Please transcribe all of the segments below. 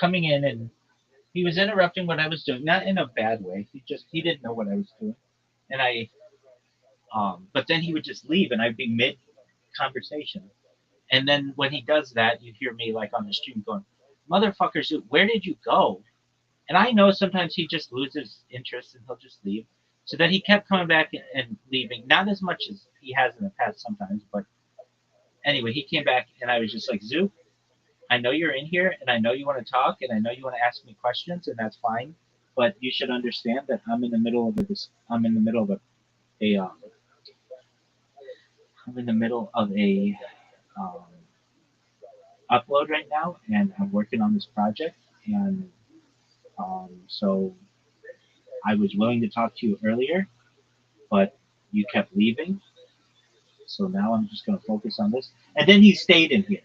coming in and he was interrupting what I was doing, not in a bad way. He didn't know what I was doing, and but then he would just leave, and I'd be mid conversation, and then when he does that, you hear me like on the stream going, "Motherfuckers, where did you go?" And I know sometimes he just loses interest and he'll just leave. So then he kept coming back and leaving, not as much as he has in the past sometimes, but anyway, he came back and I was just like, Zoo, I know you're in here and I know you want to talk and I know you want to ask me questions and that's fine, but you should understand that I'm in the middle of a I'm in the middle of a um, upload right now and I'm working on this project and so I was willing to talk to you earlier, but you kept leaving. So now I'm just going to focus on this. And then he stayed in here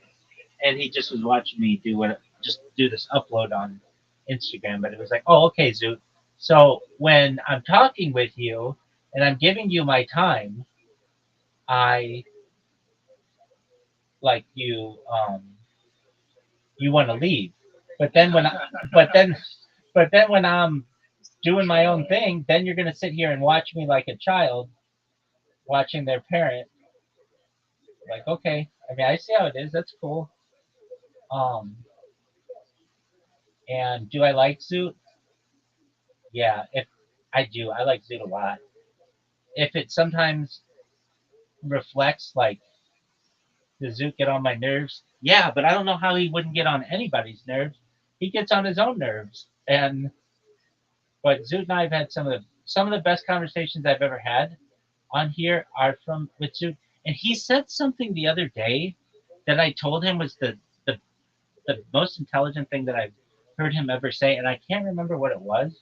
and he just was watching me just do this upload on Instagram. But it was like, oh, okay, Zoot. So when I'm talking with you and I'm giving you my time, I like you want to leave. But then when I, but then when I'm doing my own thing, then you're gonna sit here and watch me like a child watching their parent. Like, okay, I mean, I see how it is. That's cool. Um, and do I like Zoot? Yeah, if I do, I like Zoot a lot. If it sometimes reflects like does Zoot get on my nerves? Yeah, but I don't know how he wouldn't get on anybody's nerves. He gets on his own nerves. And but Zoot and I have had some of the best conversations I've ever had on here are from with Zoot. And he said something the other day that I told him was the, the most intelligent thing that I've heard him ever say, and I can't remember what it was,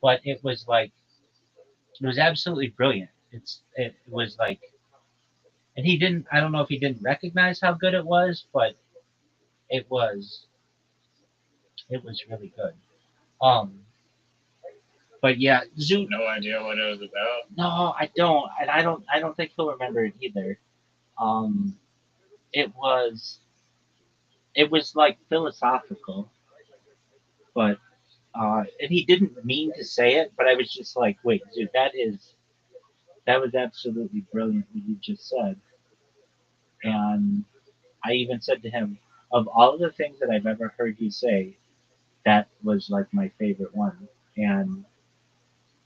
but it was absolutely brilliant. It was like, and he didn't. I don't know if he didn't recognize how good it was, but it was it was really good. Um, but yeah, Zoot. No idea what it was about. No, I don't, and I don't think he'll remember it either. Um, it was it was like philosophical, but and he didn't mean to say it, but I was just like, wait, dude, that was absolutely brilliant what you just said. And I even said to him, of all of the things that I've ever heard you say, that was like my favorite one. And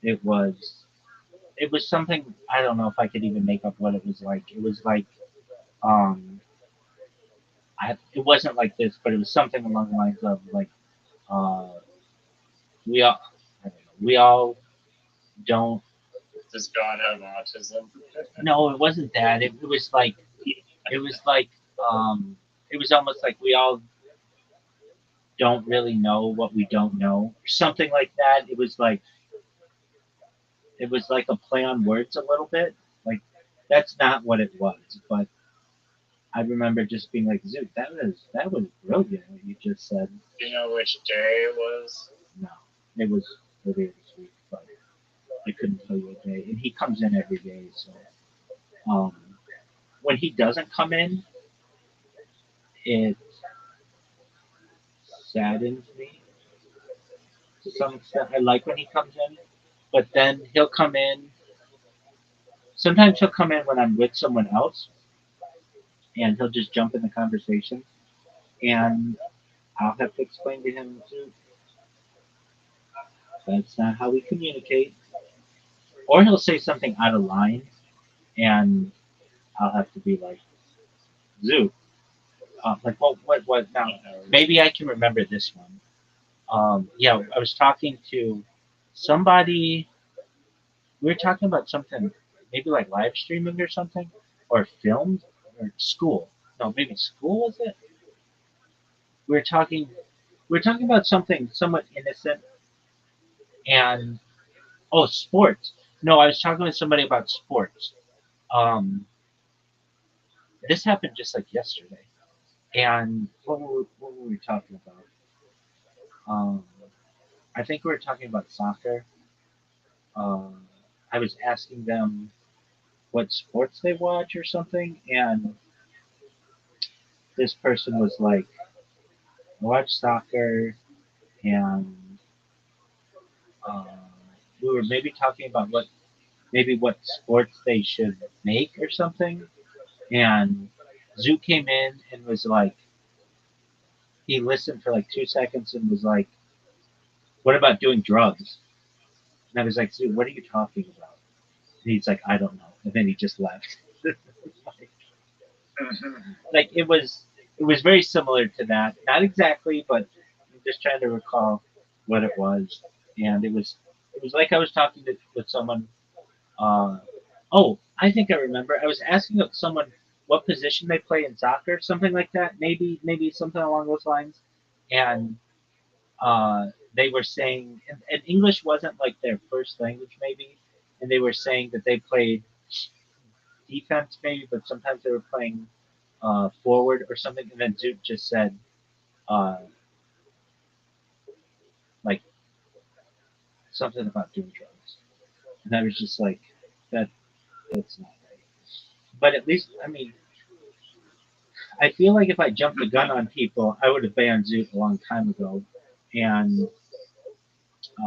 it was it was something I don't know if I could even make up what it was like. It was like um it wasn't like this, but it was something along the lines of like uh we all I don't know, we all don't Does God have autism? no, it wasn't that. It was like um it was almost like we all don't really know what we don't know, or something like that. It was like a play on words a little bit. Like that's not what it was, but I remember just being like, "Zoot, that was brilliant what you just said." Do you know which day it was? No, it was earlier this week, but I couldn't tell you a day. And he comes in every day, so um, when he doesn't come in, it saddens me to some extent. I like when he comes in, but then he'll come in. Sometimes he'll come in when I'm with someone else, and he'll just jump in the conversation, and I'll have to explain to him too. That's not how we communicate. Or he'll say something out of line, and I'll have to be like, "Zoo." Like, what? Now, maybe I can remember this one. Yeah, I was talking to somebody. We were talking about something, maybe like live streaming or something, or filmed, or school. No, maybe school was it? We were talking. We were talking about something somewhat innocent, and oh, sports. No, I was talking with somebody about sports. Um, this happened just like yesterday. And what were we talking about? Um, I think we were talking about soccer. Um, I was asking them what sports they watch or something, and this person was like, "I watch soccer. and uh, we were maybe talking about what sports they should make or something. And Zoo came in and was like, he listened for like 2 seconds and was like, "What about doing drugs?" And I was like, "Zoo, what are you talking about?" And he's like, "I don't know." And then he just left. Like it was very similar to that. Not exactly, but I'm just trying to recall what it was. And it was like I was talking with someone. Uh, oh, I think I remember. I was asking of someone what position they play in soccer, something like that. Maybe something along those lines. And they were saying, and English wasn't like their first language, maybe. And they were saying that they played defense, maybe, but sometimes they were playing forward or something. And then Zoot just said, uh, like something about doing drugs, and I was just like, that that's not right. But at least, I mean, I feel like if I jumped the gun on people, I would have banned Zoot a long time ago. And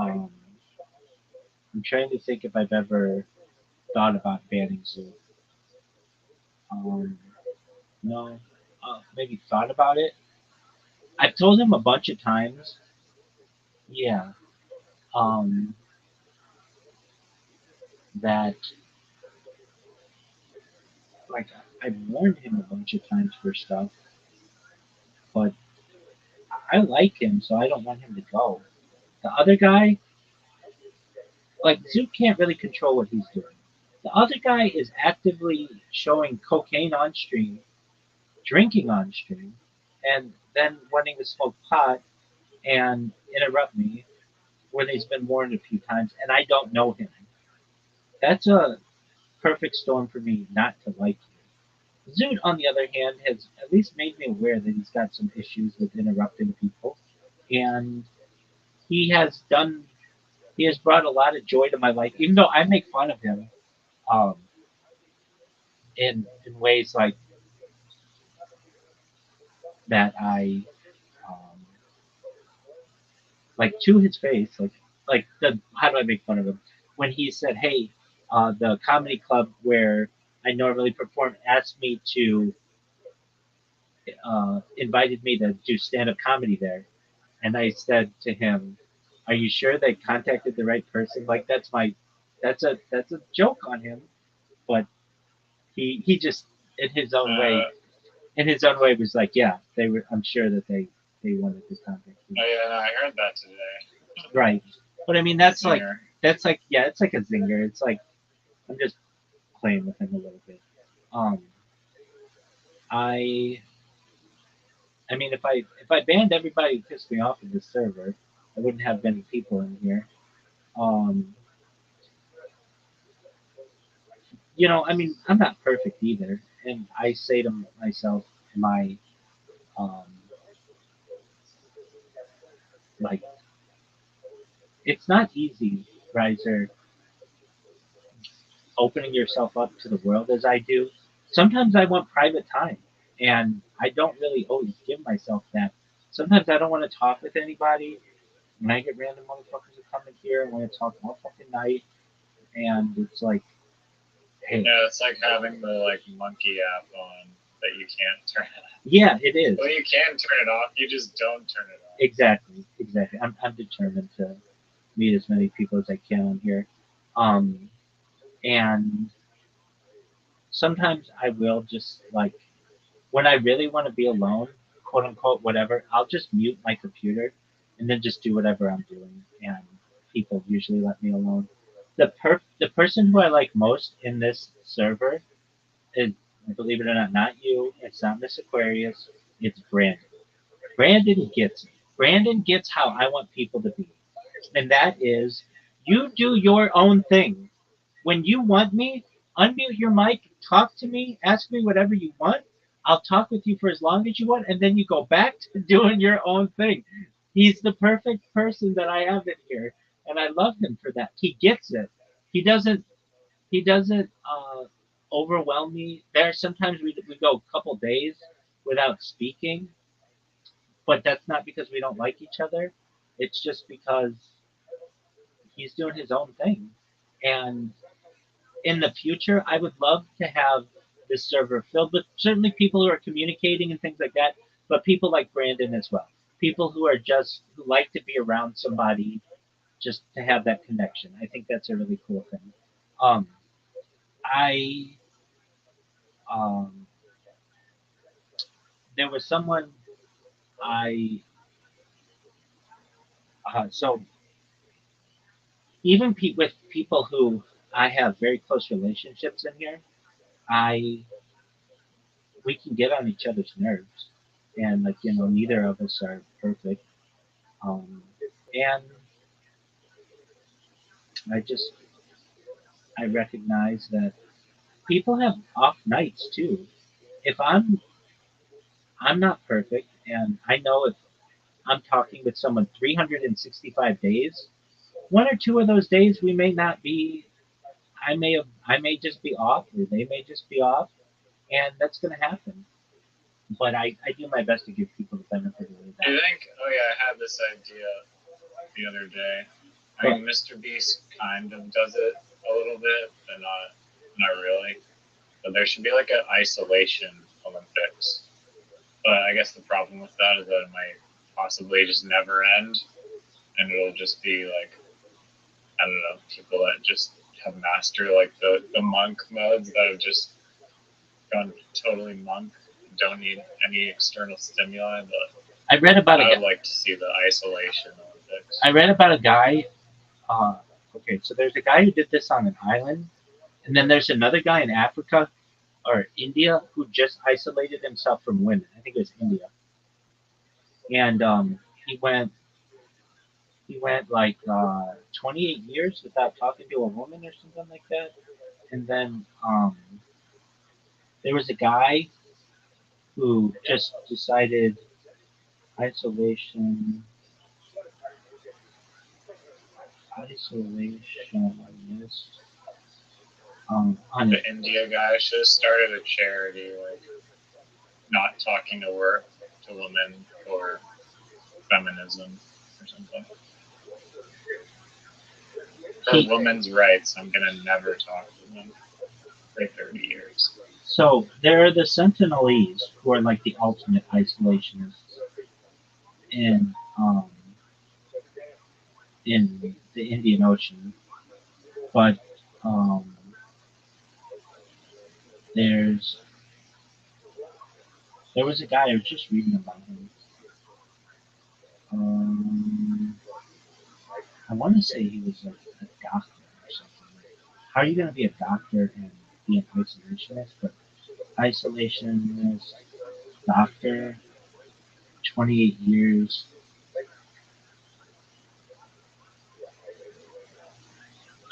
um, I'm trying to think if I've ever thought about banning Zoot. Um, no, maybe thought about it. I've told him a bunch of times. Yeah, um, that like I've warned him a bunch of times for stuff, but I like him, so I don't want him to go. The other guy, like Zoot can't really control what he's doing. The other guy is actively showing cocaine on stream, drinking on stream, and then wanting to smoke pot and interrupt me when he's been warned a few times, and I don't know him. That's a perfect storm for me not to like him. Zoot, on the other hand, has at least made me aware that he's got some issues with interrupting people, and he has done he has brought a lot of joy to my life, even though I make fun of him um, in ways that I um, like to his face, like the how do I make fun of him when he said, "Hey, the comedy club where I normally perform asked me to invited me to do stand up comedy there," and I said to him, "Are you sure they contacted the right person?" Like that's a joke on him, but he just in his own way uh, was like, yeah, they were. I'm sure that they wanted to contact you. oh yeah, no, I heard that today. Right. But I mean, Singer. yeah, it's like a zinger. It's like I'm just playing with him a little bit. Um, I I mean, if I banned everybody who pissed me off in this server, I wouldn't have many people in here. Um, I mean, I'm not perfect either, and I say to myself, my um, like, it's not easy, Riser, opening yourself up to the world as I do. Sometimes I want private time, and I don't really always give myself that. Sometimes I don't want to talk with anybody, and I get random motherfuckers who come in here and want to talk all fucking night, and it's like, hey, Yeah, it's like having the like monkey app on that you can't turn it off. yeah, it is. Well, you can turn it off, you just don't turn it off. Exactly. I'm determined to meet as many people as I can on here. Um, and sometimes I will just like when I really want to be alone, quote unquote, whatever, I'll just mute my computer and then just do whatever I'm doing. And people usually let me alone. The person who I like most in this server is, believe it or not you. It's not Miss Aquarius. It's Brandon. Brandon gets it. Brandon gets how I want people to be, and that is, you do your own thing. When you want me, unmute your mic, talk to me, ask me whatever you want. I'll talk with you for as long as you want, and then you go back to doing your own thing. He's the perfect person that I have in here, and I love him for that. He gets it. He doesn't. He doesn't overwhelm me. There are sometimes we go a couple days without speaking, but that's not because we don't like each other. It's just because he's doing his own thing. And in the future, I would love to have this server filled with certainly people who are communicating and things like that, but people like Brandon as well. People who are just who like to be around somebody just to have that connection. I think that's a really cool thing. Um, I um, there was someone I so even with people who I have very close relationships in here, I we can get on each other's nerves, and like neither of us are perfect. And I just I recognize that people have off nights too. If I'm not perfect, and I know if I'm talking with someone 365 days, one or two of those days we may not be. I may just be off, or they may just be off, and that's going to happen. But I do my best to give people the benefit of the I doubt. think, oh yeah, I had this idea the other day. I mean, Mr. Beast kind of does it a little bit, but not really. But there should be like an isolation Olympics. But I guess the problem with that is that it might possibly just never end, and it'll just be like, I don't know, people that just have mastered like the monk modes that have just gone totally monk, don't need any external stimuli. But I read about I a would like to see the isolation Olympics. I read about a guy. Okay, so there's a guy who did this on an island, and then there's another guy in Africa or India who just isolated himself from women. I think it was India, and he went like 28 years without talking to a woman or something like that. And then there was a guy who just decided isolation, isolationist. On The India guy should have started a charity like not talking to women or feminism or something. For women's rights, I'm gonna never talk to them for 30 years. So there are the Sentinelese who are like the ultimate isolationists in the Indian Ocean, but um, there's there was a guy I was just reading about him. Um, I want to say he was like a doctor or something. How are you going to be a doctor and be an isolationist? But isolationist, doctor, 28 years.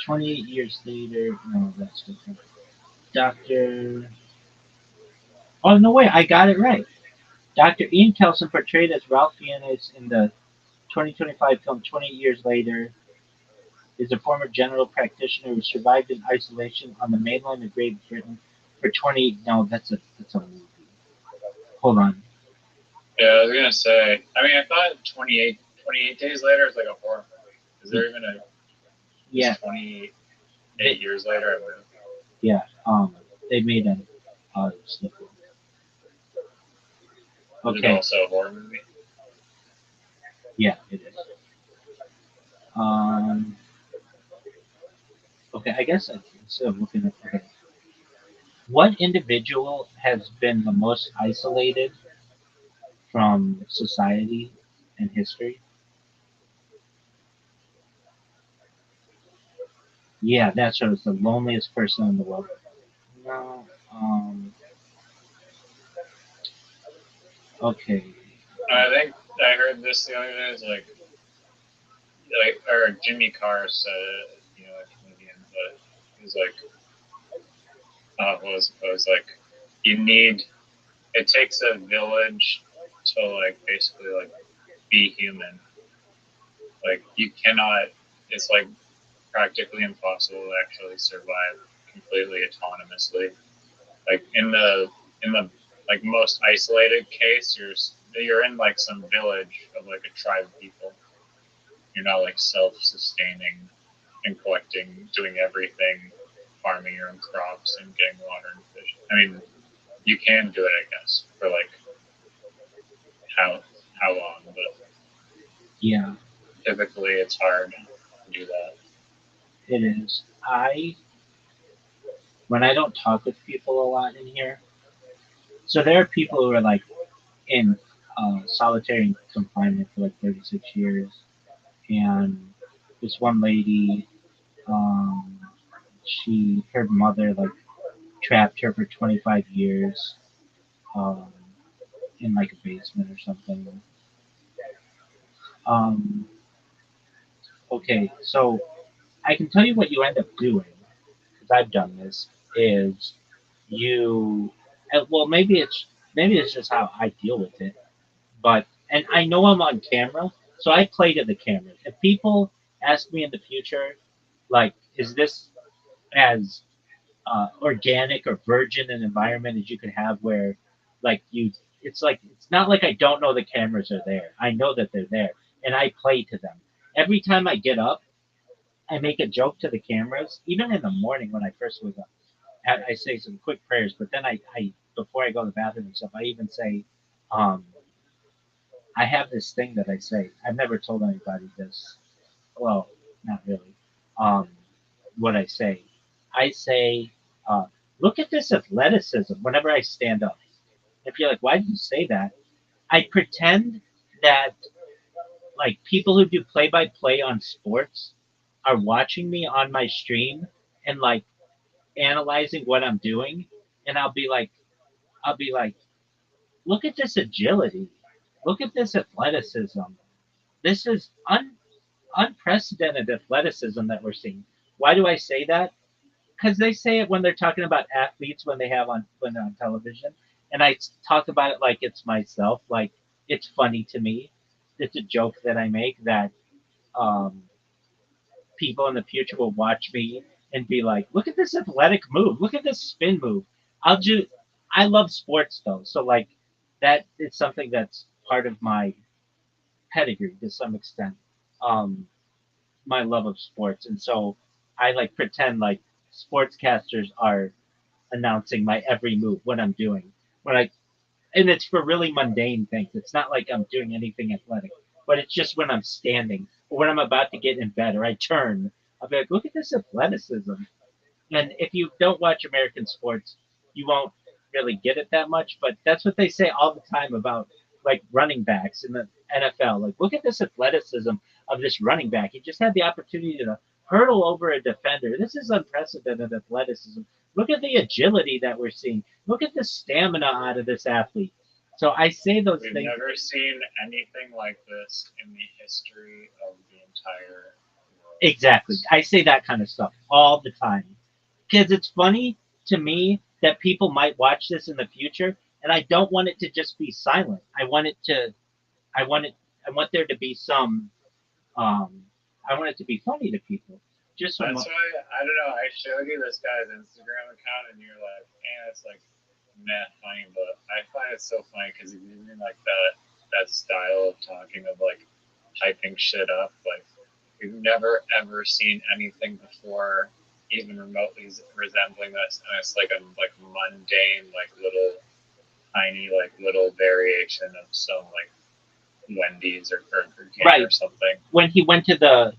28 years later, no, that's different. Doctor. Oh, no, wait, I got it right. Dr. Ian Kelson, portrayed as Ralph Fiennes in the 2025 film 28 Years Later, is a former general practitioner who survived in isolation on the mainland of Great Britain for 20. No, that's a movie. Hold on. Yeah, I was gonna say. I mean, I thought 28 days later is like a horror movie. Is there even a Yeah, 28 years later? yeah. They made an sequel. Is it Okay, also a horror movie? yeah, it is. Um, okay, I guess instead of looking at okay, what individual has been the most isolated from society and history? Yeah, that's right. It's the loneliest person in the world. No. Okay. I think I heard this the other day. Is like, or Jimmy Carr said it, a comedian, but he was like, it was like, you need. It takes a village to like basically like be human. Like you cannot. It's like practically impossible to actually survive completely autonomously. Like in the like most isolated case, you're in like some village of like a tribe of people, You're not like self-sustaining and collecting, doing everything, farming your own crops and getting water and fish. I mean, you can do it, I guess, for like how how long, but Yeah, typically it's hard to do that. it is. When I don't talk with people a lot in here, so there are people who are like in solitary confinement for like 36 years, and this one lady, um, her mother like trapped her for 25 years, um, in like a basement or something. Um, okay, so I can tell you what you end up doing, because I've done this, is you, well, maybe it's just how I deal with it, but, and I know I'm on camera, so I play to the camera. If people ask me in the future, like, is this as organic or virgin an environment as you could have where, like, it's not like I don't know the cameras are there. I know that they're there, and I play to them. Every time I get up, I make a joke to the cameras. Even in the morning when I first wake up, I say some quick prayers, but then I before I go to the bathroom and stuff, I even say, um, I have this thing that I say. I've never told anybody this. Well, not really. Um, what I say, I say, uh, look at this athleticism whenever I stand up. If you're like, why do you say that? I pretend that like people who do play by play on sports are watching me on my stream and like analyzing what I'm doing, and I'll be like, look at this agility, look at this athleticism. This is unprecedented athleticism that we're seeing. Why do I say that? Because they say it when they're talking about athletes when they're on television, and I talk about it like it's myself, like it's funny to me. It's a joke that I make that um, people in the future will watch me and be like, "Look at this athletic move! Look at this spin move!" I'll do. I love sports though, so like that is something that's part of my pedigree to some extent. Um, my love of sports, and so I like pretend like sportscasters are announcing my every move, what I'm doing, when I and it's for really mundane things. It's not like I'm doing anything athletic, but it's just when I'm standing or when I'm about to get in bed or I turn, I'll be like, look at this athleticism. And if you don't watch American sports, you won't really get it that much. But that's what they say all the time about like running backs in the NFL. Like, look at this athleticism of this running back. He just had the opportunity to hurdle over a defender. This is unprecedented athleticism. Look at the agility that we're seeing. Look at the stamina out of this athlete. So I say those We've things. never seen anything like this in the history of the entire world. Exactly. I say that kind of stuff all the time because it's funny to me that people might watch this in the future, and I don't want it to just be silent. I want it, I want there to be some, um, I want it to be funny to people. Just some, That's why I don't know. I showed you this guy's Instagram account, and you're like, "And it's like meh funny," but I find it so funny because he's using like that style of talking of like typing shit up. Like we've never ever seen anything before, even remotely resembling this, and it's like a like mundane, like little tiny, like little variation of some like Wendy's or Burger King right or something. when he went to the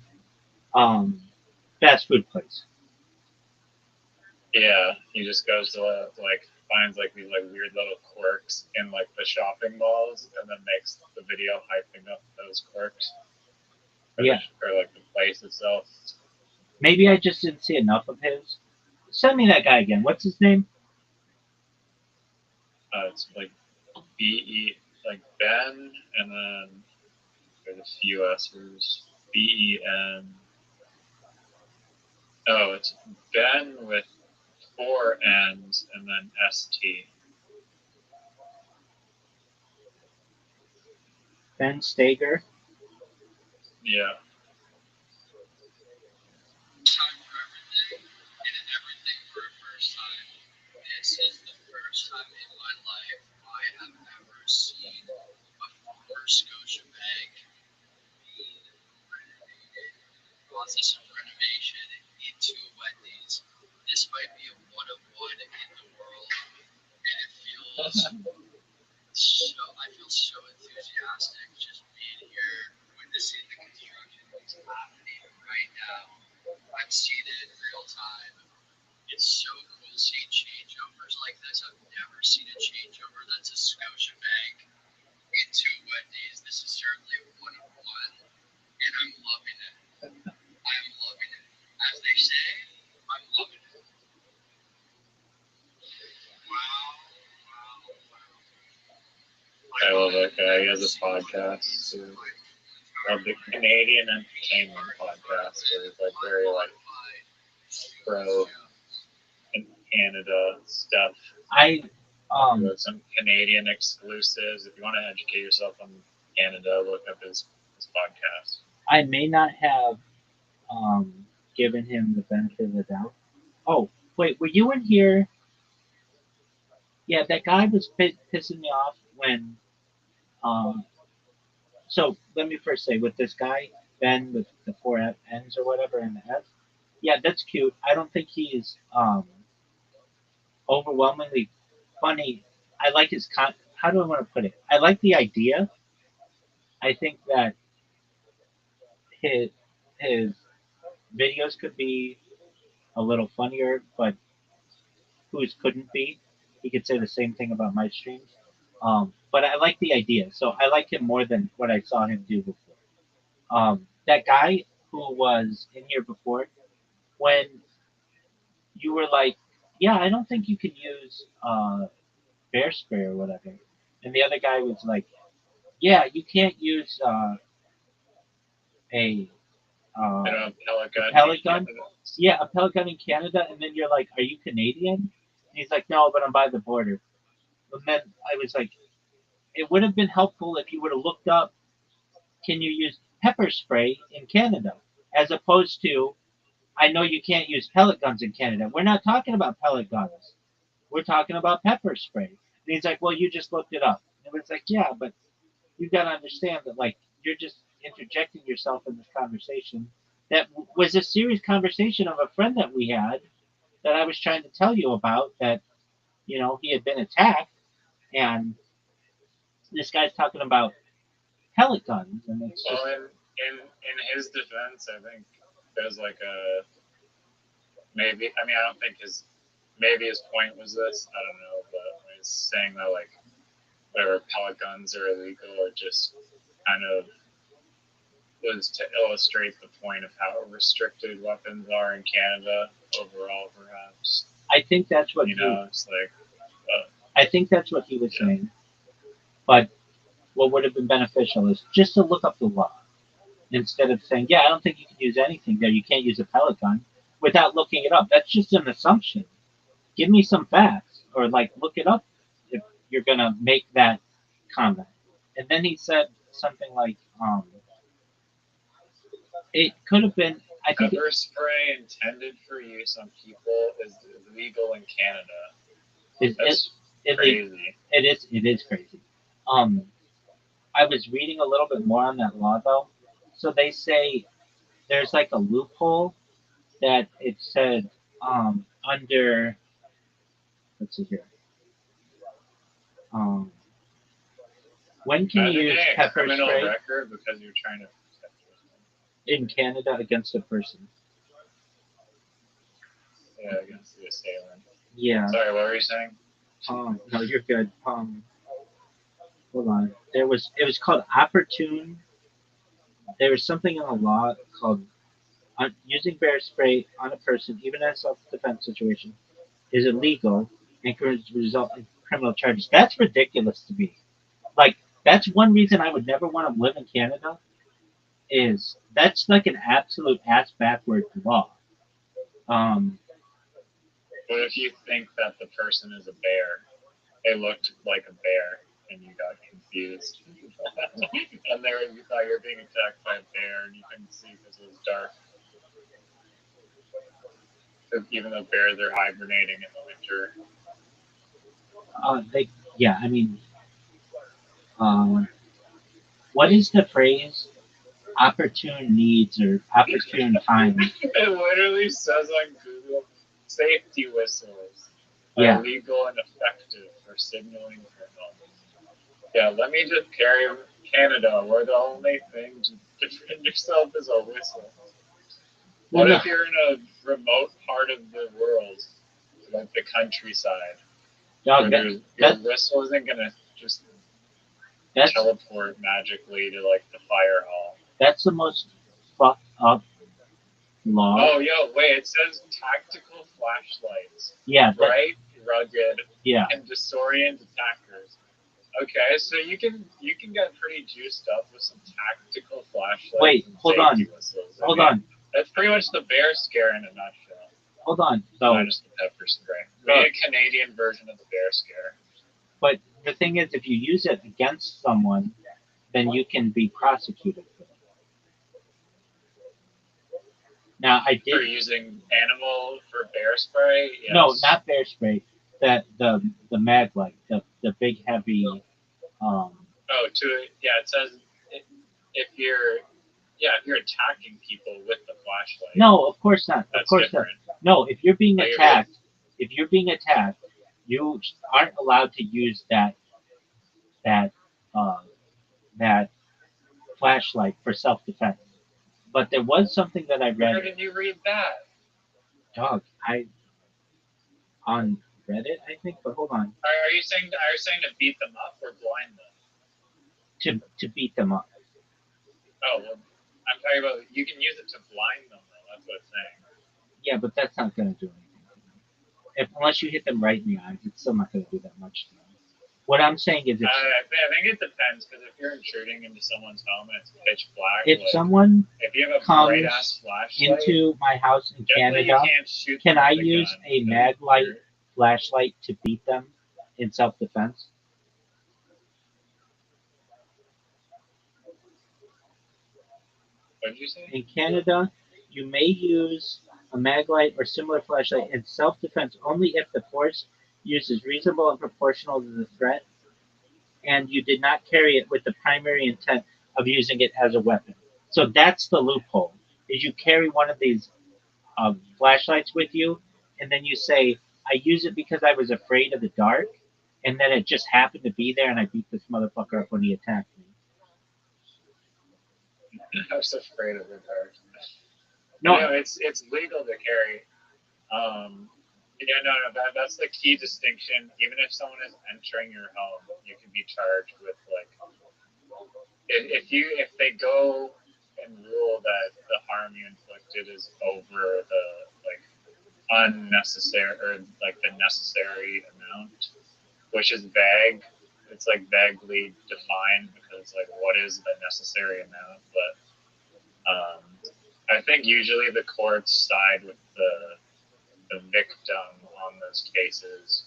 um, fast food place. Yeah, he just goes to like finds like these like weird little quirks in like the shopping malls, and then makes the video hyping up those quirks Yeah, or like the place itself. maybe I just didn't see enough of his. Send me that guy again. What's his name? It's like like Ben, and then there's a few S's. Ben. Oh, it's Ben with four N's and then ST. Ben Stager. Yeah. process of renovation into a Wendy's. This might be a one of one in the world, and it feels so. I feel so enthusiastic just being here, witnessing the construction that's happening right now. I'm seeing it in real time. It's so cool seeing changeovers like this. I've never seen a changeover that's a Scotiabank into Wendy's. This is certainly a one of one, and I'm loving it. I'm loving it. As they say, I'm loving it. I love that guy. He has a podcast too. Love the Canadian Entertainment Podcast, where it's like very like pro in Canada stuff. Some Canadian exclusives. If you want to educate yourself on Canada, look up his podcast. I may not have given him the benefit of the doubt. Oh, wait, were you in here? Yeah, that guy was pissing me off when. So let me first say, with this guy Ben with the four N's or whatever and the S. Yeah, that's cute. I don't think he's overwhelmingly funny. I like his How do I want to put it? I like the idea. I think that his his videos could be a little funnier, but whose couldn't be? He could say the same thing about my streams. But I like the idea, so I like him more than what I saw him do before. That guy who was in here before, when you were like, "Yeah, I don't think you can use bear spray or whatever," and the other guy was like, "Yeah, you can't use a pellet gun. Yeah, a pellet gun in Canada," and then you're like, "Are you Canadian?" And he's like, "No, but I'm by the border." And then I was like, it would have been helpful if you would have looked up, can you use pepper spray in Canada? As opposed to, I know you can't use pellet guns in Canada. We're not talking about pellet guns. We're talking about pepper spray. And he's like, well, you just looked it up. And it's like, yeah, but you've got to understand that, like, you're just interjecting yourself in this conversation that was a serious conversation of a friend that we had that I was trying to tell you about, that, he had been attacked, and this guy's talking about pellet guns, and it's just... Well, in his defense, I think there's like a maybe. I mean, I don't think his point was this. I don't know, but he's saying that like whatever pellet guns are illegal, or just kind of was to illustrate the point of how restricted weapons are in Canada overall, perhaps. I think that's what it's like. I think that's what he was saying. But what would have been beneficial is just to look up the law instead of saying, "Yeah, I don't think you can use anything there. You can't use a pellet gun," without looking it up. That's just an assumption. Give me some facts, or like look it up if you're gonna make that comment. And then he said something like, it could have been. I think pepper spray intended for use on people is legal in Canada. That's crazy. It is crazy. I was reading a little bit more on that law though. So they say there's like a loophole that it said under. Let's see here. When can you use pepper criminal spray record because you're trying to protect yourself in Canada against a person? Yeah, against the assailant. Yeah. Sorry, what were you saying? No, you're good. Hold on. It was called opportune. There was something in the law called using bear spray on a person, even in a self-defense situation, is illegal and could result in criminal charges. That's ridiculous to me. Like, that's one reason I would never want to live in Canada. Is that's like an absolute ass backwards law. What if you think that the person is a bear? They looked like a bear, and you got confused, and you thought you were being attacked by a bear, and you couldn't see because it was dark. Even though bears are hibernating in the winter. I mean, what is the phrase? opportune needs or opportune times. It literally says on Google, safety whistles Yeah. are legal and effective for signaling criminals. Yeah, let me just carry Canada, where the only thing to defend yourself is a whistle. What Well, if you're in a remote part of the world, like the countryside, dog, where your whistle isn't gonna just that's teleport magically to like the fire hall? that's the most fucked up law. Oh, yo, wait! It says tactical flashlights, Yeah, bright, rugged, yeah. and disorient attackers. Okay, so you can get pretty juiced up with some tactical flashlights. Wait, and hold safety on. whistles. Hold on. That's pretty much the bear scare in a nutshell. Hold on. So, Minus the pepper spray. Maybe a Canadian version of the bear scare. but the thing is, if you use it against someone, then you can be prosecuted for it. Now, I For did. using animal for bear spray? Yes. No, not bear spray. That the mag light, the big heavy. Oh, it says if you're attacking people with the flashlight. No, of course not. That's Of course different. not. No, if you're being Like, attacked, you aren't allowed to use that uh, that flashlight for self-defense. But there was something that I Where read. did you read that? Dog, I on Reddit, I think. But hold on. Are you saying to beat them up or blind them? To beat them up. Oh, well, I'm talking about you can use it to blind them, though. That's what it's saying. Yeah, but that's not going to do anything. Unless you hit them right in the eyes, it's still not going to do that much to them. What I'm saying is, I think it depends, because if you're intruding into someone's home and it's pitch black, if like, someone if you have a comes bright ass flashlight into my house in definitely Canada, you can't shoot can them I with a use gun, a because mag light you're- flashlight to beat them in self-defense? What did you say? In Canada, you may use a mag light or similar flashlight in self-defense only if the force used is reasonable and proportional to the threat, and you did not carry it with the primary intent of using it as a weapon. So that's the loophole: is you carry one of these flashlights with you, and then you say, "I use it because I was afraid of the dark, and then it just happened to be there, and I beat this motherfucker up when he attacked me." I was afraid of the dark. No, No, it's legal to carry. That's the key distinction. Even if someone is entering your home, you can be charged with like if they go and rule that the harm you inflicted is over the like unnecessary or like the necessary amount, which is vague. It's like vaguely defined because like what is the necessary amount, but I think usually the courts side with the victim on those cases.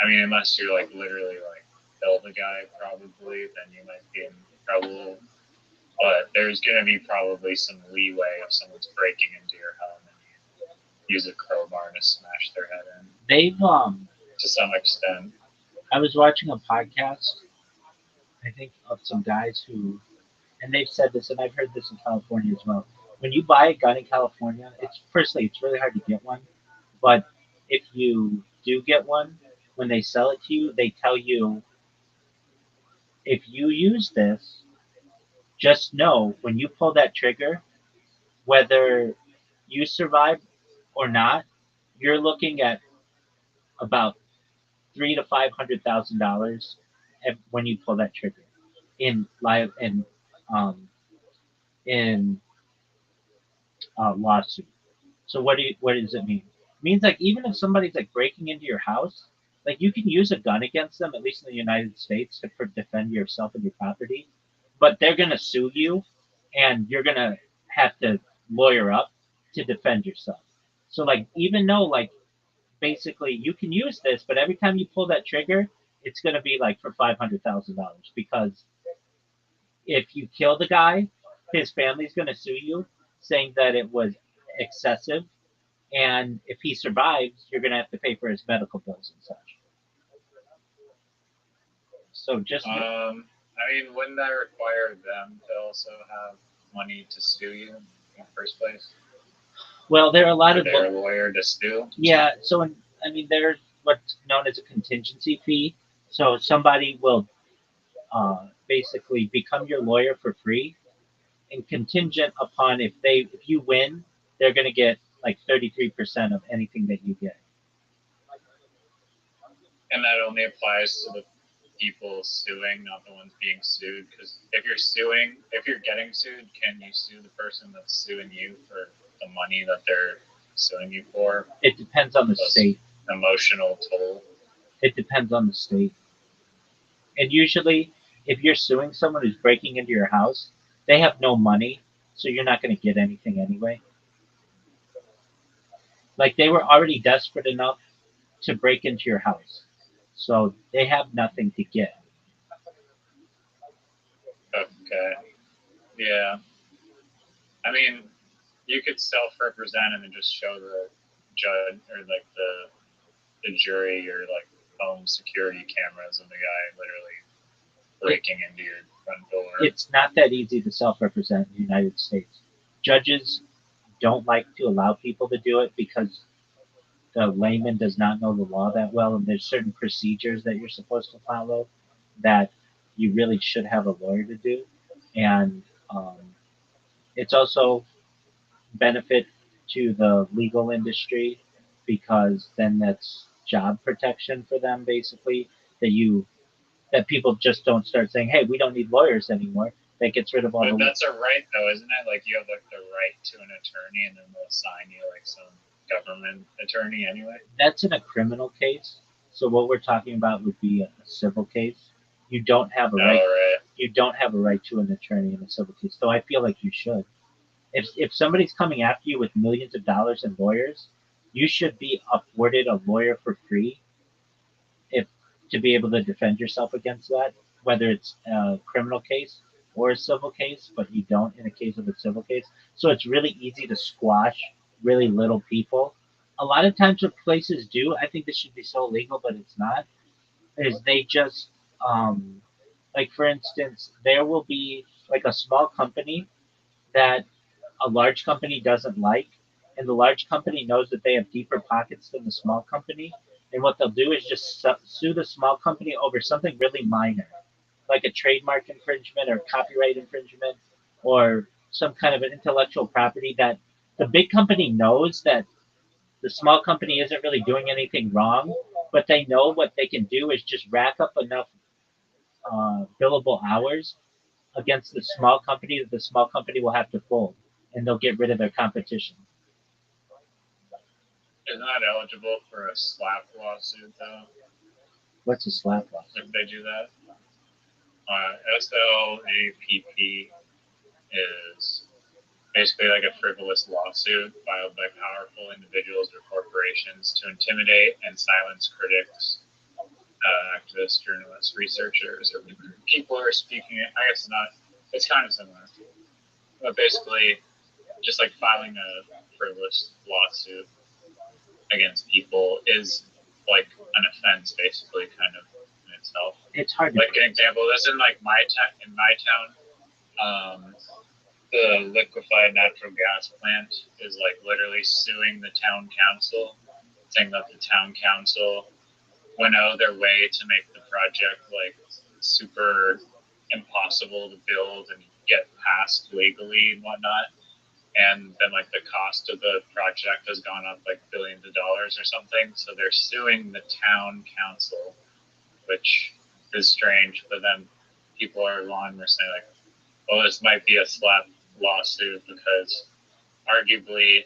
I mean, unless you're like literally like kill the guy, probably, then you might be in trouble. But there's gonna be probably some leeway if someone's breaking into your home and you use a crowbar to smash their head in. they've To some extent. I was watching a podcast, I think, of some guys who, and they've said this, and I've heard this in California as well. When you buy a gun in California, it's really hard to get one, but if you do get one, when they sell it to you, they tell you, if you use this, just know when you pull that trigger, whether you survive or not, you're looking at about $300,000 to $500,000 when you pull that trigger in live um, in lawsuit. So what does it mean? It means like even if somebody's like breaking into your house, like you can use a gun against them, at least in the United States, to defend yourself and your property, but they're gonna sue you, and you're gonna have to lawyer up to defend yourself. So like even though like basically you can use this, but every time you pull that trigger, it's gonna be like for $500,000, because if you kill the guy, his family's gonna sue you, saying that it was excessive, and if he survives, you're gonna have to pay for his medical bills and such. So just I mean, wouldn't that require them to also have money to sue you in the first place? Well, there are a lot Or of their lawyer to sue? yeah. So there's what's known as a contingency fee. So somebody will basically become your lawyer for free, and contingent upon if you win, they're going to get like 33% of anything that you get. And that only applies to the people suing, not the ones being sued. Because if you're getting sued, can you sue the person that's suing you for the money that they're suing you for? It depends on the Plus state. emotional toll. It depends on the state. And usually, if you're suing someone who's breaking into your house, they have no money, so you're not going to get anything anyway. Like they were already desperate enough to break into your house, so they have nothing to get. Okay. Yeah. I mean, you could self-represent and then just show the judge or like the jury or like home security cameras of the guy literally breaking into your front door. It's not that easy to self-represent in the United States. Judges don't like to allow people to do it because the layman does not know the law that well, and there's certain procedures that you're supposed to follow that you really should have a lawyer to do, and it's also benefit to the legal industry because then that's job protection for them basically that people just don't start saying, hey, we don't need lawyers anymore. That gets rid of all But the. that's a right though, isn't it? Like you have like the right to an attorney, and then they'll assign you like some government attorney anyway. That's in a criminal case. So what we're talking about would be a civil case. You don't have a right. Right. You don't have a right to an attorney in a civil case. So I feel like you should. If somebody's coming after you with millions of dollars in lawyers, you should be afforded a lawyer for free if to be able to defend yourself against that, whether it's a criminal case or a civil case, but you don't in a case of a civil case. So it's really easy to squash really little people. A lot of times what places do, I think this should be so legal, but it's not, is they just like for instance, there will be like a small company that a large company doesn't like, and the large company knows that they have deeper pockets than the small company, and what they'll do is just sue the small company over something really minor, like a trademark infringement or copyright infringement or some kind of an intellectual property that the big company knows that the small company isn't really doing anything wrong, but they know what they can do is just rack up enough billable hours against the small company that the small company will have to fold, and they'll get rid of their competition. Isn't that eligible for a slap lawsuit though? What's a slap lawsuit? If they do that, SLAPP is basically like a frivolous lawsuit filed by powerful individuals or corporations to intimidate and silence critics, activists, journalists, researchers, or people who are speaking. I guess not. It's kind of similar, but basically, just like filing a frivolous lawsuit against people is like an offense, basically, kind of in itself. It's hard to like an example. This in like my town. The liquefied natural gas plant is like literally suing the town council, saying that the town council went out of their way to make the project like super impossible to build and get passed legally and whatnot. And then like the cost of the project has gone up like billions of dollars or something. So they're suing the town council, which is strange. But then people are saying like, well, this might be a slap lawsuit because arguably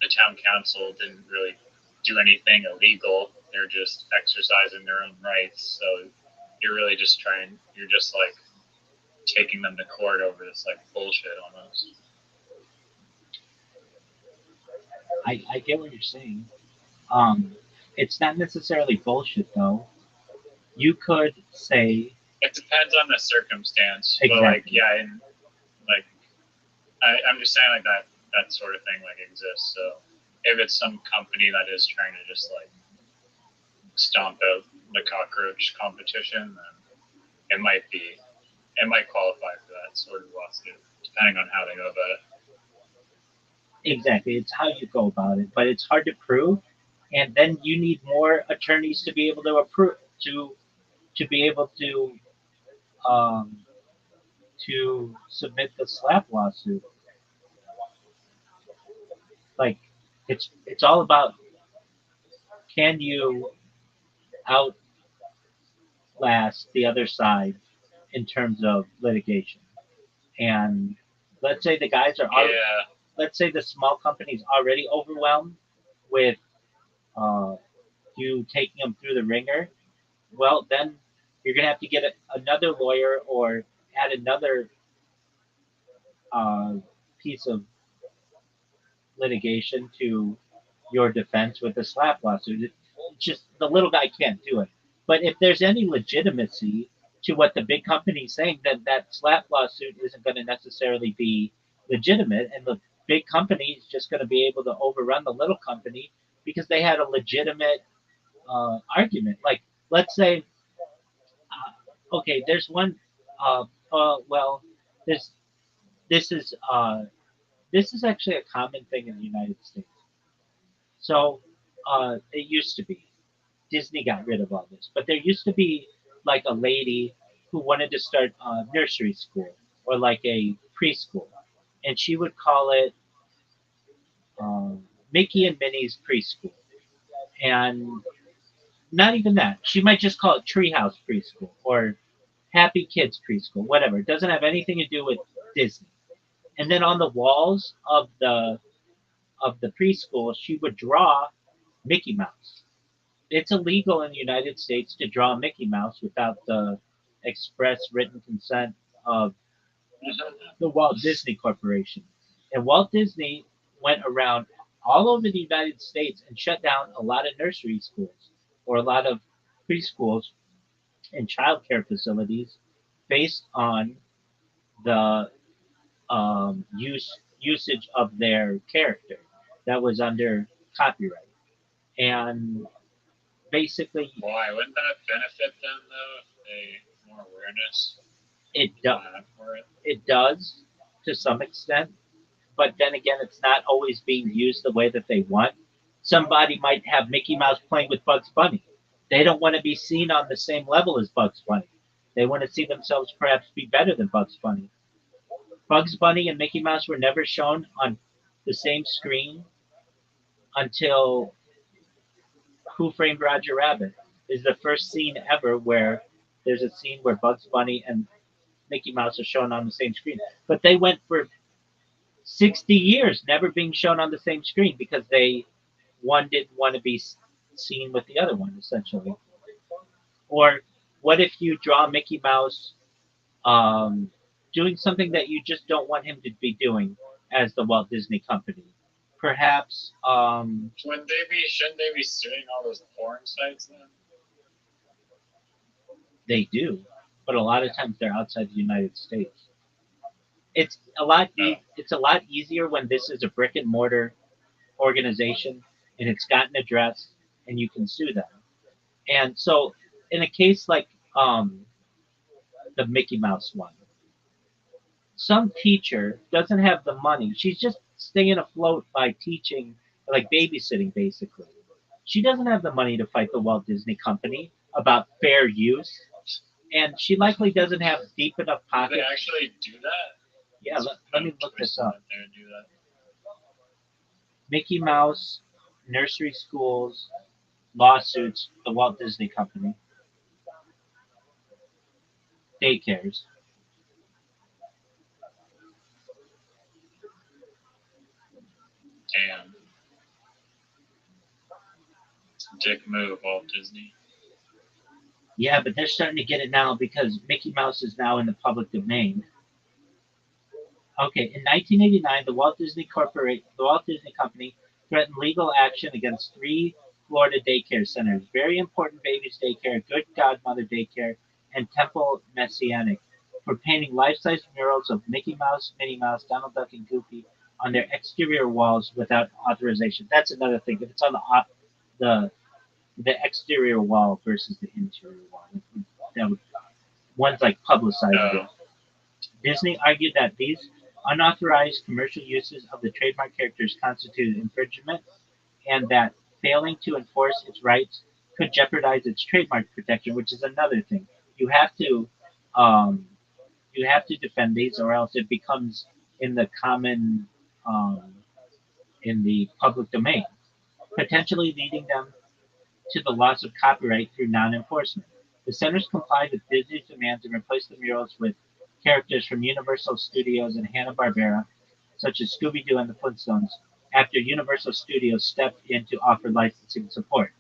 the town council didn't really do anything illegal. They're just exercising their own rights. So you're just like taking them to court over this like bullshit almost. I get what you're saying. It's not necessarily bullshit though. You could say It depends on the circumstance. exactly. But like yeah, and like I'm just saying like that sort of thing like exists. So if it's some company that is trying to just like stomp out the cockroach competition, then it might qualify for that sort of lawsuit. depending on how they go about it. Exactly, it's how you go about it, but it's hard to prove, and then you need more attorneys to be able to approve to be able um, to submit the slap lawsuit. Like it's all about, can you outlast the other side in terms of litigation? And let's say the guys are Yeah, let's say the small company's already overwhelmed with uh, you taking them through the ringer. Well, then you're gonna have to get another lawyer or add another uh, piece of litigation to your defense with a slap lawsuit. It's just the little guy can't do it. But if there's any legitimacy to what the big company's saying, then that slap lawsuit isn't going to necessarily be legitimate, and the big company is just going to be able to overrun the little company because they had a legitimate argument. Like, let's say, okay, there's one. Well, this this is this is actually a common thing in the United States. So it used to be. Disney got rid of all this, but there used to be like a lady who wanted to start a nursery school or like a preschool, and she would call it Mickey and Minnie's preschool, and not even that. She might just call it Treehouse Preschool or Happy Kids Preschool, whatever. It doesn't have anything to do with Disney. And then on the walls of the preschool, she would draw Mickey Mouse. It's illegal in the United States to draw Mickey Mouse without the express written consent of the Walt Disney Corporation. And Walt Disney went around all over the United States and shut down a lot of nursery schools or a lot of preschools and child care facilities based on the usage of their character that was under copyright. And basically, why wouldn't that benefit them though if they more awareness it does. for it? It does to some extent, but then again, it's not always being used the way that they want. Somebody might have Mickey Mouse playing with Bugs Bunny. They don't want to be seen on the same level as Bugs Bunny. They want to see themselves perhaps be better than Bugs Bunny. Bugs Bunny and Mickey Mouse were never shown on the same screen until Who Framed Roger Rabbit is the first scene ever where there's a scene where Bugs Bunny and Mickey Mouse are shown on the same screen. But they went for 60 years never being shown on the same screen because one didn't want to be seen with the other one, essentially. Or what if you draw Mickey Mouse um, doing something that you just don't want him to be doing as the Walt Disney Company? Perhaps Shouldn't they be suing all those porn sites then? they do, but a lot of times they're outside the United States. It's a lot. It's a lot easier when this is a brick and mortar organization and it's got an address and you can sue them. And so, in a case like the Mickey Mouse one, some teacher doesn't have the money. She's just staying afloat by teaching, like babysitting, basically. She doesn't have the money to fight the Walt Disney Company about fair use, and she likely doesn't have deep enough Do pockets. they actually do that? Yeah, let me look this up. They would do that. Mickey Mouse, nursery schools, lawsuits, the Walt Disney Company, daycares. Damn. It's a dick move, Walt Disney. Yeah, but they're starting to get it now because Mickey Mouse is now in the public domain. Okay, in 1989, the Walt Disney Company threatened legal action against three Florida daycare centers: Very Important Babies Daycare, Good Godmother Daycare, and Temple Messianic, for painting life-size murals of Mickey Mouse, Minnie Mouse, Donald Duck, and Goofy on their exterior walls without authorization. That's another thing. If it's on the the exterior wall versus the interior wall, that would, one's like publicized. Oh. Disney argued that these Unauthorized commercial uses of the trademark characters constituted infringement, and that failing to enforce its rights could jeopardize its trademark protection, which is another thing. You have to um, you have to defend these, or else it becomes in the common um, in the public domain, potentially leading them to the loss of copyright through non-enforcement. The centers complied with Disney's demands and replaced the murals with characters from Universal Studios and Hanna-Barbera, such as Scooby-Doo and the Flintstones, after Universal Studios stepped in to offer licensing support.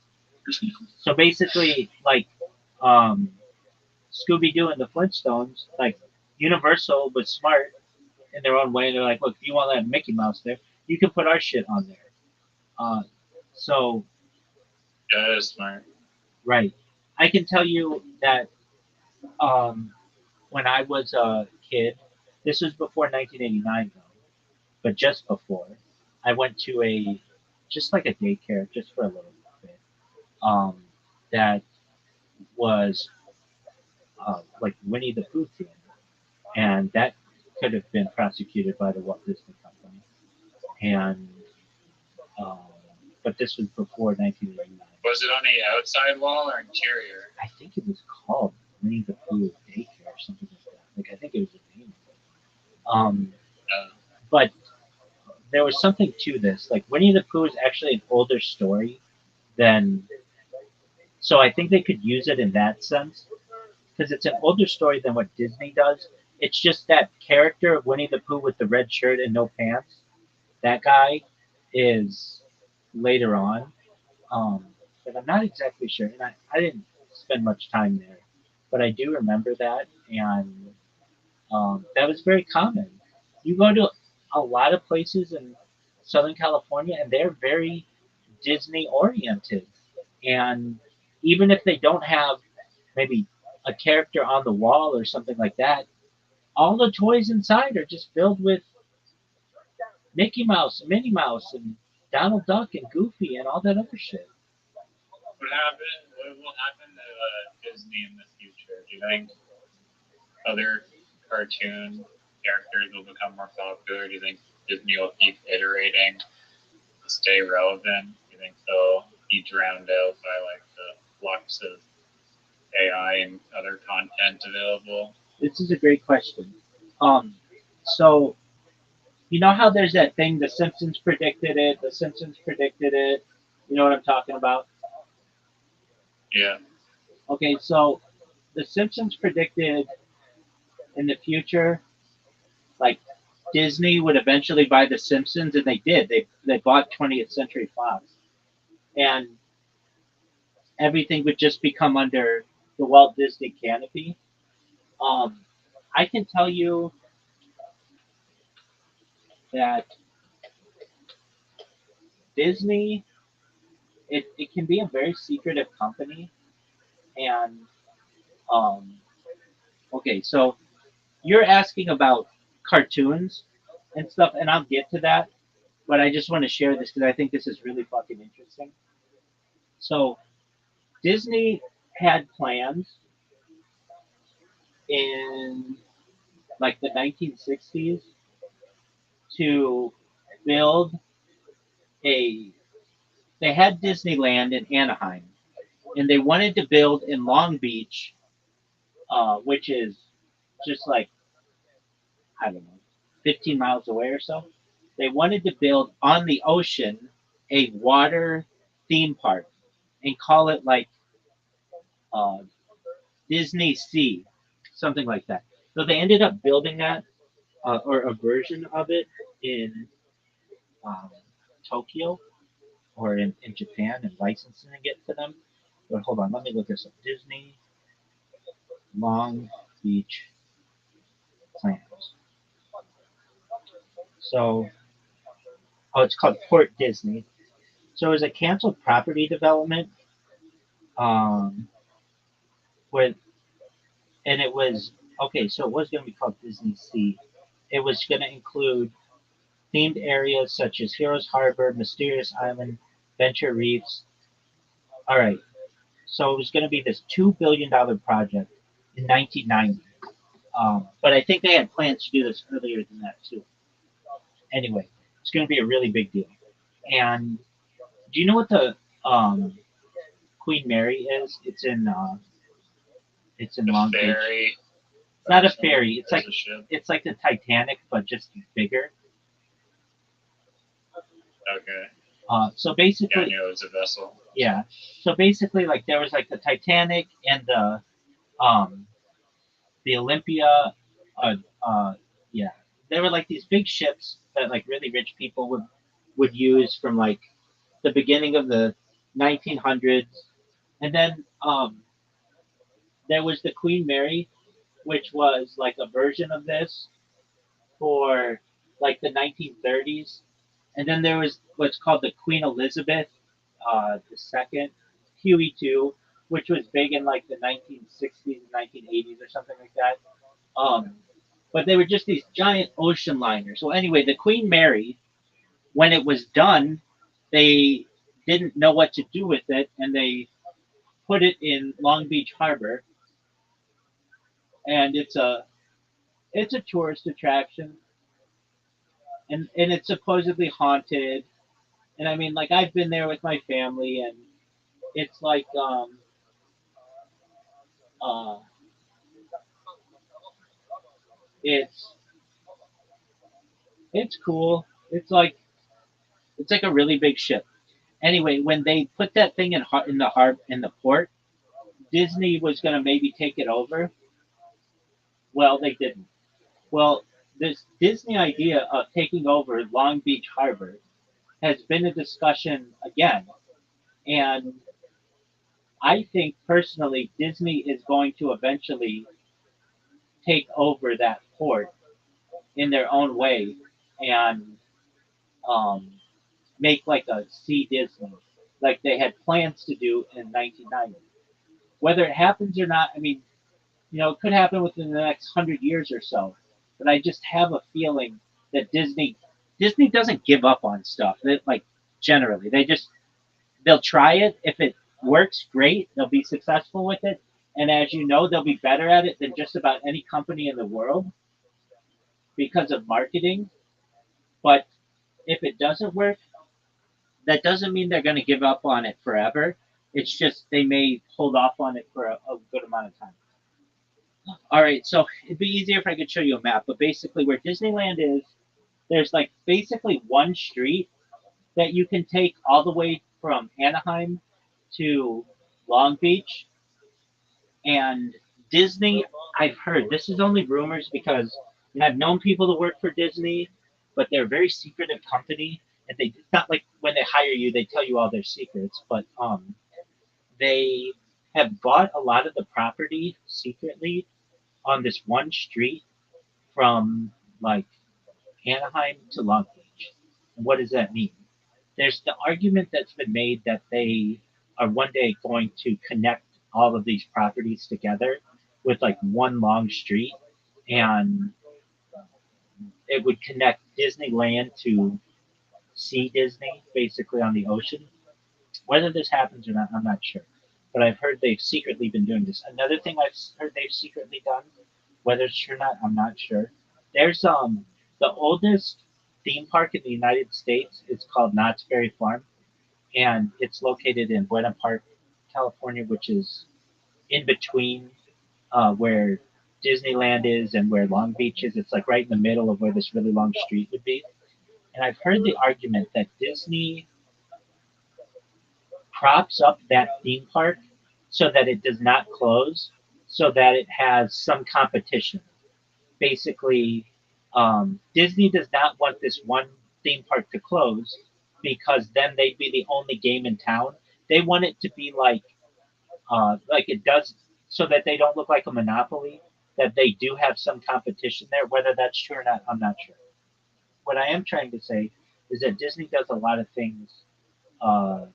So basically, like um, Scooby-Doo and the Flintstones, like Universal was smart in their own way. They're like, look, if you want to have Mickey Mouse there, you can put our shit on there. Uh, so That is smart. right, I can tell you that um, when I was a kid, this was before 1989 though, but just before, I went to a just like a daycare just for a little bit. Um, that was like Winnie the Pooh theme, and that could have been prosecuted by the Walt Disney Company. And um, but this was before 1989. Was it on the outside wall or interior? I think it was called Winnie the Pooh Daycare or something like that. Like I think it was a name. Uh, But there was something to this. Like Winnie the Pooh is actually an older story than, so I think they could use it in that sense because it's an older story than what Disney does. It's just that character of Winnie the Pooh with the red shirt and no pants. That guy is later on, um, but I'm not exactly sure. And I didn't spend much time there, but I do remember that, and that was very common. You go to a lot of places in Southern California, and they're very Disney oriented. And even if they don't have maybe a character on the wall or something like that, all the toys inside are just filled with Mickey Mouse, and Minnie Mouse, and Donald Duck, and Goofy, and all that other shit. what will happen to Disney in the future? Do you think other cartoon characters will become more popular? Do you think Disney will keep iterating to stay relevant? Do you think they'll be drowned out by like the flux of AI and other content available? This is a great question. So you know how there's that thing, The Simpsons predicted it, The Simpsons predicted it. You know what I'm talking about? Yeah. Okay, so The Simpsons predicted in the future, like Disney would eventually buy The Simpsons, and they did. They bought 20th Century Fox, and everything would just become under the Walt Disney canopy. Um, I can tell you that Disney, it can be a very secretive company, and um, okay, so you're asking about cartoons and stuff, and I'll get to that, but I just want to share this because I think this is really fucking interesting. So Disney had plans in like the 1960s to build a. They had Disneyland in Anaheim, and they wanted to build in Long Beach, which is just like I don't know, 15 miles away or so. They wanted to build on the ocean a water theme park and call it like uh, Disney Sea, something like that. So they ended up building that or a version of it in um, Tokyo or in Japan and licensing it to them. But hold on, let me look this up. Disney Long Beach plans. So, oh, it's called Port Disney. So it was a canceled property development um, with, and it was okay. So it was going to be called Disney Sea. It was going to include themed areas such as Heroes Harbor, Mysterious Island, Venture Reefs. All right. So it was going to be this $2 billion project in 1990. But I think they had plans to do this earlier than that too. Anyway, it's going to be a really big deal. And do you know what the um, Queen Mary is? It's in The Long Beach. ferry. It's not a ferry. There's a ship. It's like the Titanic, but just bigger. Okay. So Yeah, I basically, knew it was a vessel. yeah. So basically, like there was like the Titanic and um the Olympia. Uh, uh, yeah, there were like these big ships that like really rich people would use from like the beginning of the 1900s, and then there was the Queen Mary, which was like a version of this for like the 1930s, and then there was what's called the Queen Elizabeth the second QE2, which was big in like the 1960s and 1980s or something like that. Um, but they were just these giant ocean liners. So anyway, the Queen Mary, when it was done, they didn't know what to do with it, and they put it in Long Beach Harbor, and it's a tourist attraction, and it's supposedly haunted. And I mean, like I've been there with my family, and it's like uh, it's it's cool. It's like a really big ship. Anyway, when they put that thing in the port, Disney was gonna maybe take it over. Well, they didn't. Well, this Disney idea of taking over Long Beach Harbor has been a discussion again, and I think personally Disney is going to eventually take over that port in their own way and um, make like a sea Disney, like they had plans to do in 1990. Whether it happens or not, I mean, it could happen within the next 100 years or so. But I just have a feeling that Disney doesn't give up on stuff. Like generally, they'll try it. If it works, great. They'll be successful with it. And as you know, they'll be better at it than just about any company in the world because of marketing. But if it doesn't work, that doesn't mean they're going to give up on it forever. It's just they may hold off on it for a good amount of time. All right, so it'd be easier if I could show you a map, but basically where Disneyland is, there's like basically one street that you can take all the way from Anaheim to Long Beach. And Disney, I've heard, this is only rumors because I've known people that work for Disney, but they're a very secretive company. And it's not like when they hire you, they tell you all their secrets, but they have bought a lot of the property secretly on this one street from like Anaheim to Long Beach. And what does that mean? There's the argument that's been made that they are one day going to connect all of these properties together with like one long street, and it would connect Disneyland to Sea Disney, basically on the ocean. Whether this happens or not, I'm not sure. But I've heard they've secretly been doing this. Another thing I've heard they've secretly done, whether it's true or not, I'm not sure. There's the oldest theme park in the United States. It's called Knott's Berry Farm, and it's located in Buena Park, California, which is in between where Disneyland is and where Long Beach is. It's like right in the middle of where this really long street would be. And I've heard the argument that Disney props up that theme park so that it does not close, so that it has some competition. Basically, Disney does not want this one theme park to close because then they'd be the only game in town. They want it to be like it does, so that they don't look like a monopoly. That they do have some competition there. Whether that's true or not, I'm not sure. What I am trying to say is that Disney does a lot of things uh,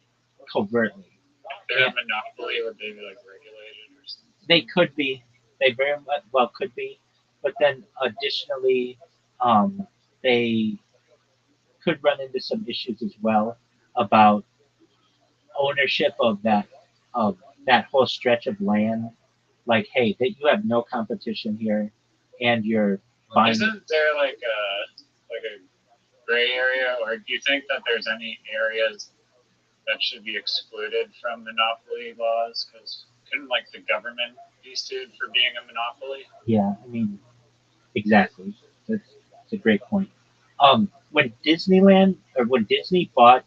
covertly. If they have monopoly, would they be like regulated or something? They could be. They very much well could be. But then additionally, they could run into some issues as well about ownership of that whole stretch of land. Like, hey, that you have no competition here. and you're buying. Isn't there like a gray area, or do you think that there's any areas that should be excluded from monopoly laws? Because couldn't like the government be sued for being a monopoly? Yeah, I mean, exactly. That's a great point. When when Disney bought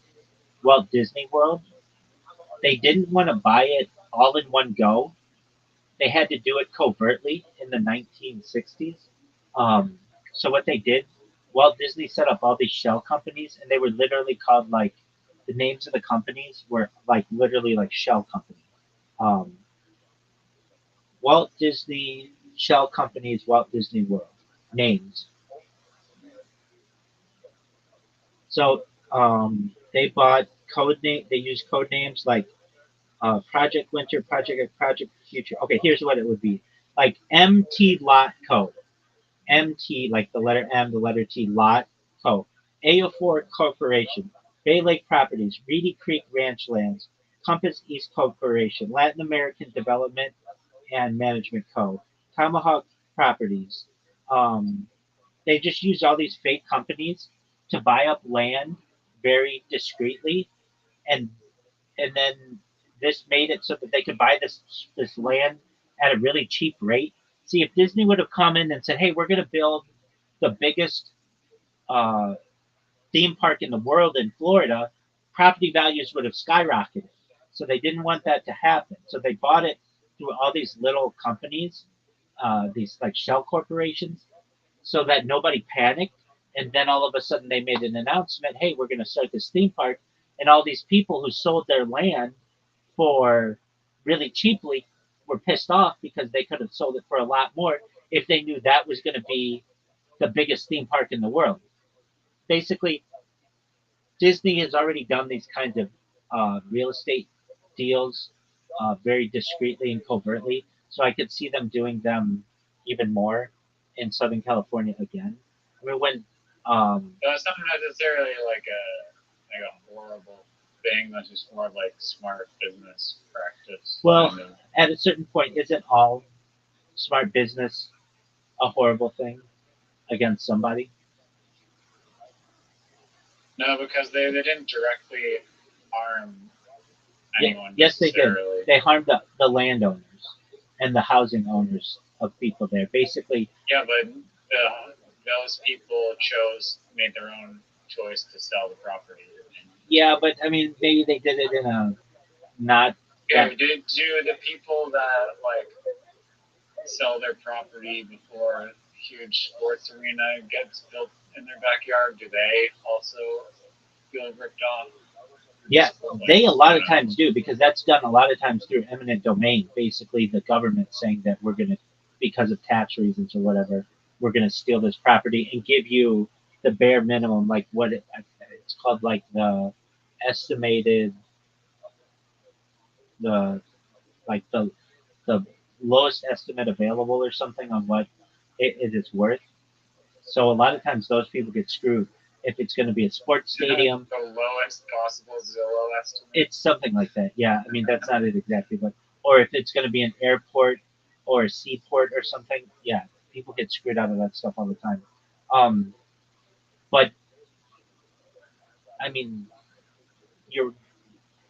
Walt Disney World, they didn't want to buy it all in one go. They had to do it covertly in the 1960s. Um, so what they did, Walt Disney set up all these shell companies, and they were literally called like the names of the companies were like literally like shell companies. Um, Walt Disney Shell Companies, Walt Disney World names. So they bought code name. They used code names like Project Winter, Project Future. Okay, here's what it would be like MT Lot Co. MT, like the letter M, the letter T, Lot Co. AO4 Corporation, Bay Lake Properties, Reedy Creek Ranch Lands, Compass East Corporation, Latin American Development and Management Co. Tomahawk Properties. Um, they just use all these fake companies to buy up land very discreetly, and then this made it so that they could buy this land at a really cheap rate. See, if Disney would have come in and said, "Hey, we're going to build the biggest uh, theme park in the world in Florida," property values would have skyrocketed. So they didn't want that to happen. So they bought it through all these little companies, these like shell corporations, so that nobody panicked. And then all of a sudden they made an announcement, "Hey, we're going to start this theme park," and all these people who sold their land for really cheaply were pissed off because they could have sold it for a lot more if they knew that was going to be the biggest theme park in the world. Basically, Disney has already done these kinds of real estate deals very discreetly and covertly, so I could see them doing them even more in Southern California again. I mean, when So it's not necessarily like a horrible thing. That's just more like smart business practice. well, at a certain point, isn't all smart business a horrible thing against somebody? No, because they didn't directly harm anyone Yes, they did. necessarily. They harmed the landowners and the housing owners of people there. Basically, Yeah, but those people made their own choice to sell the property. yeah, but I mean, maybe they did it in a not. Yeah, do the people that like sell their property before a huge sports arena gets built in their backyard? Do they also feel ripped off? Yeah, they a lot of times do because that's done a lot of times through eminent domain. Basically, the government saying that we're gonna, because of tax reasons or whatever, we're gonna steal this property and give you the bare minimum, like it's called, like the estimated the like the lowest estimate available or something on what it is worth. So a lot of times those people get screwed. If it's going to be a sports stadium, the lowest possible Zillow estimate. it's something like that. Yeah, I mean that's not it exactly, but or if it's going to be an airport or a seaport or something, yeah, people get screwed out of that stuff all the time. Um, but I mean, you're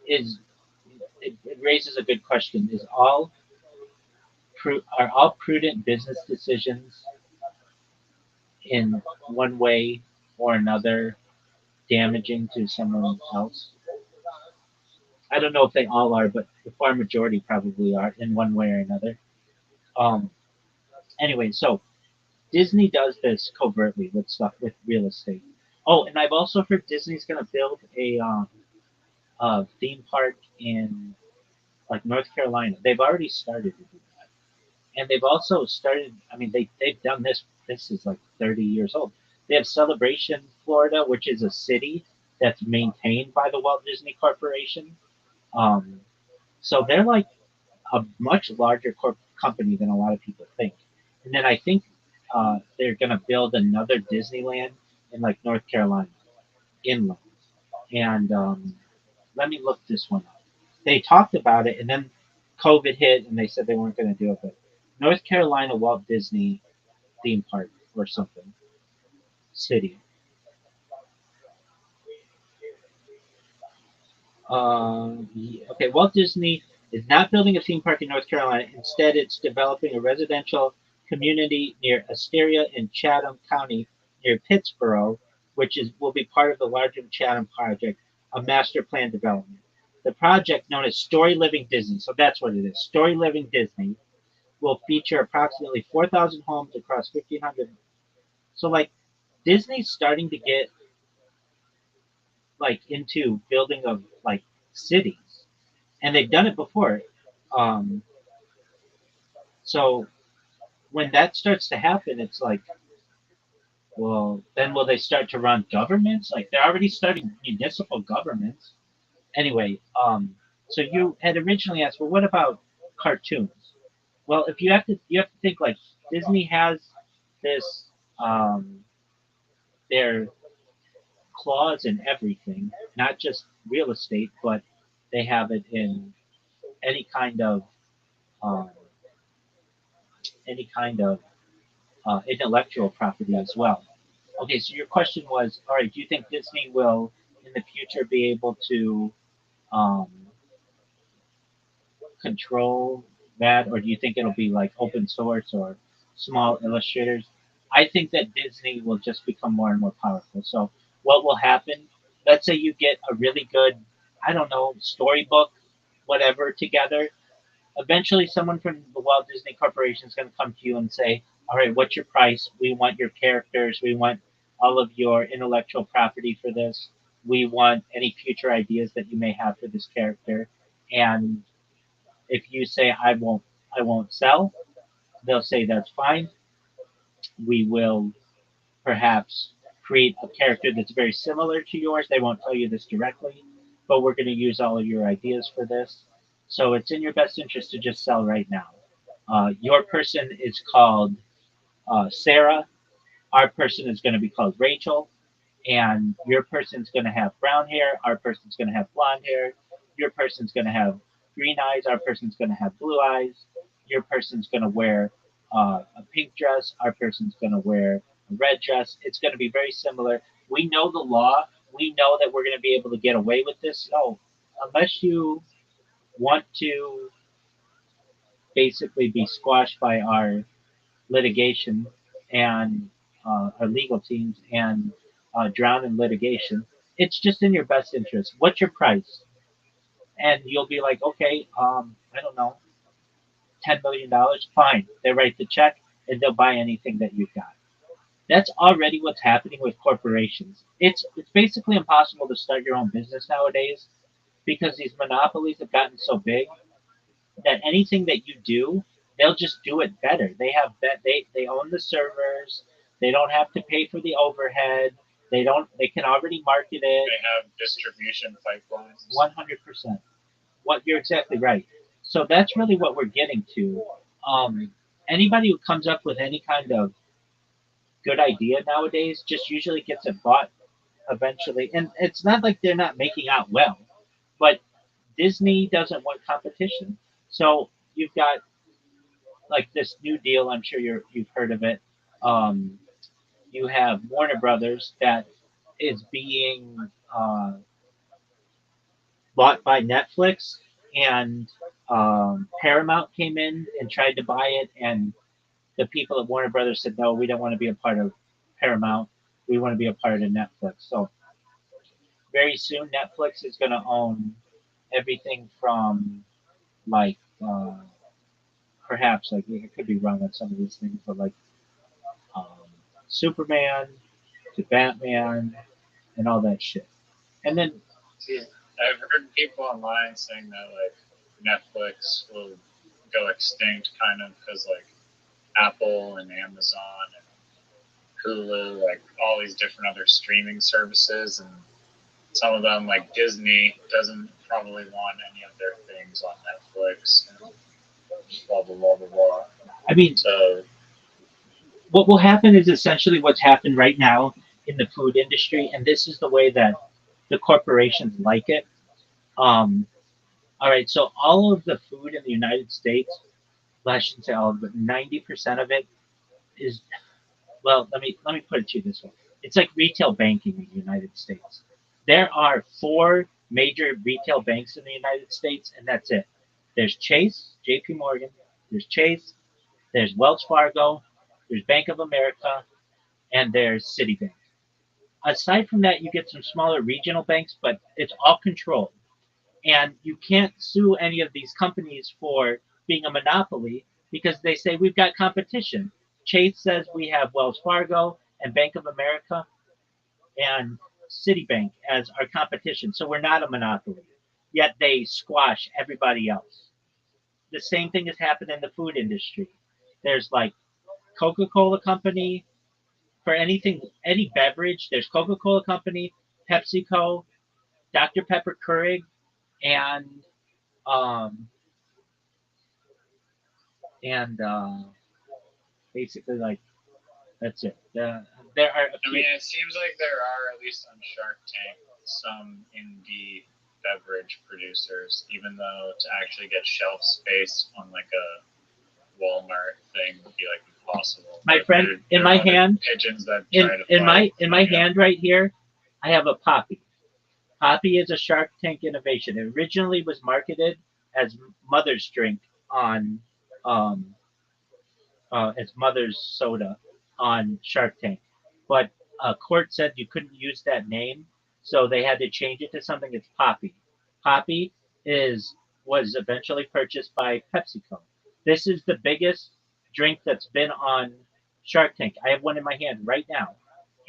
is it raises a good question. Are all prudent business decisions in one way or another damaging to someone else? I don't know if they all are, but the far majority probably are in one way or another. Um, anyway, so Disney does this covertly with stuff with real estate. Oh, and I've also heard Disney's going to build a theme park in like North Carolina. They've already started to do that, and they've also started. I mean, they've done this. This is like 30 years old. They have Celebration, Florida, which is a city that's maintained by the Walt Disney Corporation. Um, so they're like a much larger company than a lot of people think. And then I think they're going to build another Disneyland in like North Carolina, inland. And let me look this one up. They talked about it, and then COVID hit, and they said they weren't going to do it. But North Carolina Walt Disney theme park or something. City. Okay, Walt Disney is not building a theme park in North Carolina. Instead, it's developing a residential community near Asteria in Chatham County, near Pittsboro, which will be part of the larger Chatham project, a master plan development. The project, known as Story Living Disney, so that's what it is. Story Living Disney will feature approximately 4,000 homes across 1,500. So, like, Disney's starting to get like into building of like cities, and they've done it before. Um, so when that starts to happen, it's like, well, then will they start to run governments? Like they're already starting municipal governments. Anyway, so you had originally asked, well, what about cartoons? Well, if you have to think like Disney has this their clause in everything, not just real estate, but they have it in any kind of um, any kind of intellectual property as well. Okay, so your question was, all right, do you think Disney will in the future be able to um, control that, or do you think it'll be like open source or small illustrators? I think that Disney will just become more and more powerful. So what will happen? Let's say you get a really good, I don't know, storybook, whatever together. Eventually someone from the Walt Disney Corporation is going to come to you and say, all right, what's your price? We want your characters. We want all of your intellectual property for this. We want any future ideas that you may have for this character. And if you say I won't sell, they'll say that's fine. We will perhaps create a character that's very similar to yours. They won't tell you this directly, but we're going to use all of your ideas for this. So it's in your best interest to just sell right now. Your person is called Sarah. Our person is going to be called Rachel. And your person's going to have brown hair. Our person's going to have blonde hair. Your person's going to have green eyes. Our person's going to have blue eyes. Your person's going to wear a pink dress. Our person's going to wear a red dress. It's going to be very similar. We know the law. We know that we're going to be able to get away with this. So unless you want to basically be squashed by our litigation and our legal teams and drown in litigation. It's just in your best interest. What's your price? And you'll be like, okay, I don't know, $10 million. Fine. They write the check and they'll buy anything that you've got. That's already what's happening with corporations. It's basically impossible to start your own business nowadays because these monopolies have gotten so big that anything that you do, they'll just do it better. They own the servers. They don't have to pay for the overhead. They can already market it. They have distribution pipelines. 100%. What you're exactly right. So that's really what we're getting to. Anybody who comes up with any kind of good idea nowadays just usually gets it bought eventually. And it's not like they're not making out well, but Disney doesn't want competition. So you've got like this new deal. I'm sure you've heard of it. Um, you have Warner Brothers that is being bought by Netflix, and Paramount came in and tried to buy it, and the people at Warner Brothers said, no, we don't want to be a part of Paramount. We want to be a part of Netflix. So very soon, Netflix is going to own everything from like perhaps like I could be wrong on some of these things, but like um, Superman to Batman and all that shit. And then See, I've heard people online saying that like Netflix will go extinct, kind of because like Apple and Amazon and Hulu, like all these different other streaming services, and some of them like Disney doesn't probably want any of their things on Netflix. And blah blah blah blah blah. I mean, So what will happen is essentially what's happened right now in the food industry, and this is the way that the corporations like it. Um, all right, so all of the food in the United States, well, I shouldn't say all of it, 90% of it is well, let me put it to you this way. It's like retail banking in the United States. There are four major retail banks in the United States, and that's it. There's Chase, J.P. Morgan. There's Chase. There's Wells Fargo. There's Bank of America, and there's Citibank. Aside from that, you get some smaller regional banks, but it's all controlled. And you can't sue any of these companies for being a monopoly because they say we've got competition. Chase says we have Wells Fargo and Bank of America and Citibank as our competition, so we're not a monopoly. Yet they squash everybody else. The same thing has happened in the food industry. There's like Coca-Cola Company for anything, any beverage. There's Coca-Cola Company, PepsiCo, Dr. Pepper Keurig, and um, and basically like that's it. There are a I few. mean, it seems like there are, at least on Shark Tank, some indie beverage producers, even though to actually get shelf space on like a Walmart thing would be like impossible. My But friend, in my other hand, pigeons that in try to in my fight. in my hand right here, I have a poppy. Poppy is a Shark Tank innovation. It originally was marketed as Mother's Drink on um, as Mother's Soda on Shark Tank, but a court said you couldn't use that name, so they had to change it to something. It's Poppy. Poppy is was eventually purchased by PepsiCo. This is the biggest drink that's been on Shark Tank. I have one in my hand right now,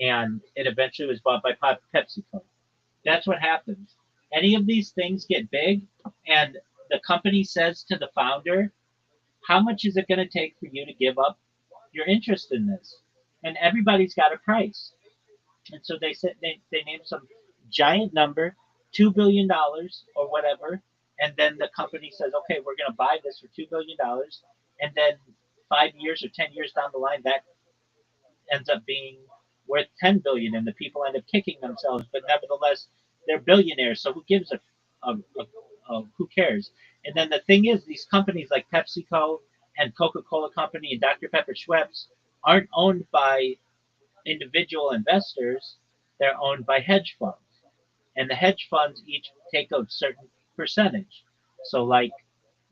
and it eventually was bought by PepsiCo. That's what happens. Any of these things get big, and the company says to the founder, how much is it going to take for you to give up your interest in this? And everybody's got a price. And so they said they named some giant number, $2 billion or whatever. And then the company says, okay, we're going to buy this for $2 billion. And then 5 years or 10 years down the line, that ends up being worth 10 billion, and the people end up kicking themselves. But nevertheless, they're billionaires. So who gives who cares? And then the thing is, these companies like PepsiCo and Coca-Cola Company and Dr. Pepper Schweppes aren't owned by individual investors. They're owned by hedge funds, and the hedge funds each take a certain percentage. So like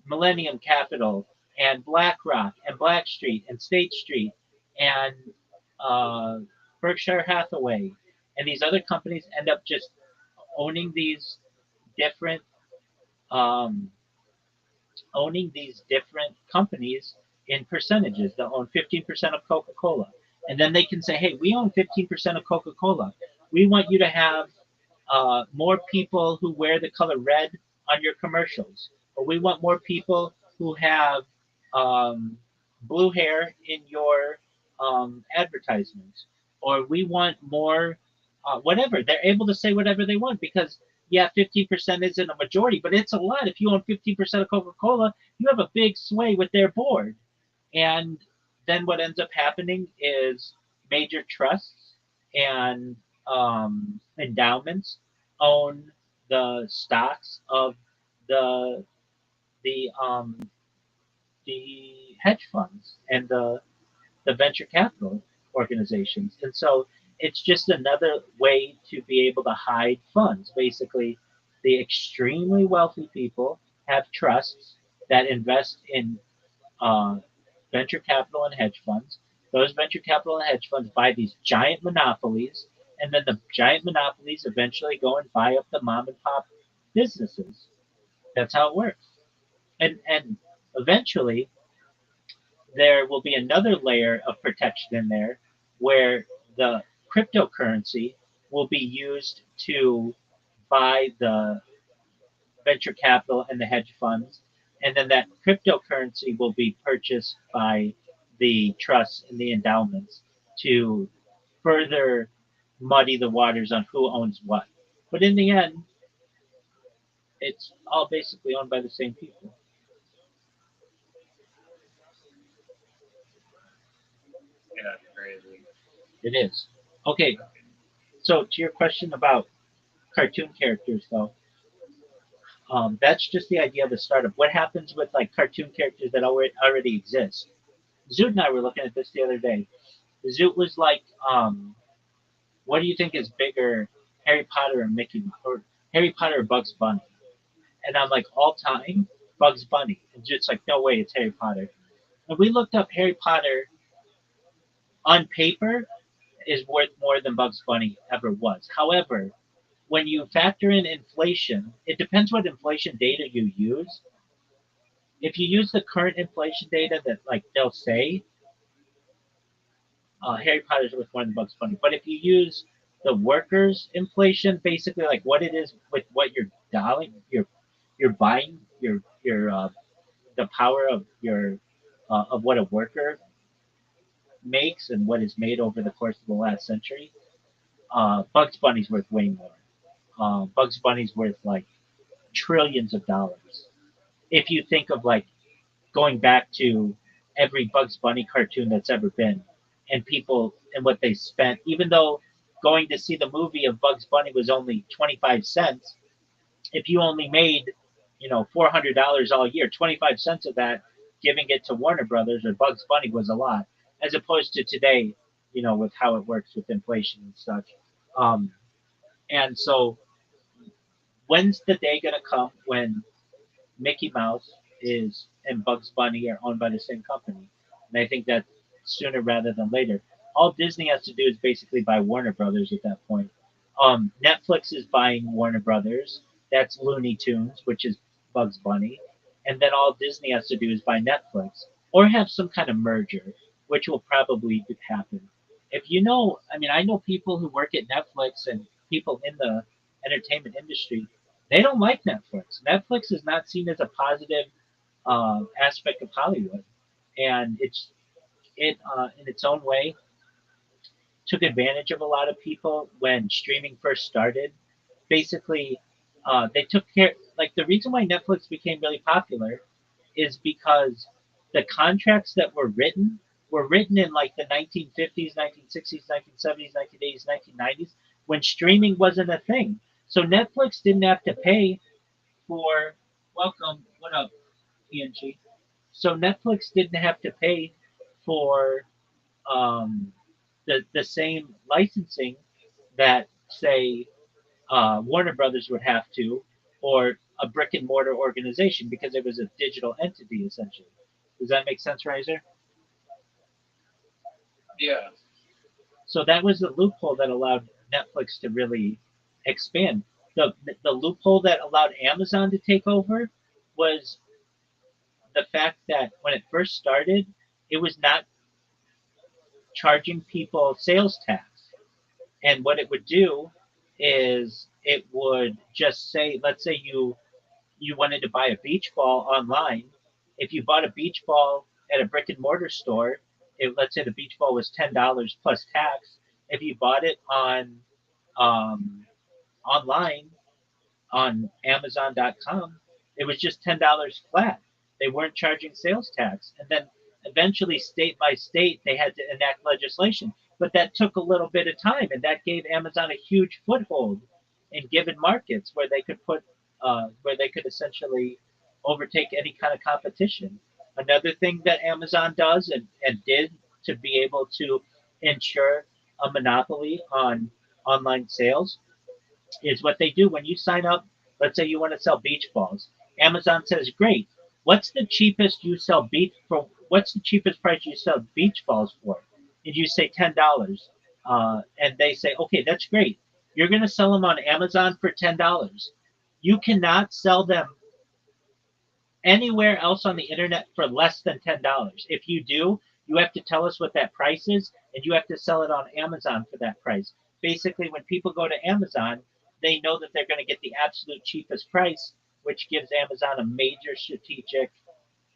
Millennium Capital and BlackRock and Blackstreet and State Street and uh, Berkshire Hathaway and these other companies end up just owning these different um, companies in percentages. They'll own 15% of Coca-Cola, and then they can say, "Hey, we own 15% of Coca-Cola. We want you to have more people who wear the color red on your commercials, or we want more people who have um, blue hair in your advertisements, or we want more whatever." They're able to say whatever they want because, yeah, 15% isn't a majority, but it's a lot. If you own 15% of Coca-Cola, you have a big sway with their board. And then what ends up happening is major trusts and endowments own the stocks of the the um, the hedge funds and the venture capital organizations. And so it's just another way to be able to hide funds. Basically, the extremely wealthy people have trusts that invest in uh, venture capital and hedge funds. Those venture capital and hedge funds buy these giant monopolies, and then the giant monopolies eventually go and buy up the mom and pop businesses. That's how it works. And eventually there will be another layer of protection in there where the cryptocurrency will be used to buy the venture capital and the hedge funds, and then that cryptocurrency will be purchased by the trusts and the endowments to further muddy the waters on who owns what. But in the end, it's all basically owned by the same people. Yeah, crazy. It is. Okay, so to your question about cartoon characters, though, that's just the idea of a startup. What happens with like cartoon characters that already exist? Zoot and I were looking at this the other day. Zoot was like, what do you think is bigger, Harry Potter or Mickey or Harry Potter or Bugs Bunny? And I'm like, all time, Bugs Bunny. And just like, no way, it's Harry Potter. And we looked up Harry Potter on paper is worth more than Bugs Bunny ever was. However, when you factor in inflation, it depends what inflation data you use. If you use the current inflation data that like they'll say, Harry Potter's worth more than Bugs Bunny. But if you use the workers' inflation, basically like what it is with what you're dialing, you're buying your the power of your of what a worker makes and what is made over the course of the last century, Bugs Bunny's worth way more. Bugs Bunny's worth like trillions of dollars. If you think of like going back to every Bugs Bunny cartoon that's ever been, and people and what they spent, even though going to see the movie of Bugs Bunny was only 25 cents, if you only made, $400 all year, 25 cents of that giving it to Warner Brothers or Bugs Bunny was a lot, as opposed to today, with how it works with inflation and such. Um, and so, when's the day gonna come when Mickey Mouse is and Bugs Bunny are owned by the same company? And I think that sooner rather than later. All Disney has to do is basically buy Warner Brothers at that point. Netflix is buying Warner Brothers. That's Looney Tunes, which is Bugs Bunny. And then all Disney has to do is buy Netflix or have some kind of merger, which will probably happen. If I mean, I know people who work at Netflix and people in the entertainment industry, they don't like Netflix. Netflix is not seen as a positive aspect of Hollywood, and it in its own way took advantage of a lot of people when streaming first started. Basically, they took care. Like the reason why Netflix became really popular is because the contracts that were written in like the 1950s, 1960s, 1970s, 1980s, 1990s when streaming wasn't a thing. So Netflix didn't have to pay for welcome. What up, PNG? So Netflix didn't have to pay for um, the same licensing that say Warner Brothers would have to, or a brick and mortar organization because it was a digital entity essentially. Does that make sense, Riser? Yeah. So that was the loophole that allowed Netflix to really expand. The loophole that allowed Amazon to take over was the fact that when it first started, it was not charging people sales tax. And what it would do is it would just say, let's say you wanted to buy a beach ball online. If you bought a beach ball at a brick and mortar store, let's say the beach ball was $10 plus tax. If you bought it um, online, on Amazon.com, it was just $10 flat. They weren't charging sales tax. And then eventually, state by state, they had to enact legislation. But that took a little bit of time, and that gave Amazon a huge foothold in given markets where they could essentially overtake any kind of competition. Another thing that Amazon does and did to be able to ensure a monopoly on online sales is what they do when you sign up. Let's say you want to sell beach balls. Amazon says, "Great. What's the cheapest you sell beach for? What's the cheapest price you sell beach balls for?" And you say $10, and they say, "Okay, that's great. You're going to sell them on Amazon for $10. You cannot sell them anywhere else on the internet for less than $10. If you do, you have to tell us what that price is, and you have to sell it on Amazon for that price." Basically, when people go to Amazon, they know that they're going to get the absolute cheapest price, which gives Amazon a major strategic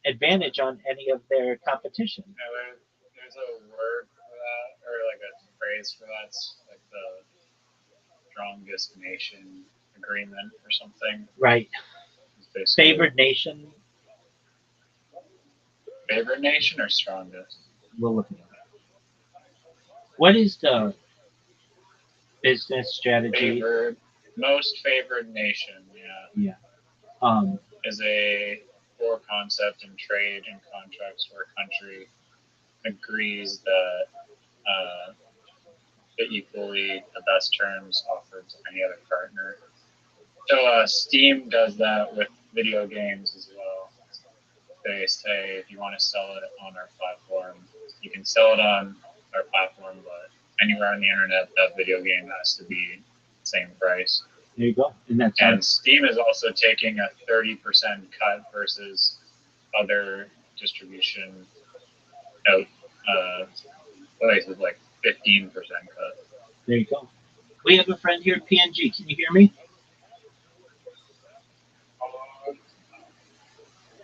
advantage on any of their competition. Now, there's a word for that, or like a phrase for that. It's like the strongest nation agreement or something. Right. Favored nation. Favorite nation or strongest? We'll look at that. What is the business strategy? Most favored nation, Yeah. Is a core concept in trade and contracts where a country agrees that but equally the best terms offered to any other partner. So Steam does that with video games as well. They say if you want to sell it on our platform, you can sell it on our platform, but anywhere on the internet, that video game has to be the same price. There you go. And Steam is also taking a 30% cut versus other distribution places like 15% cut. There you go. We have a friend here at PNG. Can you hear me?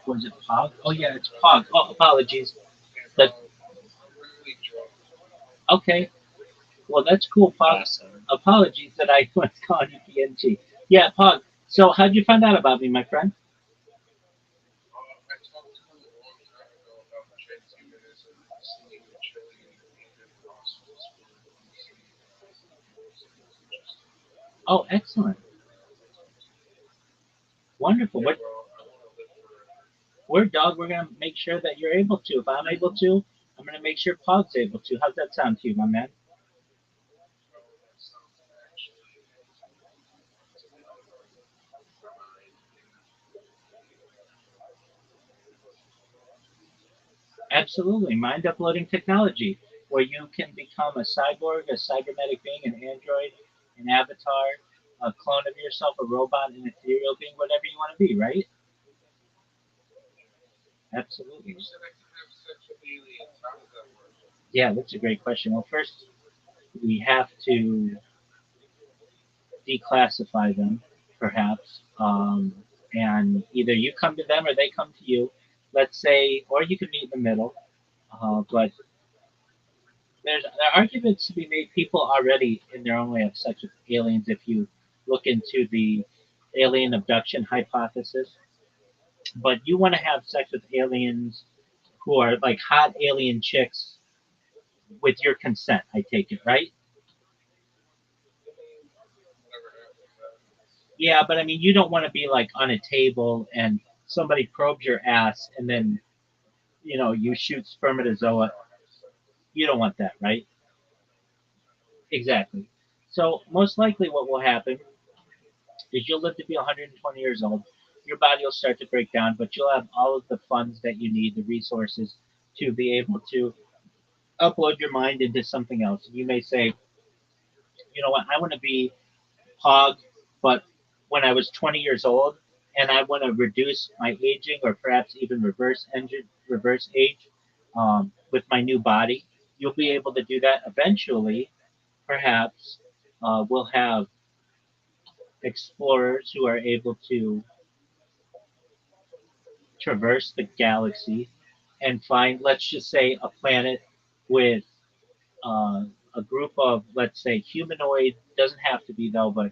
Was it Pog? Oh yeah, it's Pog. Oh, apologies. Okay. Well, that's cool, Pog. Awesome. Apologies that I was calling you PNG. Yeah, Pog. So how'd you find out about me, my friend? Oh, excellent. Wonderful. We're dog. We're gonna make sure that you're able to. If I'm able to, I'm gonna make sure Pog's able to. How's that sound to you, my man? Absolutely. Mind uploading technology, where you can become a cyborg, a cybernetic being, an android, an avatar, a clone of yourself, a robot, an ethereal being, whatever you want to be, right? Absolutely. Yeah, that's a great question. Well, first, we have to declassify them, perhaps, and either you come to them or they come to you. Let's say, or you can meet in the middle. But there are arguments to be made. People already, in their own way, have sex with aliens. If you look into the alien abduction hypothesis, but you want to have sex with aliens who are like hot alien chicks with your consent. I take it, right? Yeah, but I mean, you don't want to be like on a table and somebody probes your ass and then you shoot spermatozoa. You don't want that, right? Exactly. So most likely, what will happen is you'll live to be 120 years old. Your body will start to break down, but you'll have all of the funds that you need, the resources to be able to upload your mind into something else. You may say, you know what, I want to be Pog, but when I was 20 years old, and I want to reduce my aging or perhaps even reverse age with my new body. You'll be able to do that eventually. Perhaps we'll have explorers who are able to traverse the galaxy and find, let's just say, a planet with uh, a group of, let's say, humanoid, doesn't have to be though, but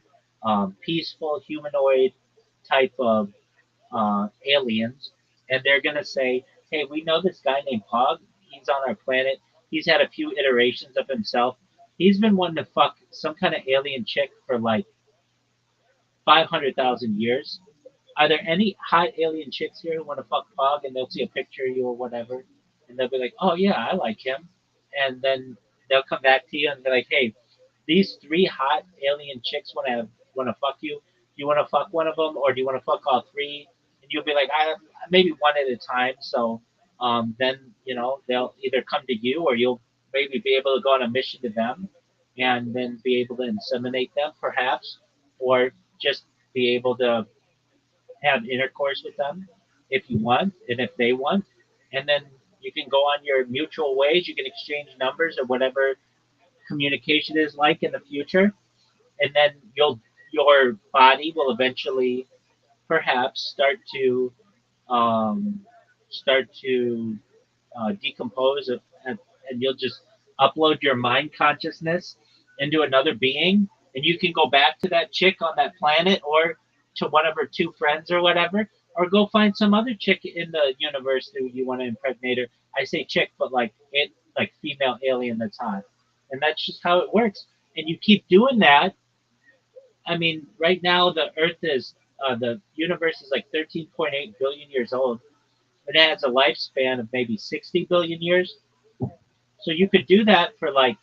peaceful humanoid type of aliens. And they're going to say, hey, we know this guy named Pog. He's on our planet. He's had a few iterations of himself. He's been wanting to fuck some kind of alien chick for like 500,000 years. Are there any hot alien chicks here who want to fuck Pog and they'll see a picture of you or whatever? And they'll be like, oh, yeah, I like him. And then they'll come back to you and be like, hey, these three hot alien chicks want to fuck you. Do you want to fuck one of them or do you want to fuck all three? And you'll be like, I maybe one at a time. So then, they'll either come to you or you'll maybe be able to go on a mission to them and then be able to inseminate them, perhaps, or just be able to have intercourse with them if you want and if they want. And then you can go on your mutual ways. You can exchange numbers or whatever communication is like in the future. And then your body will eventually perhaps um, start to decompose and you'll just upload your mind consciousness into another being and you can go back to that chick on that planet or to one of her two friends or whatever or go find some other chick in the universe who you want to impregnate her. I say chick, but like female alien that's hot, and that's just how it works. And you keep doing that. I mean, right now the universe is like 13.8 billion years old. It has a lifespan of maybe 60 billion years. So you could do that for like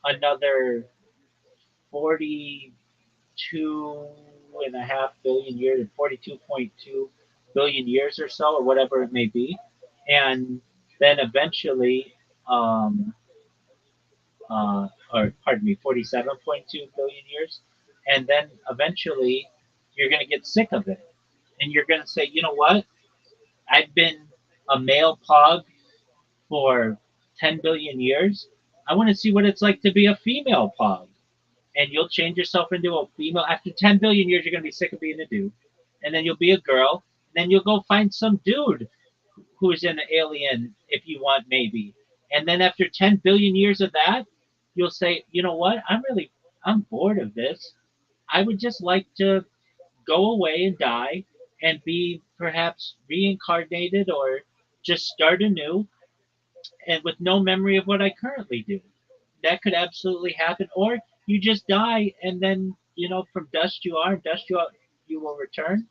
another 42.5 billion years, 42.2 billion years or so, or whatever it may be. And then eventually, um, or pardon me, 47.2 billion years. And then eventually, you're going to get sick of it. And you're going to say, you know what? I've been a male pug for 10 billion years. I want to see what it's like to be a female pug. And you'll change yourself into a female. After 10 billion years, you're going to be sick of being a dude. And then you'll be a girl. And then you'll go find some dude who is an alien if you want, maybe. And then after 10 billion years of that, you'll say, you know what? I'm bored of this. I would just like to go away and die and be perhaps reincarnated or just start anew and with no memory of what I currently do. That could absolutely happen. Or you just die and then, from dust you are, dust you will return.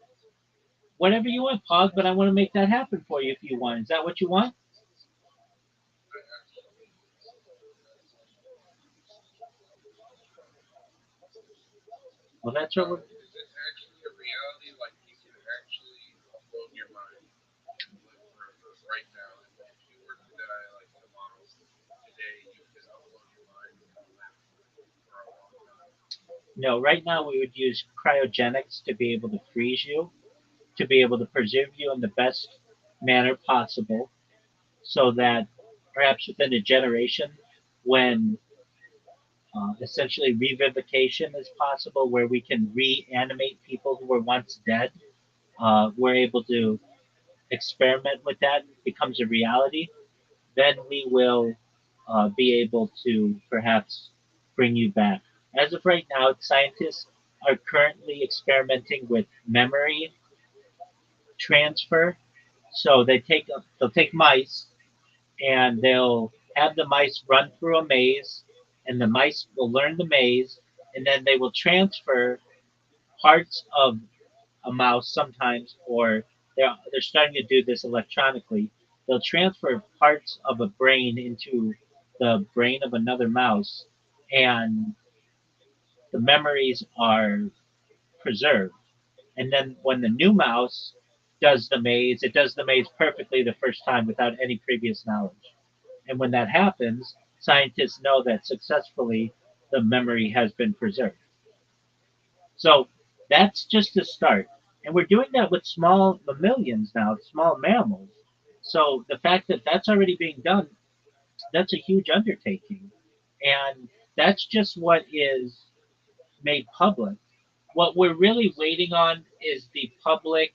Whatever you want, Pog, but I want to make that happen for you if you want. Is that what you want? Well, that's what we're. Is it actually a reality? Like you can actually upload your mind and live forever right now. And if you were to die like tomorrow, today you could upload your mind and live for a long time. No, right now we would use cryogenics to be able to freeze you, to be able to preserve you in the best manner possible, so that perhaps within a generation, when essentially revivification is possible, where we can reanimate people who were once dead, we're able to experiment with that, it becomes a reality, then we will be able to perhaps bring you back. As of right now, scientists are currently experimenting with memory transfer. So they'll take mice and they'll have the mice run through a maze, and the mice will learn the maze, and then they will transfer parts of a mouse sometimes, or they're starting to do this electronically. They'll transfer parts of a brain into the brain of another mouse, and the memories are preserved. And then when the new mouse does the maze, it does the maze perfectly the first time without any previous knowledge. And when that happens, scientists know that successfully the memory has been preserved. So that's just a start. And we're doing that with small mammalians now, small mammals. So the fact that that's already being done, that's a huge undertaking. And that's just what is made public. What we're really waiting on is the public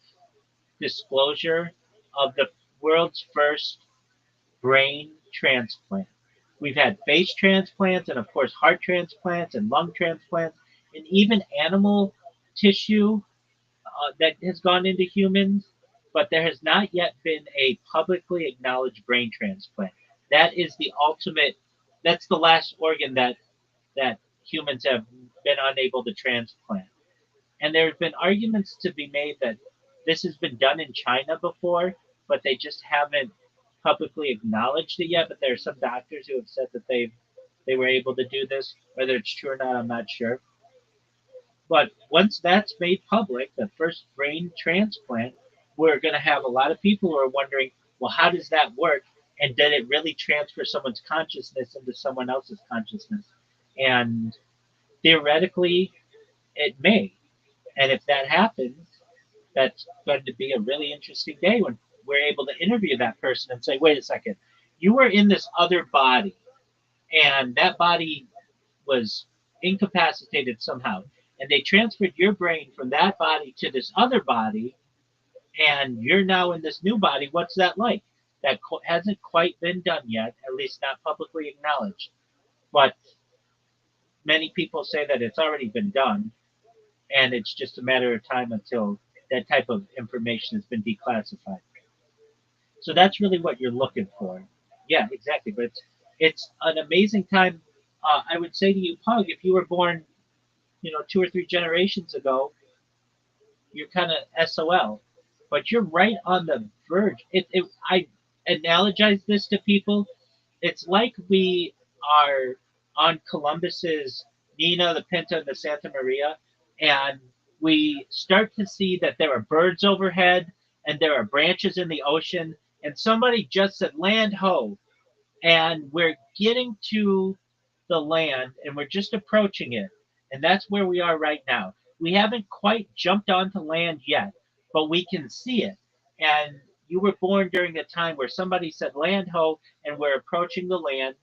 disclosure of the world's first brain transplant. We've had face transplants and, of course, heart transplants and lung transplants, and even animal tissue that has gone into humans, but there has not yet been a publicly acknowledged brain transplant. That is the ultimate. That's the last organ that humans have been unable to transplant. And there have been arguments to be made that this has been done in China before, but they just haven't publicly acknowledged it yet. But there are some doctors who have said that they were able to do this. Whether it's true or not, I'm not sure. But once that's made public, the first brain transplant, we're going to have a lot of people who are wondering, well, how does that work? And did it really transfer someone's consciousness into someone else's consciousness? And theoretically, it may. And if that happens, that's going to be a really interesting day when we're able to interview that person and say, wait a second, you were in this other body, and that body was incapacitated somehow. And they transferred your brain from that body to this other body, and you're now in this new body. What's that like? That hasn't quite been done yet, at least not publicly acknowledged. But many people say that it's already been done, and it's just a matter of time until that type of information has been declassified. So that's really what you're looking for. Yeah, exactly. But it's an amazing time. I would say to you, Pug, if you were born, 2 or 3 generations ago, you're kind of SOL. But you're right on the verge. I analogize this to people. it's like we are on Columbus's Nina, the Pinta, and the Santa Maria, and we start to see that there are birds overhead and there are branches in the ocean, and somebody just said land ho, and we're getting to the land and we're just approaching it. And that's where we are right now. We haven't quite jumped onto land yet, but we can see it. And you were born during a time where somebody said land ho, and we're approaching the land.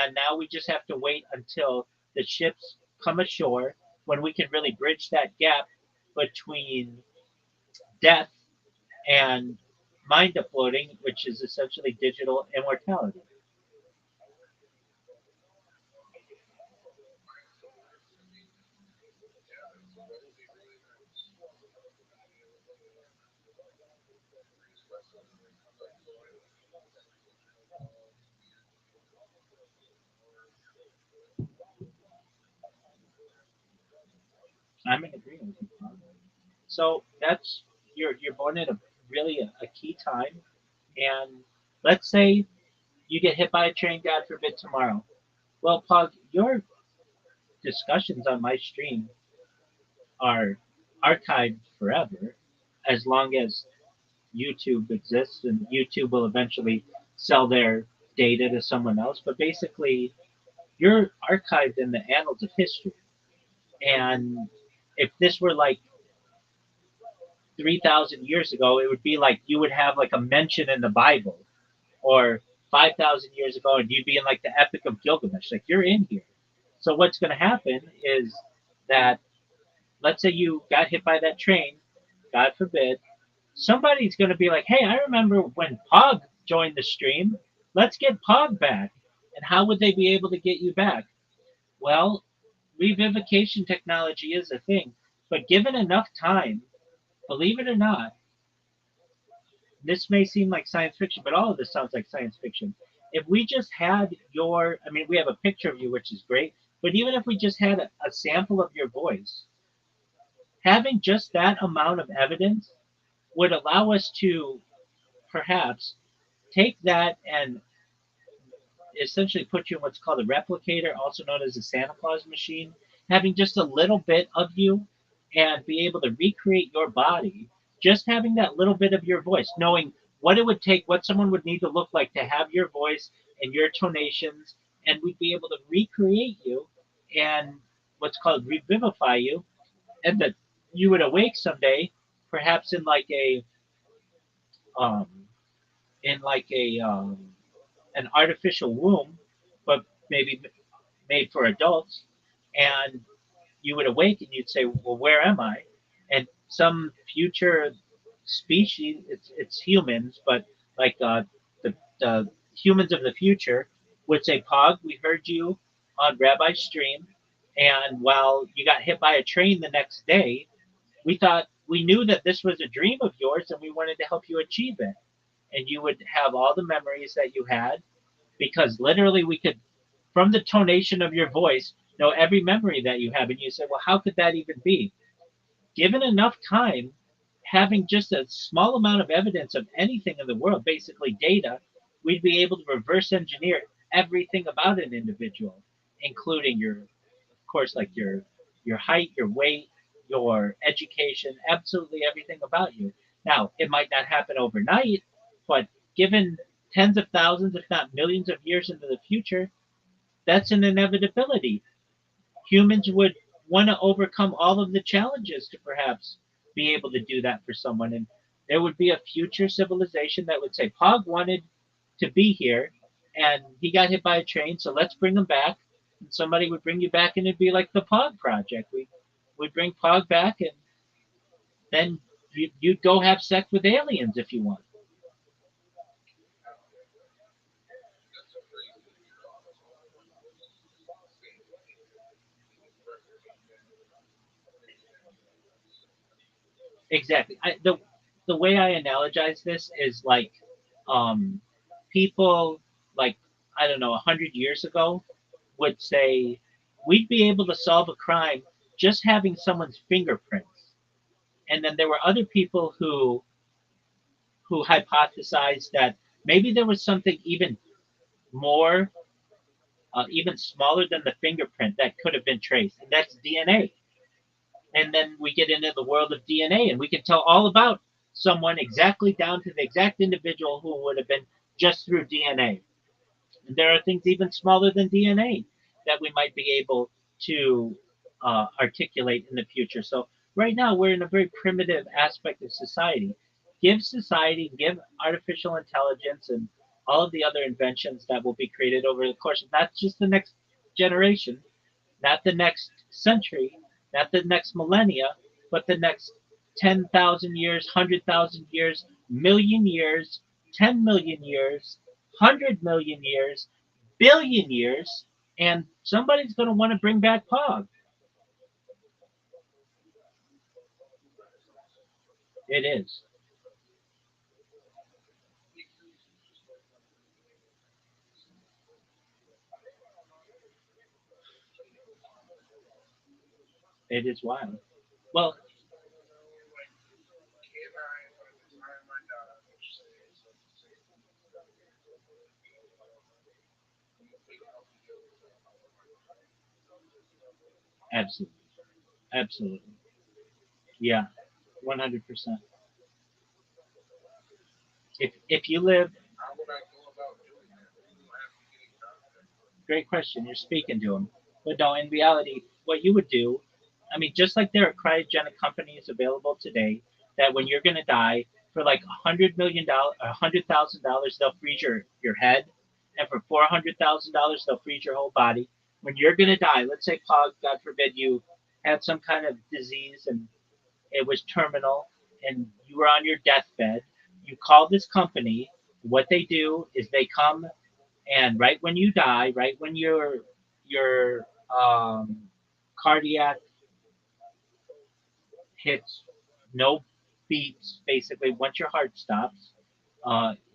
And now we just have to wait until the ships come ashore when we can really bridge that gap between death and mind uploading, which is essentially digital immortality. Yeah, that's that would be really nice. Greatest question like floating digital I'm in agreement with you. So that's you're born at a really a key time, and let's say you get hit by a train, God forbid, tomorrow. Well, Pug, your discussions on my stream are archived forever, as long as YouTube exists, and YouTube will eventually sell their data to someone else. But basically, you're archived in the annals of history. And if this were like 3,000 years ago, it would be like you would have like a mention in the Bible, or 5,000 years ago, and you'd be in like the Epic of Gilgamesh. Like you're in here. So what's going to happen is that, let's say you got hit by that train, God forbid, somebody's going to be like, hey, I remember when Pog joined the stream. Let's get Pog back. And how would they be able to get you back? Well, revivification technology is a thing, but given enough time, believe it or not, this may seem like science fiction, but all of this sounds like science fiction. If we just had your, I mean, we have a picture of you, which is great, but even if we just had a sample of your voice, having just that amount of evidence would allow us to perhaps take that and essentially put you in what's called a replicator, also known as a Santa Claus machine, having just a little bit of you and be able to recreate your body, just having that little bit of your voice, knowing what it would take, what someone would need to look like to have your voice and your tonations, and we'd be able to recreate you and what's called revivify you, and that you would awake someday, perhaps um, in like a an artificial womb, but maybe made for adults, and you would awake and you'd say, "Well, where am I?" And some future species, it's humans, but like the humans of the future would say, "Pog, we heard you on Rabbi's stream, and while you got hit by a train the next day, we knew that this was a dream of yours, and we wanted to help you achieve it." And you would have all the memories that you had, because literally we could, from the tonation of your voice, know every memory that you have. And you say, well, how could that even be? Given enough time, having just a small amount of evidence of anything in the world, basically data, we'd be able to reverse engineer everything about an individual, including your, of course, like your height, your weight, your education, absolutely everything about you. Now, it might not happen overnight, but given tens of thousands, if not millions of years into the future, that's an inevitability. Humans would want to overcome all of the challenges to perhaps be able to do that for someone. And there would be a future civilization that would say, Pog wanted to be here and he got hit by a train, so let's bring him back. And somebody would bring you back, and it'd be like the Pog Project. We'd bring Pog back, and then you'd go have sex with aliens if you want. that's a crazy thought. Same recreation Exactly. The way I analogize this is like um, people like, I don't know, 100 years ago would say we'd be able to solve a crime just having someone's fingerprints, and then there were other people who hypothesized that maybe there was something even more, even smaller than the fingerprint that could have been traced, and that's DNA. And then we get into the world of DNA, and we can tell all about someone exactly down to the exact individual who would have been just through DNA. And there are things even smaller than DNA that we might be able to articulate in the future. So right now we're in a very primitive aspect of society. Give society, give artificial intelligence, and all of the other inventions that will be created over the course of not just the next generation, not the next century, not the next millennia, but the next 10,000 years, 100,000 years, million years, 10 million years, 100 million years, billion years, and somebody's going to want to bring back Pog. It is. It is wild. Well, Can I, by the time I die, say something? Do you think I'll be able to upload my mind? absolutely. Absolutely. Yeah, 100%. If you live, How would I go about doing that? Who do I have to get in contact with? great question. You're speaking to them. But no, in reality, what you would do, I mean, just like there are cryogenic companies available today, that when you're going to die, for like $100 million, $100,000, they'll freeze your head, and for $400,000, they'll freeze your whole body. When you're going to die, let's say, Pog, God forbid, you had some kind of disease and it was terminal, and you were on your deathbed. You call this company. What they do is they come, and right when you die, right when your cardiac hits no beats, basically once your heart stops,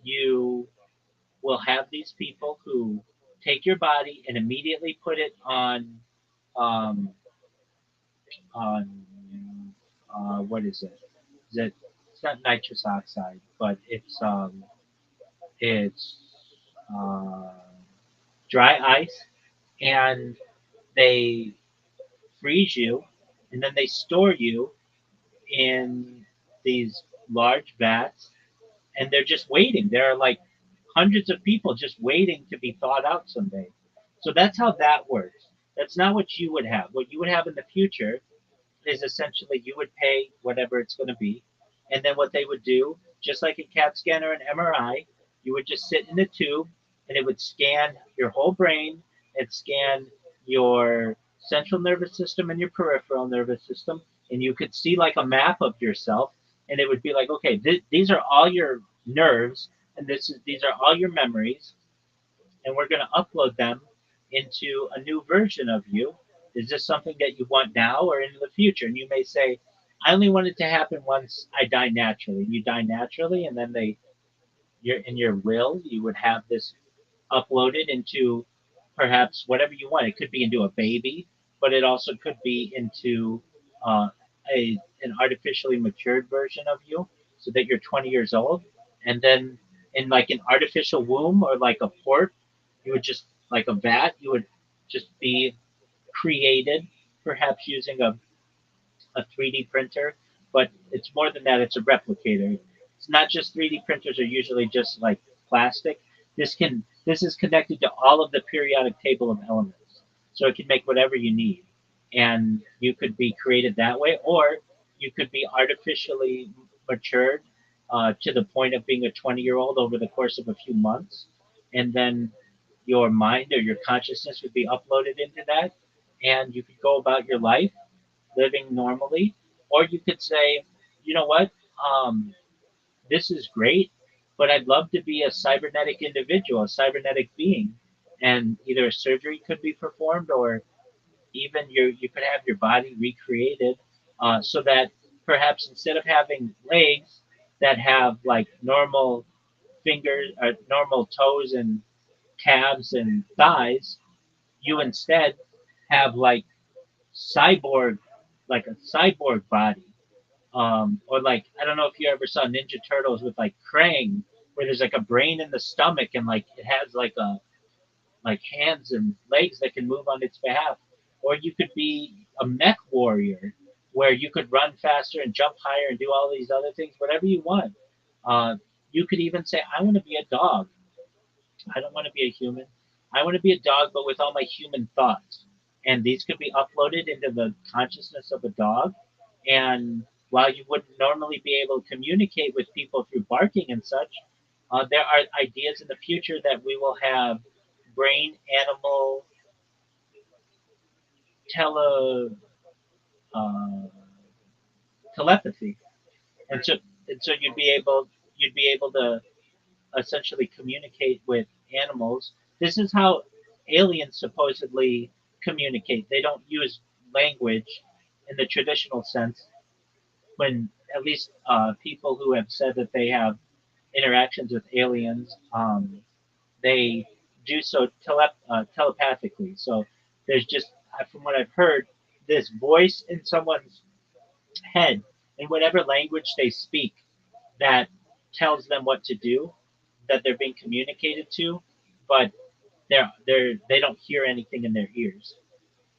you will have these people who take your body and immediately put it um, on what is it? Is it? It's not nitrous oxide, but it's uh, dry ice, and they freeze you, and then they store you in these large vats, and they're just waiting. There are like hundreds of people just waiting to be thawed out someday. So that's how that works. That's not what you would have. What you would have in the future is essentially you would pay whatever it's going to be, and then what they would do, just like a CAT scan or an MRI, you would just sit in a tube, and it would scan your whole brain, and scan your central nervous system and your peripheral nervous system, and you could see like a map of yourself, and it would be like, okay, these are all your nerves, and these are all your memories, and we're going to upload them into a new version of you. Is this something that you want now or in the future? And you may say, I only want it to happen once I die naturally. You die naturally, and then you're in your will, you would have this uploaded into perhaps whatever you want. It could be into a baby, but it also could be into uh, an artificially matured version of you, so that you're 20 years old, and then in like an artificial womb or like a port, you would just like a vat, you would just be created, perhaps using a 3D printer, but it's more than that. It's a replicator. It's not just 3D printers are usually just like plastic. This is connected to all of the periodic table of elements, so it can make whatever you need, and you could be created that way, or you could be artificially matured to the point of being a 20-year-old over the course of a few months, and then your mind or your consciousness would be uploaded into that, and you could go about your life living normally, or you could say, you know what, this is great, but I'd love to be a cybernetic individual, a cybernetic being, and either a surgery could be performed, or even you could have your body recreated, so that perhaps instead of having legs that have like normal fingers or normal toes and calves and thighs, you instead have cyborg like a cyborg body, or like I don't know if you ever saw Ninja Turtles with like Krang, where there's like a brain in the stomach, and like it has like like hands and legs that can move on its behalf. Or you could be a mech warrior where you could run faster and jump higher and do all these other things, whatever you want. Uh, you could even say, I want to be a dog. I don't want to be a human. I want to be a dog, but with all my human thoughts. And these could be uploaded into the consciousness of a dog. And while you wouldn't normally be able to communicate with people through barking and such, there are ideas in the future that we will have brain animal tele uh, telepathy, and so you'd be able to essentially communicate with animals. This is how aliens supposedly communicate. They don't use language in the traditional sense. When at least people who have said that they have interactions with aliens, they do so telepathically. So there's just, from what I've heard, this voice in someone's head in whatever language they speak that tells them what to do, that they're being communicated to, but they don't hear anything in their ears.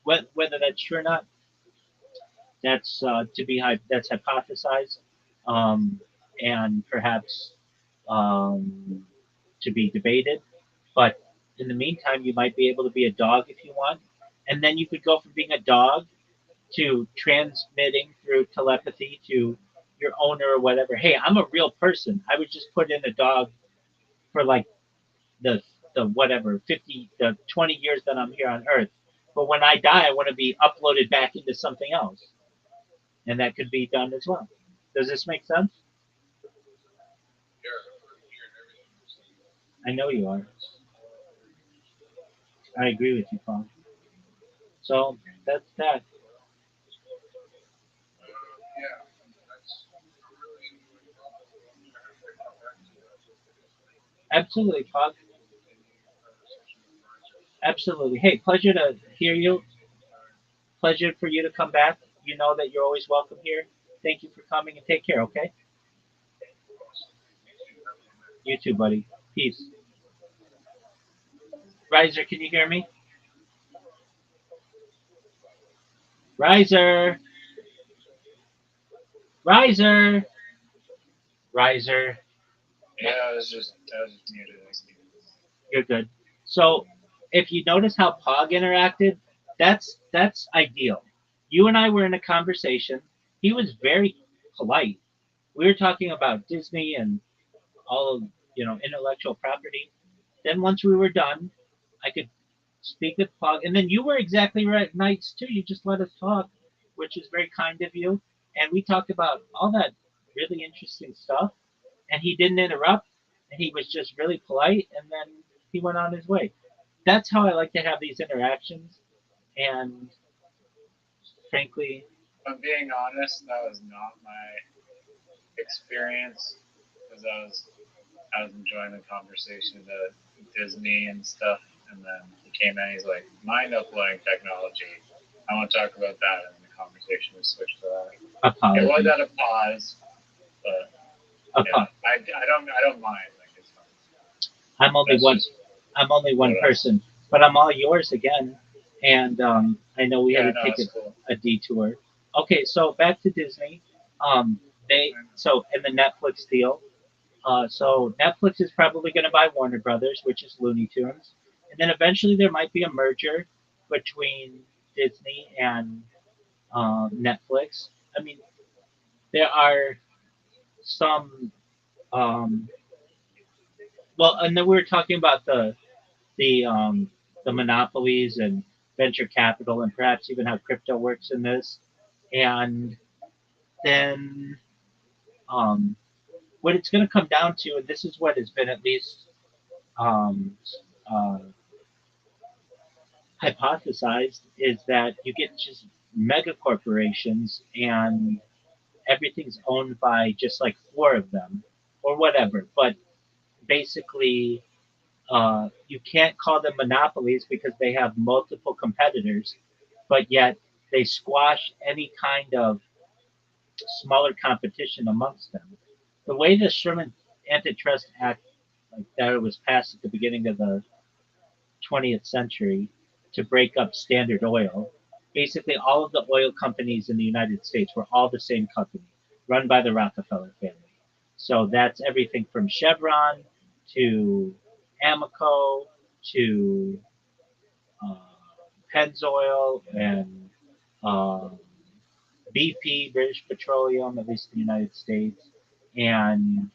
Whether that's true or not, that's that's hypothesized, um, and perhaps um, to be debated. But in the meantime, you might be able to be a dog if you want, and then you could go from being a dog to transmitting through telepathy to your owner or whatever. Hey, I'm a real person. I was just put in a dog for like the the whatever 20 years that I'm here on Earth. But when I die, I want to be uploaded back into something else, and that could be done as well. Does this make sense? Yeah, I'm hearing everything you're saying. I know you are. I agree with you, Paul. So that's that. Yeah, that's I'm really enjoying talking to you. I'm gonna have to come back to you after we finish this Absolutely, Paul. and continue the conversation with Riser. Absolutely. Hey, pleasure to hear Thank you. you for your time. Pleasure for you to come back. You know that you're always welcome here. Thank you for coming and take care, okay? Awesome. You too. Have a good night. You too, buddy. Peace. Riser, can you hear me? Riser. Riser. Riser. Yeah, I was just muted. You're good. So if you notice how Pog interacted, that's ideal. You and I were in a conversation. He was very polite. We were talking about Disney and all of intellectual property. Then once we were done, I could speak with Pog, and then you were exactly right, nice too. You just let us talk, which is very kind of you. And we talked about all that really interesting stuff, and he didn't interrupt, and he was just really polite, and then he went on his way. That's how I like to have these interactions, and frankly, If I'm being honest, that was not my experience because I was enjoying the conversation about Disney and stuff, and then he came in. He's like, mind uploading technology. I want to talk about that, and the conversation was switched to that. It was apologies. at a pause, but yeah, I don't mind. Like it's fine. I'm only That's one. just I'm only one what I. person, but I'm all yours again. And I know we had Yeah, to no, take it's cool. a detour. Okay, so back to Disney. They so in the Netflix deal. So Netflix is probably going to buy Warner Brothers, which is Looney Tunes, and then eventually there might be a merger between Disney and Netflix. I mean, there are some. Um, well, and then we were talking about the um, the monopolies and venture capital, and perhaps even how crypto works in this. And then um, what it's going to come down to, and this is what has been at least um, uh, hypothesized, is that you get just mega corporations and everything's owned by just like four of them or whatever. But basically, you can't call them monopolies because they have multiple competitors, but yet they squash any kind of smaller competition amongst them. The way the Sherman Antitrust Act, like that, it was passed at the beginning of the 20th century to break up Standard Oil. Basically, all of the oil companies in the United States were all the same company, run by the Rockefeller family. So that's everything from Chevron to Amoco to uh, Pennzoil and uh, BP, British Petroleum, at least in the United States, and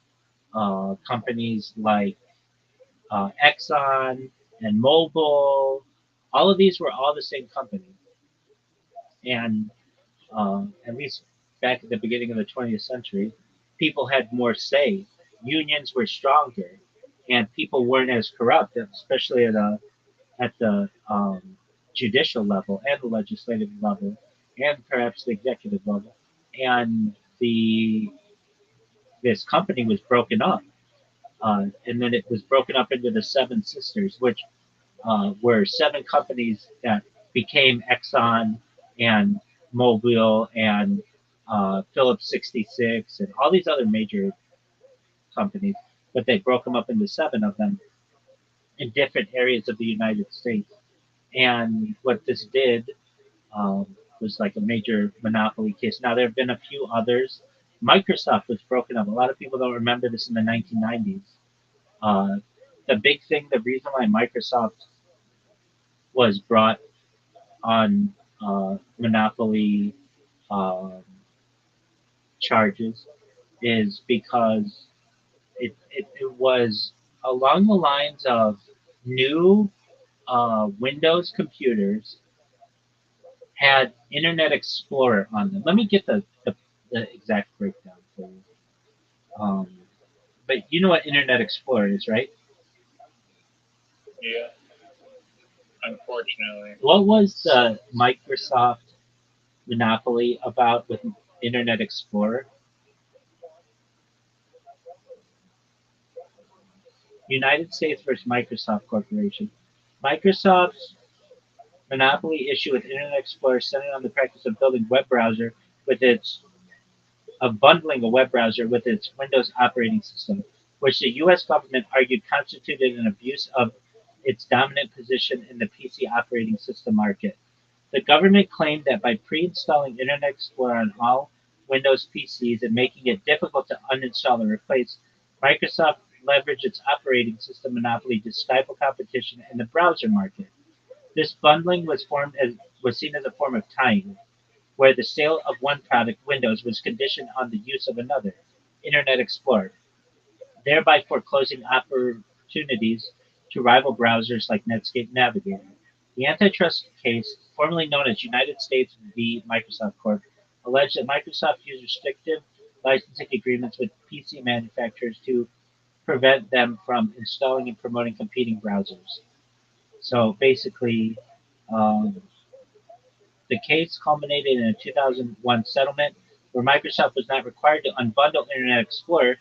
companies like Exxon and Mobil. All of these were all the same company. And at least back at the beginning of the 20th century, people had more say. Unions were stronger, and people weren't as corrupt, especially at the judicial level and the legislative level, and perhaps the executive level. And the this company was broken up, and then it was broken up into the Seven Sisters, which were seven companies that became Exxon and Mobil and Phillips 66 and all these other major companies, but they broke them up into seven of them in different areas of the United States. And what this did was like a major monopoly case. Now, there have been a few others. Microsoft was broken up. A lot of people don't remember this in the 1990s. Uh, the big thing, the reason why Microsoft was brought on monopoly um, charges is because it was along the lines of new Windows computers had Internet Explorer on them. Let me get the exact breakdown for you. Um, but you know what Internet Explorer is, right? Yeah, unfortunately. What was the Microsoft monopoly about with Internet Explorer? United States versus Microsoft Corporation. Microsoft's monopoly issue with Internet Explorer centered on the practice of building web browser with its of bundling a web browser with its Windows operating system, which the U.S. government argued constituted an abuse of its dominant position in the PC operating system market. The government claimed that by pre-installing Internet Explorer on all Windows PCs and making it difficult to uninstall and replace, Microsoft leveraged its operating system monopoly to stifle competition in the browser market. This bundling was seen as a form of tying, where the sale of one product, Windows, was conditioned on the use of another, Internet Explorer, thereby foreclosing opportunities to rival browsers like Netscape Navigator. The antitrust case, formerly known as United States v. Microsoft Corp., alleged that Microsoft used restrictive licensing agreements with PC manufacturers to prevent them from installing and promoting competing browsers. So basically, um, the case culminated in a 2001 settlement where Microsoft was not required to unbundle Internet Explorer,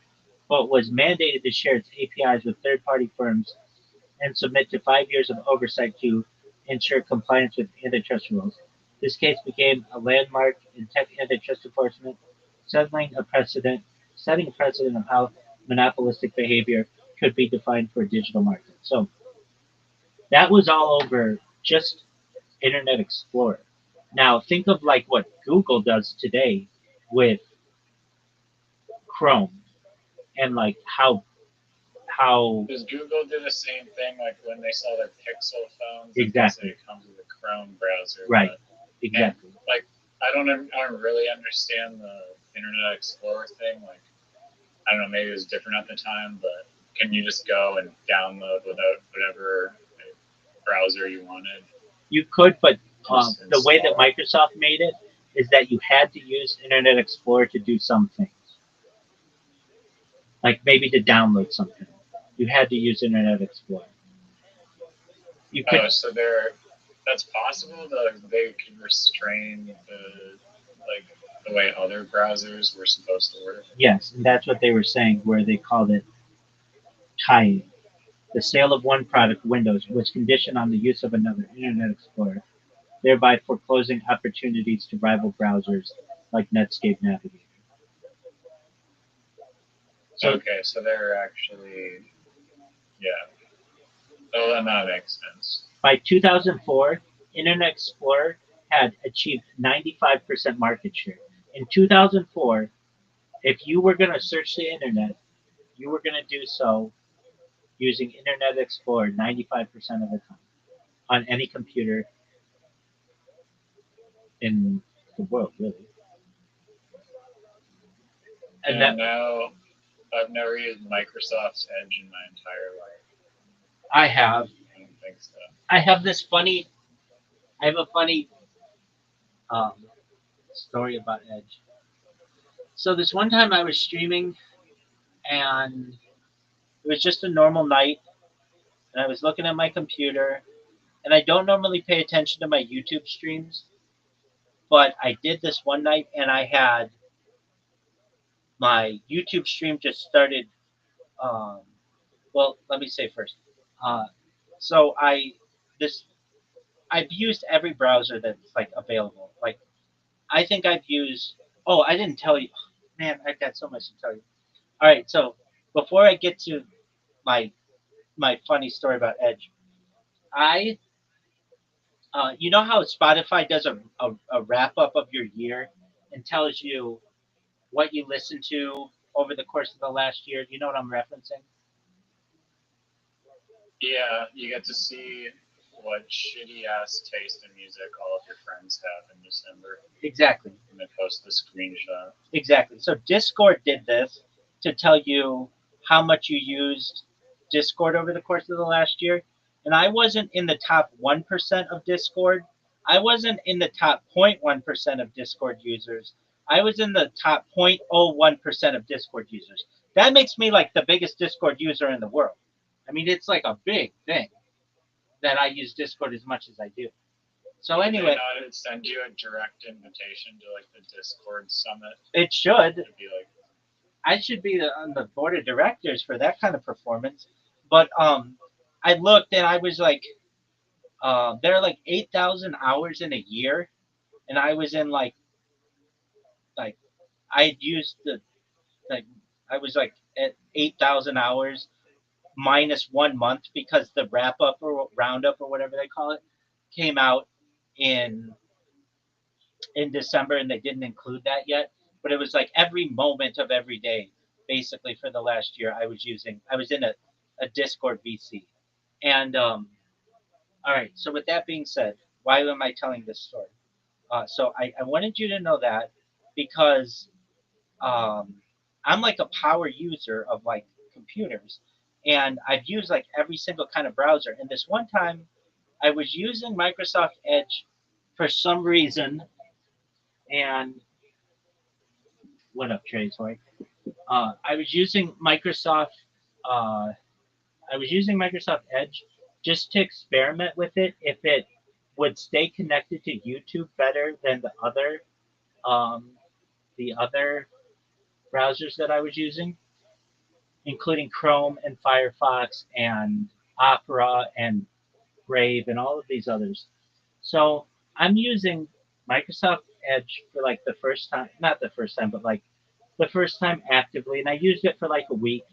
but was mandated to share its APIs with third-party firms and submit to 5 years of oversight to ensure compliance with antitrust rules. This case became a landmark in tech antitrust enforcement, setting a precedent of how monopolistic behavior could be defined for a digital market. So that was all over just Internet Explorer. Now think of like what Google does today with Chrome and like how Does Google do the same thing like when they sell their Pixel phones? exactly It comes with a Chrome browser. right But, exactly. like, I don't really understand the Internet Explorer thing. Like, I don't know, maybe it was different at the time, but can you just go and download without whatever browser you wanted? You could, but Just the way that install it? Microsoft made it is that you had to use Internet Explorer to do some things, like maybe to download something. You had to use Internet Explorer. You could Oh, so that's possible. They can restrain the way other browsers were supposed to work. yes, and that's what they were saying, where they called it tying. The sale of one product, Windows, was conditioned on the use of another, Internet Explorer, thereby foreclosing opportunities to rival browsers like Netscape Navigator. So Okay, so they're actually, yeah. Oh, then that makes sense. By 2004, Internet Explorer had achieved 95% market share. In 2004, if you were going to search the internet, you were going to do so using Internet Explorer 95% of the time on any computer in the world, really. And Yeah, that now I've never used Microsoft's Edge in my entire life. I have, I don't think so. I have this funny, I have a funny um, story about Edge. So this one time I was streaming, and it was just a normal night, and I was looking at my computer, and I don't normally pay attention to my YouTube streams, but I did this one night, and I had my YouTube stream just started. Um, well, let me say first. Uh, so this I've used every browser that's like available. Like I think I've used. Oh, I didn't tell you. Man, I've got so much to tell you. All right, so before I get to my funny story about Edge, I you know how Spotify does a wrap up of your year and tells you what you listened to over the course of the last year. Do you know what I'm referencing? Yeah, you get to see what shitty ass taste in music all of your friends have in December, Exactly. and they post the screenshot. Exactly. So Discord did this to tell you how much you used Discord over the course of the last year. And I wasn't in the top 1% of Discord. I wasn't in the top 0.1% of Discord users. I was in the top 0.01% of Discord users. That makes me like the biggest Discord user in the world. I mean, it's like a big thing that I use Discord as much as I do. So Did anyway, they not send you a direct invitation to like the Discord summit? it should. It'd be like, I should be on the board of directors for that kind of performance. But I looked and I was like, there are like 8,000 hours in a year, and I was in like I used the like I was like at 8,000 hours minus 1 month because the wrap up or roundup or whatever they call it came out in December, and they didn't include that yet. But it was like every moment of every day, basically for the last year, I was in a Discord VC. And all right, so with that being said, why am I telling this story? So I wanted you to know that because um, I'm like a power user of like computers, and I've used like every single kind of browser. And this one time, I was using Microsoft Edge for some reason, and what up, Trey? Sorry. I was using Microsoft. Uh, I was using Microsoft Edge just to experiment with it if it would stay connected to YouTube better than um, the other browsers that I was using, including Chrome and Firefox and Opera and Brave and all of these others. So I'm using Microsoft Edge for like the first time, not the first time, but like the first time actively, and I used it for like a week.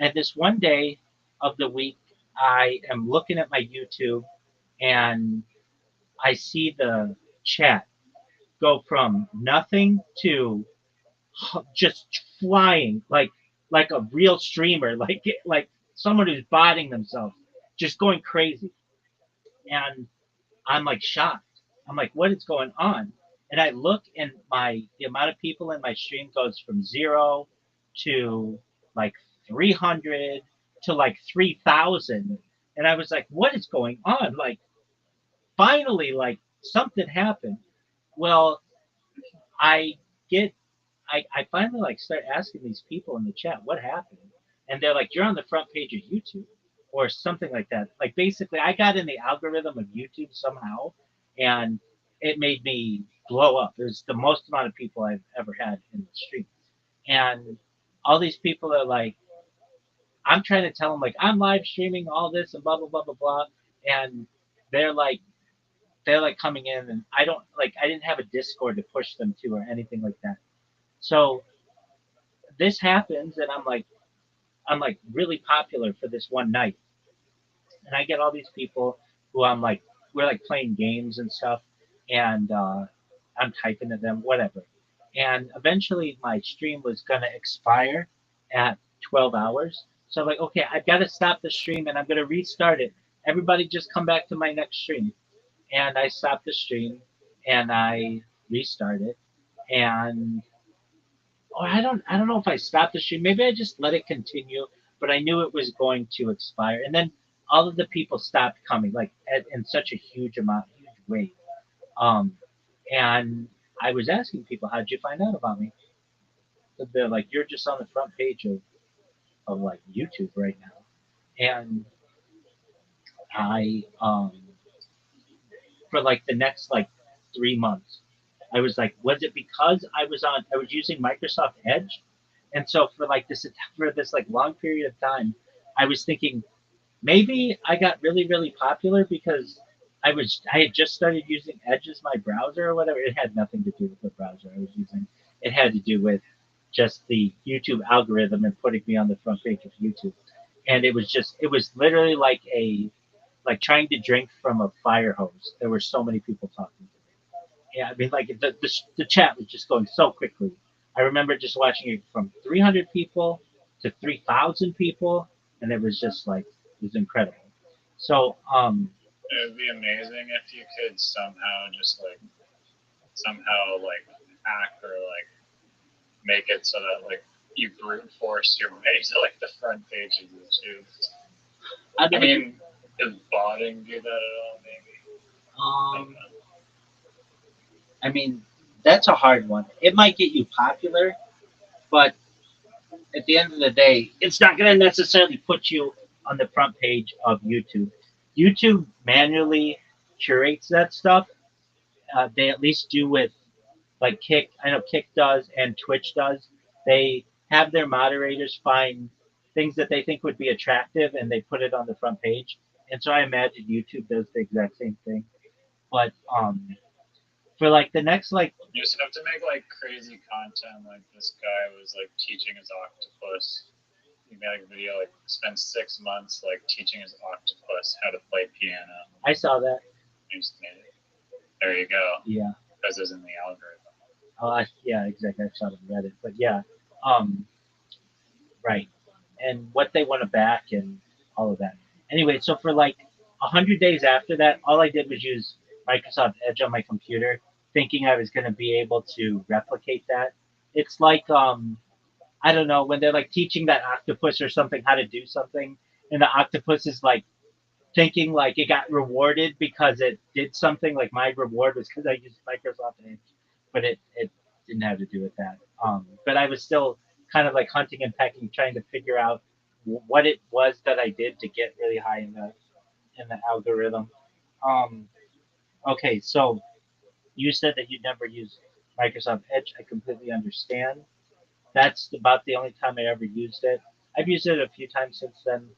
And this one day of the week, I am looking at my YouTube and I see the chat go from nothing to just flying like a real streamer, like someone who's botting themselves, just going crazy. And I'm like shocked. I'm like, what is going on? And I look, and the amount of people in my stream goes from 0 to like 300 to like 3,000. And I was like, what is going on? Like, finally, like something happened. Well, I get I finally like start asking these people in the chat what happened, and they're like, "You're on the front page of YouTube," or something like that. Like basically, I got in the algorithm of YouTube somehow, and it made me blow up. It was the most amount of people I've ever had in the stream, and all these people are like, I'm trying to tell them like I'm live streaming all this and blah blah blah blah blah, and they're like coming in, and I didn't have a Discord to push them to or anything like that. So this happens, and I'm like really popular for this one night, and I get all these people who I'm like, we're like playing games and stuff, and I'm typing to them, whatever. And eventually, my stream was gonna expire at 12 hours. So I'm like, okay, I've got to stop the stream and I'm gonna restart it. Everybody, just come back to my next stream. And I stopped the stream and I restarted, and or I don't know if I stopped the stream. Maybe I just let it continue, but I knew it was going to expire. And then all of the people stopped coming, like in such a huge amount, huge wave. Um, and I was asking people, "How'd you find out about me?" So they're like, "You're just on the front page of like YouTube right now." And I for like the next like 3 months, I was like, was it because I was using Microsoft Edge? And so for this like long period of time, I was thinking maybe I got really really popular because I had just started using Edge as my browser or whatever. It had nothing to do with the browser I was using. It had to do with just the YouTube algorithm and putting me on the front page of YouTube. And it was literally like trying to drink from a fire hose. There were so many people talking to me. Yeah, I mean, like the chat was just going so quickly. I remember just watching it from 300 people to 3,000 people, and it was just like it was incredible. So, It would be amazing if you could somehow like hack or like make it so that like you brute force your way to like the front page of YouTube. I mean, does botting do that at all? Maybe. um, I mean, that's a hard one. It might get you popular, but at the end of the day, it's not going to necessarily put you on the front page of YouTube. YouTube manually curates that stuff. They at least do with like Kick. I know Kick does and Twitch does. They have their moderators find things that they think would be attractive and they put it on the front page. And so I imagine YouTube does the exact same thing. But for like the next like You just have to make like crazy content. Like this guy was like teaching his octopus. He made like a video like spent 6 months like teaching his octopus how to play piano. I saw that. He just made it. There you go. Yeah. Because it's in the algorithm. Yeah, exactly. I saw it on Reddit. But yeah, um, right. And what they want to back and all of that. Anyway, so for like 100 days after that, all I did was use Microsoft Edge on my computer, thinking I was going to be able to replicate that. It's like I don't know when they're like teaching that octopus or something how to do something, and the octopus is like thinking like it got rewarded because it did something. Like my reward was because I used Microsoft Edge, but it didn't have to do with that. But I was still kind of like hunting and pecking, trying to figure out what it was that I did to get really high in the algorithm. Um, okay, so you said that you never used Microsoft Edge. I completely understand. That's about the only time I ever used it. I've used it a few times since then.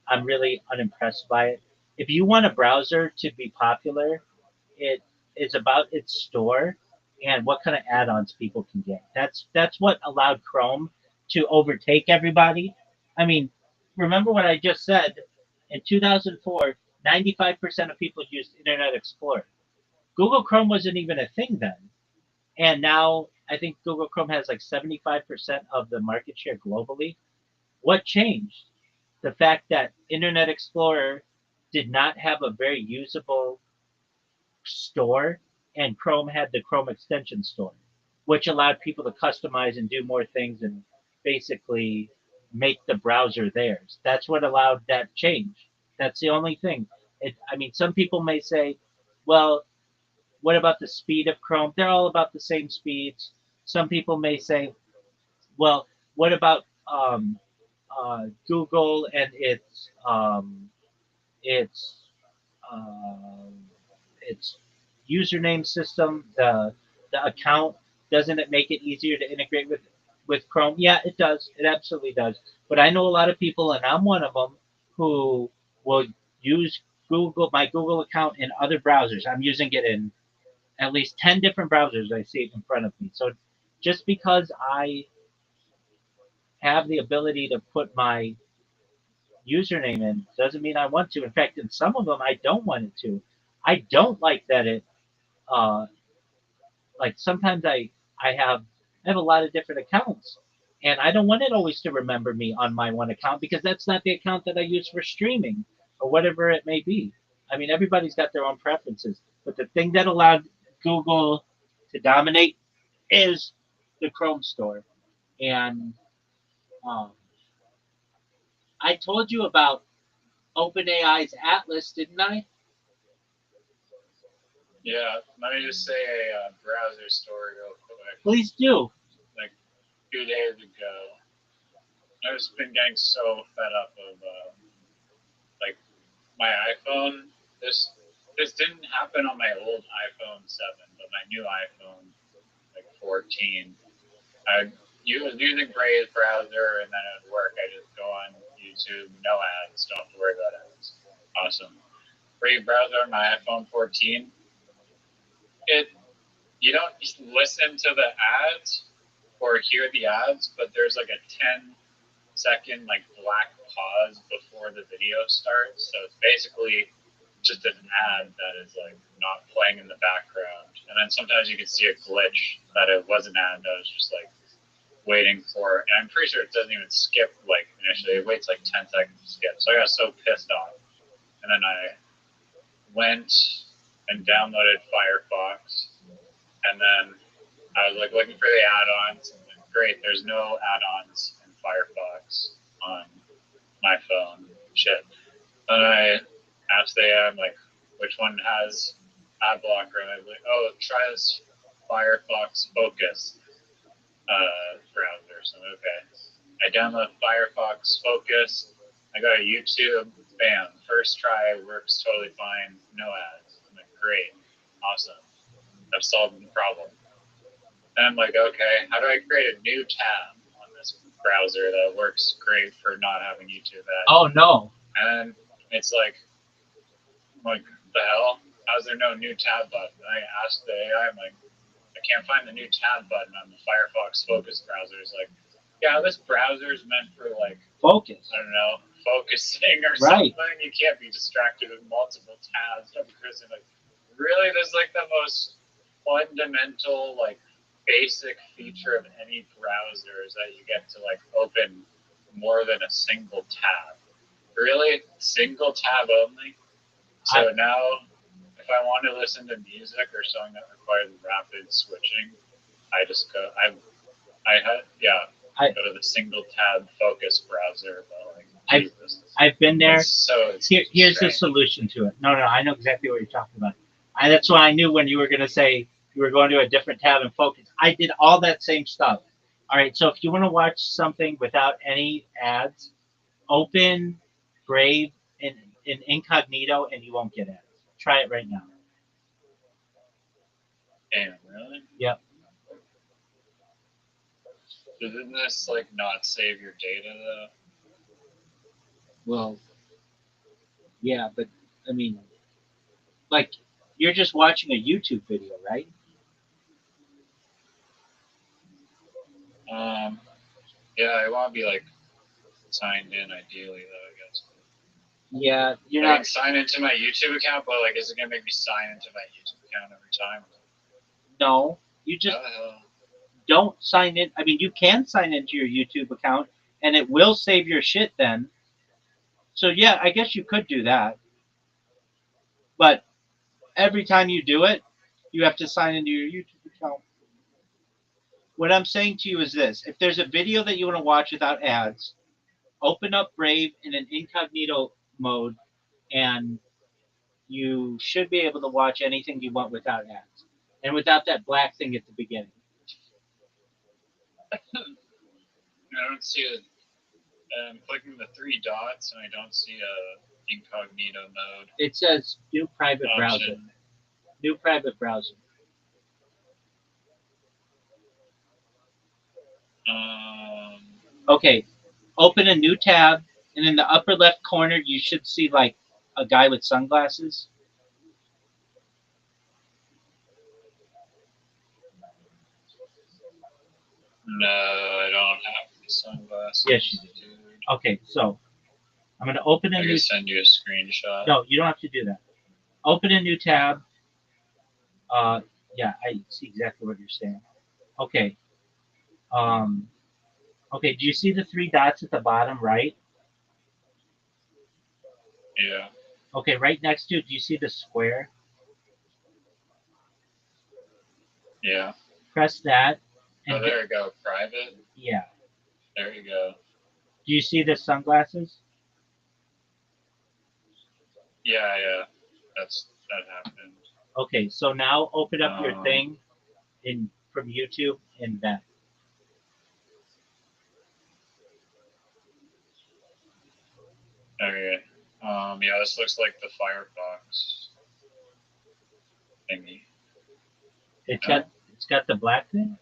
I'm really unimpressed by it. If you want a browser to be popular, it is about its store and what kind of add-ons people can get. That's what allowed Chrome to overtake everybody. I mean, remember what I just said. In 2004, 95% of people used Internet Explorer. Google Chrome wasn't even a thing then. And now I think Google Chrome has like 75% of the market share globally. What changed? The fact that Internet Explorer did not have a very usable store, and Chrome had the Chrome extension store, which allowed people to customize and do more things and basically make the browser theirs. That's what allowed that change. That's the only thing. I mean, some people may say, well, what about the speed of Chrome? They're all about the same speeds. Some people may say, well, what about Google and its um, its username system, the account? Doesn't it make it easier to integrate with Chrome? Yeah, it does. It absolutely does. But I know a lot of people, and I'm one of them, who will use my Google account in other browsers. I'm using it in at least 10 different browsers. I see it in front of me. So just because I have the ability to put my username in doesn't mean I want to. In fact, in some of them, I don't want it to. I don't like that it, uh, like sometimes I have a lot of different accounts, and I don't want it always to remember me on my one account because that's not the account that I use for streaming or whatever it may be. I mean, everybody's got their own preferences, but the thing that allowed Google to dominate is the Chrome store. And um, I told you about OpenAI's Atlas, didn't I? Yeah, let me just say a browser story real quick. Please do. Like 2 days ago, I've just been getting so fed up of like my iPhone. This didn't happen on my old iPhone 7, but my new iPhone, like 14. I was using Brave's browser, and then at work I just go on YouTube, no ads, don't have to worry about ads. Awesome. Brave browser on my iPhone 14. You don't listen to the ads or hear the ads, but there's like a 10-second like black pause before the video starts. So it's basically just an ad that is like not playing in the background. And then sometimes you can see a glitch that it was an ad that was just like waiting for, and I'm pretty sure it doesn't even skip like initially. It waits like 10 seconds to skip. So I got so pissed off. And then I went and downloaded Firefox, and then I was like looking for the add-ons, and then, great, there's no add-ons in Firefox on my phone. Shit. And I asked the AI, I'm like, which one has ad blocker? And I was like, oh, try this Firefox Focus browser. So okay, I download Firefox Focus. I go to YouTube. Bam, first try works totally fine. No ads. I'm like, great, awesome. I've solved the problem. And I'm like, okay, how do I create a new tab on this browser that works great for not having YouTube ads? Oh no. And it's like, the hell? How's there no new tab button? And I asked the AI, I'm like, I can't find the new tab button on the Firefox Focus browser. It's like, yeah, this browser is meant for like Focus. I don't know, focusing or Right. something. You can't be distracted with multiple tabs. Like, really, this is like the most fundamental, like basic feature of any browser is that you get to like open more than a single tab. Really, single tab only. So now, if I want to listen to music or something that requires rapid switching, I just go. I go to the single tab focus browser. But like, I've been there. Here's the strange. solution to it. No, I know exactly what you're talking about. That's why I knew when you were going to say you were going to a different tab and focus. I did all that same stuff. All right, so if you want to watch something without any ads, open Brave in incognito and you won't get ads. Try it right now. Damn, really? Yep. Doesn't this like not save your data though? Well, yeah, but I mean, like, you're just watching a YouTube video, right? Yeah, I want to be like signed in ideally though, I guess. Yeah, you're I not. can sign into my YouTube account, but like, is it gonna make me sign into my YouTube account every time? No, you just don't sign in. I mean, you can sign into your YouTube account, and it will save your shit then. So yeah, I guess you could do that. But every time you do it, you have to sign into your YouTube account. What I'm saying to you is this: if there's a video that you want to watch without ads, open up Brave in an incognito mode, and you should be able to watch anything you want without ads and without that black thing at the beginning. I don't see it. I'm clicking the 3 dots and I don't see a incognito mode. It says new private option. browser. New private browser. Okay, open a new tab, and in the upper left corner, you should see like a guy with sunglasses. No, I don't have the sunglasses. Yes, you do. Okay, so I'm going to open a I new. can send you a screenshot. No, you don't have to do that. Open a new tab. Yeah, I see exactly what you're saying. Okay. Okay. Do you see the three dots at the bottom right? Yeah. Okay. Right next to it, do you see the square? Yeah. Press that. Oh, And there we go. Private. yeah. There you go. Do you see the sunglasses? Yeah, yeah. That happened. Okay. So now open up your Um, thing from YouTube and that. Okay. Yeah, this looks like the Firefox thingy. It's got the black thing.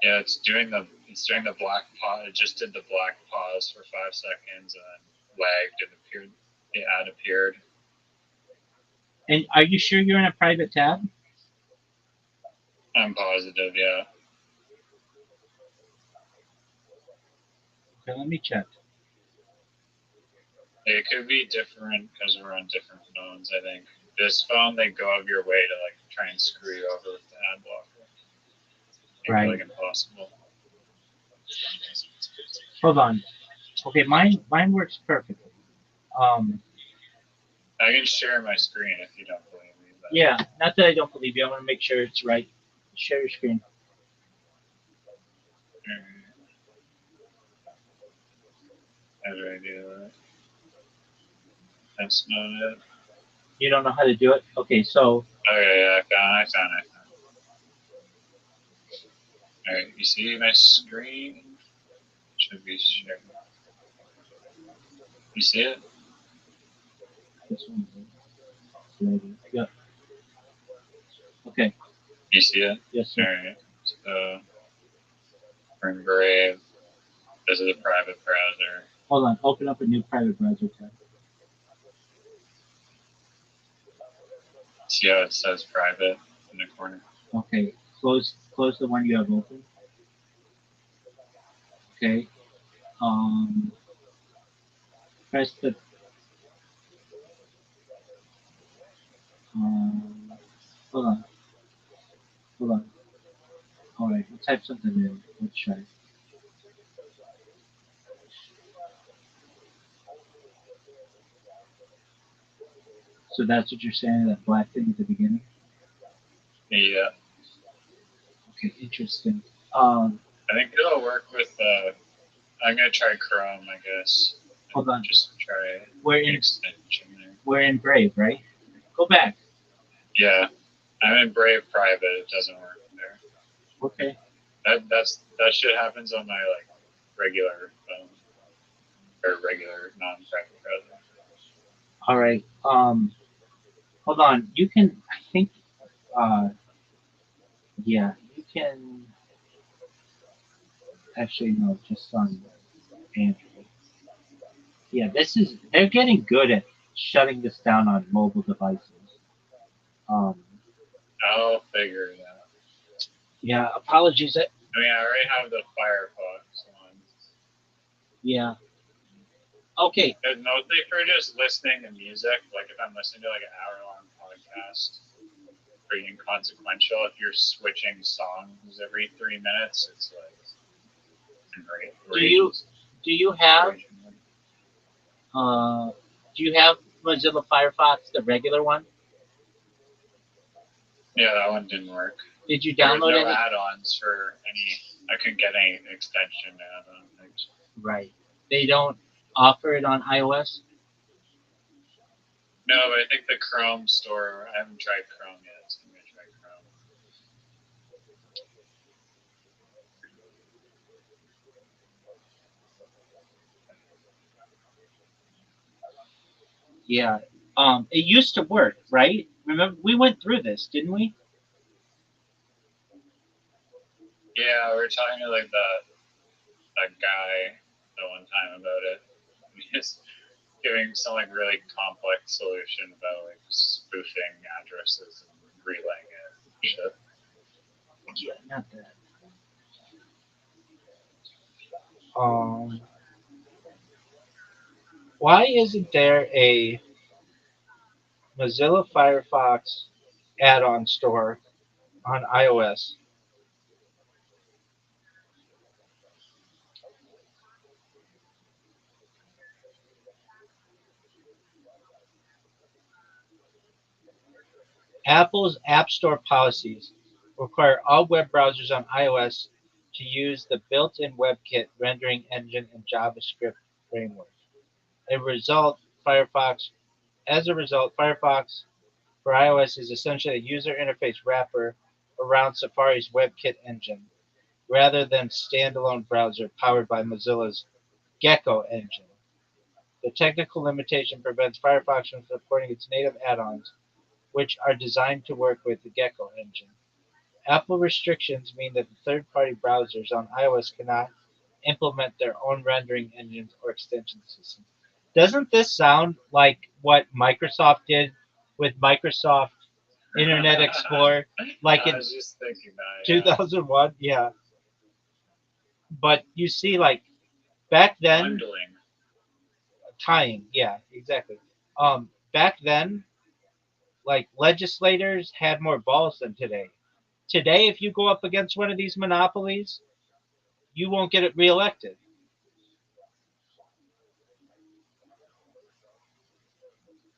Yeah, it's doing the black pause. It just did the black pause for 5 seconds and then lagged and appeared. The ad appeared. And are you sure you're in a private tab? I'm positive. Yeah. Okay, let me check. It could be different because we're on different phones. I think this phone they go out of your way to like try and screw you over with the ad blocker. Right. Like impossible. Hold on. Okay, mine works perfectly. I can share my screen if you don't believe me. But Yeah, not that I don't believe you. I want to make sure it's right. Share your screen. How do I do that? That's not it. You don't know how to do it? Okay, so Okay, yeah, I found it. Alright, you see my screen? Should be shared. You see it? this one's ready. Yeah. Okay. You see it? Yes, sir. Alright. So we're in Brave. This is a private browser. Hold on. Open up a new private browser tab. See how it says private in the corner? Okay. Close the one you have open. Okay. Press the hold on. Hold on. All right. We'll type something in. Let's try. So that's what you're saying, that black thing at the beginning? Yeah. Okay, interesting. I think it'll work with I'm gonna try Chrome, I guess. Hold on. Just try We're an in extension there. we're in Brave, right? Go back. Yeah. I'm in Brave private, it doesn't work there. Okay. That shit happens on my like regular phone. Or regular non-private browser. All right. Hold on. You can. I think. Yeah. You can. Actually, no. Just on Android. Yeah. This is. They're getting good at shutting this down on mobile devices. I'll figure it out. Yeah. Apologies. I mean, I already have the Firefox one. Yeah. Okay. It's mostly for just listening to music. Like if I'm listening to like an hour-long podcast, pretty inconsequential. If you're switching songs every 3 minutes, it's like great. Do you have Mozilla Firefox, the regular one? Yeah, that one didn't work. Did you There was download no any? add-ons for any. I couldn't get any extension add-ons. Right. They don't offer it on iOS. No, but I think the Chrome store. I haven't tried Chrome yet, so I'm gonna try Chrome. Yeah. It used to work, right? Remember, we went through this, didn't we? Yeah, we were talking to like that guy the one time about it. He's giving some like really complex solution about like spoofing addresses and relaying it and shit. Yeah, not that. Um, why isn't there a Mozilla Firefox add-on store on iOS? Apple's App Store policies require all web browsers on iOS to use the built-in WebKit rendering engine and JavaScript framework. A result, Firefox, as a result, Firefox for iOS is essentially a user interface wrapper around Safari's WebKit engine, rather than standalone browser powered by Mozilla's Gecko engine. The technical limitation prevents Firefox from supporting its native add-ons, which are designed to work with the Gecko engine. Apple restrictions mean that the third-party browsers on iOS cannot implement their own rendering engines or extension systems. Doesn't this sound like what Microsoft did with Microsoft Internet Explorer, like I in was just thinking that. 2001? Yeah. But you see, like back then, Bundling. tying. Yeah, exactly. Back then, like legislators had more balls than today. Today, if you go up against one of these monopolies, you won't get it reelected.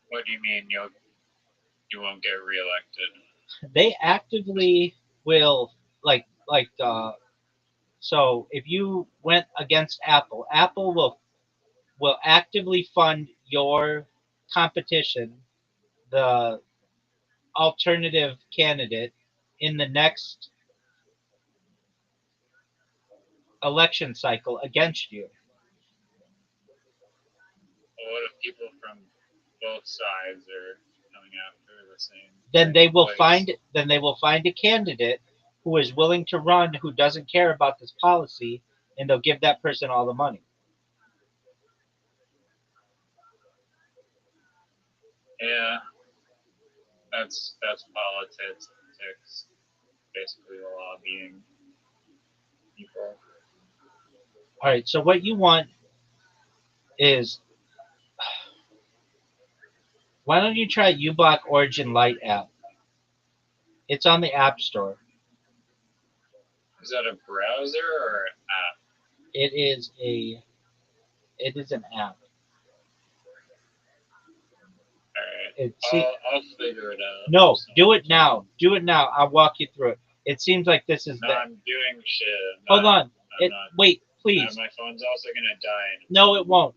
What do you mean you won't get reelected? They actively will so if you went against Apple, Apple will actively fund your competition, the alternative candidate in the next election cycle against you. Well, what if people from both sides are coming after the same? Then they will place? find a candidate who is willing to run, who doesn't care about this policy, and they'll give that person all the money. Yeah, that's politics. Basically lobbying people. All right, so what you want is, why don't you try uBlock Origin Lite app? It's on the App Store. Is that a browser or an app? It is an app. Alright. See, I'll figure it out. no, do it now. Do it now. I'll walk you through it. It seems like this is No, the. I'm doing shit. Hold on. Wait, My please. phone's also gonna die. No, it won't.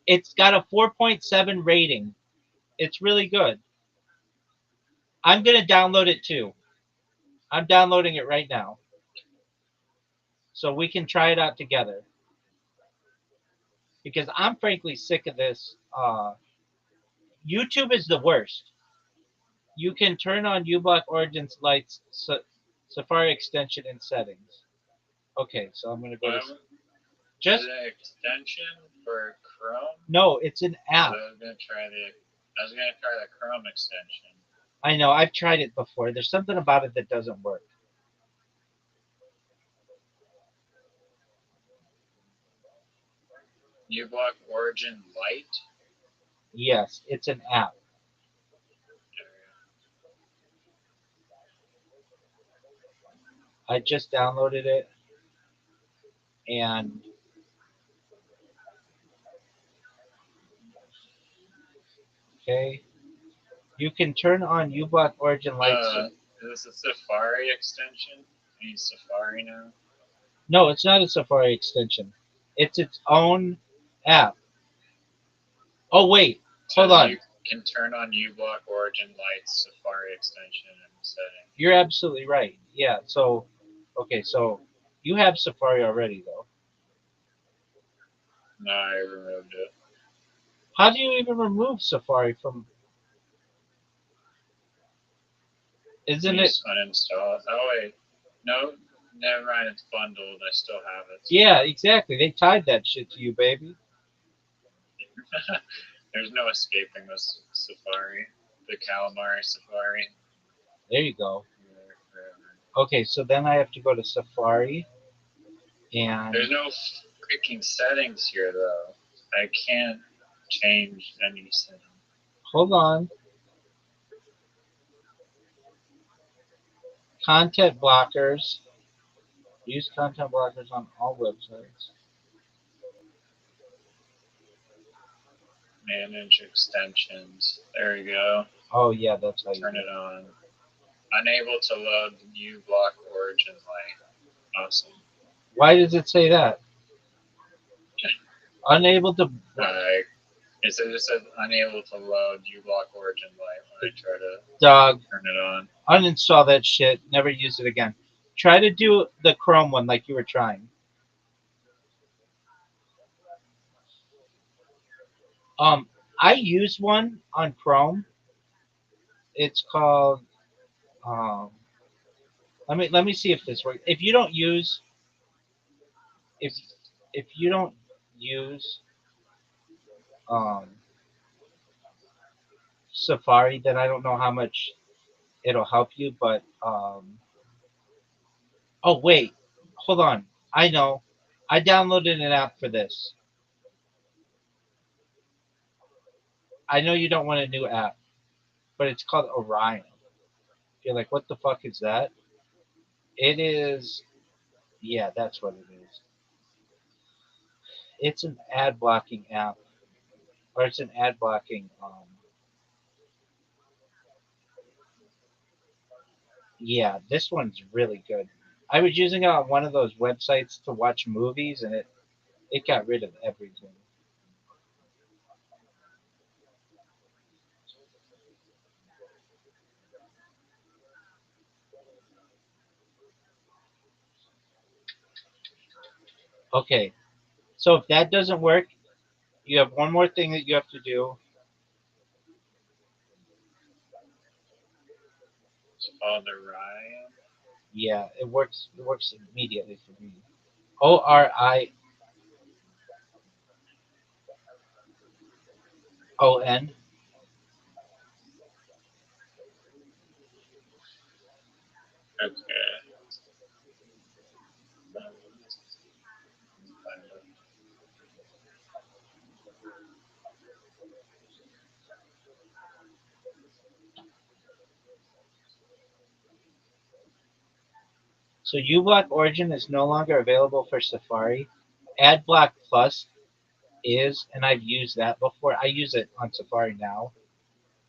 It's got a 4.7 rating. It's really good. I'm gonna download it too. I'm downloading it right now, so we can try it out together. Because I'm frankly sick of this. YouTube is the worst. You can turn on uBlock Origins Lite's Safari extension in settings. Okay, so I'm gonna go to Is just it an extension for Chrome? no. It's an app. So I was gonna try the Chrome extension. I know. I've tried it before. There's something about it that doesn't work. uBlock Origin Lite. Yes, it's an app. I just downloaded it, and okay, you can turn on uBlock Origin Lite. Is this a Safari extension? I use Safari now. No, it's not a Safari extension. It's its own app. Oh wait, hold on. You can turn on uBlock Origin Lite's Safari extension in settings. You're absolutely right. Yeah. So, okay. So you have Safari already, though. No, I removed it. How do you even remove Safari from? Isn't it? Just uninstall it. Oh wait, no, never mind. It's bundled. I still have it. Yeah, exactly. They tied that shit to you, baby. There's no escaping this Safari. The Calamari Safari. There you go. Okay, so then I have to go to Safari, and there's no freaking settings here, though. I can't change any settings. Hold on. Content blockers. Use content blockers on all websites. Manage extensions. There you go. Oh yeah, that's how you Turn do it on. Unable to load new block origin light. Awesome. Why does it say that? Unable to. It said unable to load uBlock origin light when I try to Dog. turn it on. Uninstall that shit. Never use it again. Try to do the Chrome one like you were trying. I use one on Chrome. It's called. Um, let me see if this works. If you don't use if if you don't use um, Safari, then I don't know how much it'll help you. But oh wait, hold on. I know. I downloaded an app for this. I know you don't want a new app, but it's called Orion. You're like, what the fuck is that? It is, yeah, that's what it is. It's an ad blocking app, or it's an ad blocking. Yeah, this one's really good. I was using it on one of those websites to watch movies, and it got rid of everything. Okay, so if that doesn't work, you have one more thing that you have to do. It's called Orion. Yeah, it works. It works immediately for me. Orion. Okay. So uBlock Origin is no longer available for Safari. AdBlock Plus is, and I've used that before. I use it on Safari now.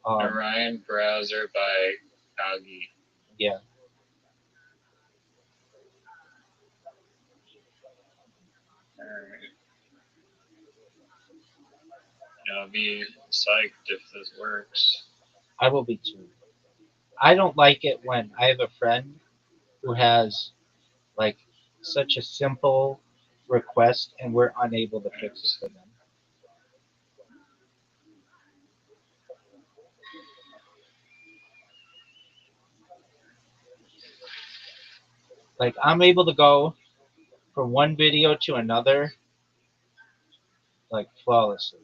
Orion browser by Kagi. Yeah. Alright. I'll be psyched if this works. I will be too. I don't like it when I have a friend who has like such a simple request and we're unable to fix it for them. Like I'm able to go from one video to another like flawlessly.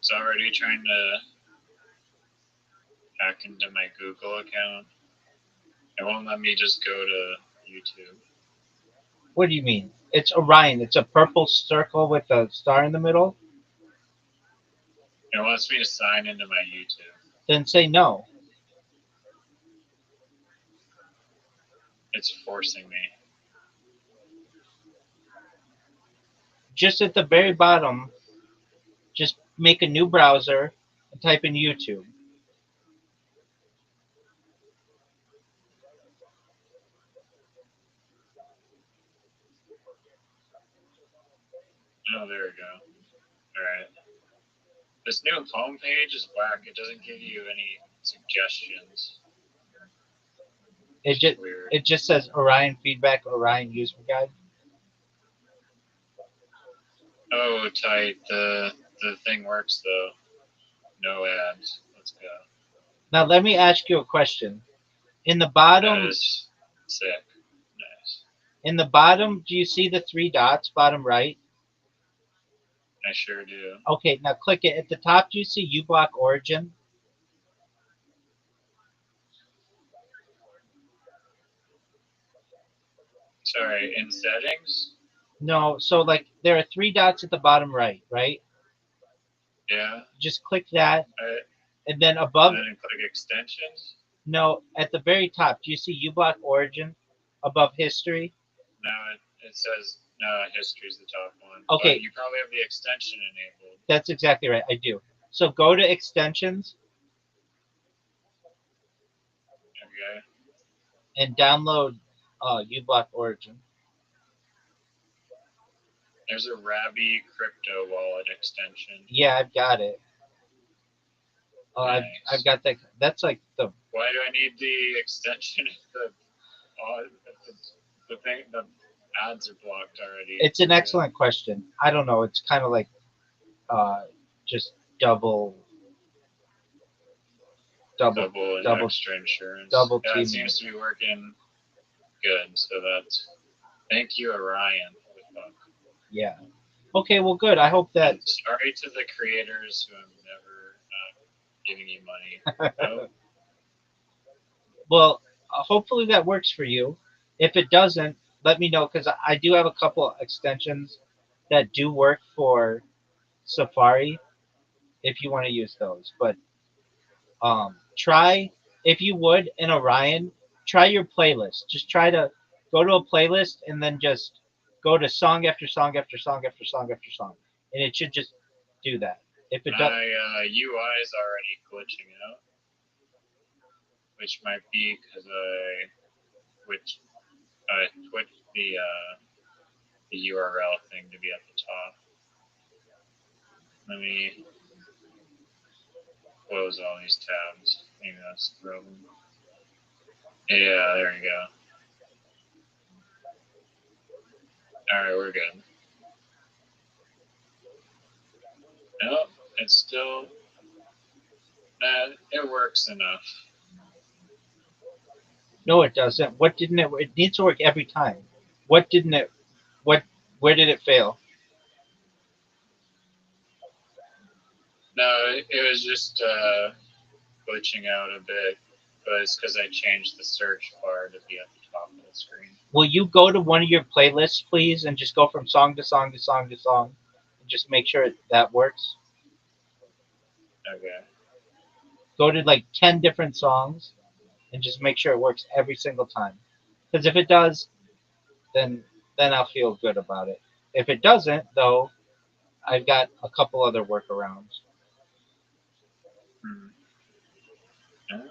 It's already trying to hack into my Google account. It won't let me just go to YouTube. What do you mean? It's Orion. It's a purple circle with a star in the middle. It wants me to sign into my YouTube. Then say no. It's forcing me. Just at the very bottom, just make a new browser and type in YouTube. Oh, there we go. Alright. This new homepage is whack. It doesn't give you any suggestions. It Weird. just says Orion feedback, Orion user guide. Oh, tight. The thing works though. No ads. Let's go. Now let me ask you a question. In the That bottom, is sick. Nice. do you see the three dots, bottom right? I sure do. Okay, now click it. At the top, do you see uBlock Origin? Sorry, in settings? No, so like there are three dots at the bottom right, right? Yeah. Just click that, I, and then above, and then click extensions. no, at the very top, do you see uBlock Origin above history? No, it says no. History's the top one. Okay. But you probably have the extension enabled. That's exactly right. I do. So go to extensions Okay. and download uBlock Origin. There's a Rabbi crypto wallet extension. Yeah, I've got it. Nice. I've got that. That's like the. Why do I need the extension if the thing the ads are blocked already? It's an excellent question. I don't know. It's kind of like just double extra insurance. double Yeah, it teaming. seems to be working good. So that's thank you, Orion. Holy fuck. Yeah. Okay. Well, good. I hope that. And sorry to the creators who have never giving you money. Oh, Well, hopefully that works for you. If it doesn't, let me know because I do have a couple extensions that do work for Safari. If you want to use those, but try if you would in Orion, try your playlist. Just try to go to a playlist and then just go to song after song after song after song after song, and it should just do that. If it my does, UI is already glitching out, which might be because I switched the URL thing to be at the top. Let me close all these tabs. Maybe that's the problem. Yeah, there you go. Alright, we're good. Nope, it's still. It works enough. no, it doesn't. What didn't it? It needs to work every time. What didn't it? What? Where did it fail? No, it was just glitching out a bit, but it's because I changed the search bar to be at the top of the screen. Will you go to one of your playlists, please, and just go from song to song to song to song, and just make sure that works? Okay. Go to like 10 different songs and just make sure it works every single time. Because if it does, then I'll feel good about it. If it doesn't, though, I've got a couple other workarounds. Hmm. Yeah.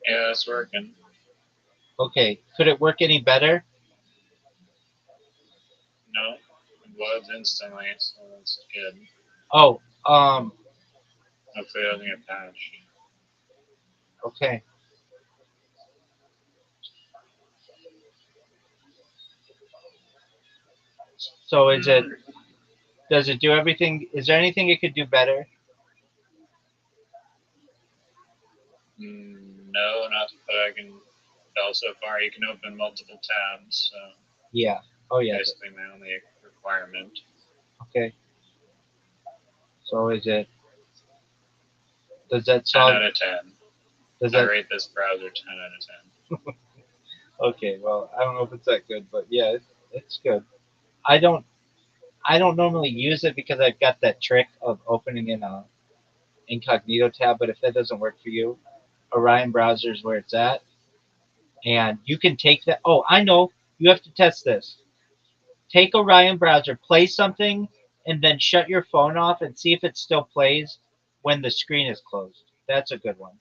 Yeah, it's working. Okay, could it work any better? No, it loads instantly, so that's good. Oh, Hopefully it doesn't get patched. okay. So does it do everything? Is there anything it could do better? No, not that I can tell so far. You can open multiple tabs, so Yeah. Oh, yeah. basically my only requirement. Okay. So does that 10 solve, out of 10. does I that, rate this browser 10 out of 10. okay, well, I don't know if it's that good, but yeah, it's good. I don't, I don't normally use it because I've got that trick of opening in a incognito tab, but if that doesn't work for you, Orion browser is where it's at. And you can take that. Oh, I know. You have to test this. Take Orion browser, play something, and then shut your phone off and see if it still plays when the screen is closed. That's a good one.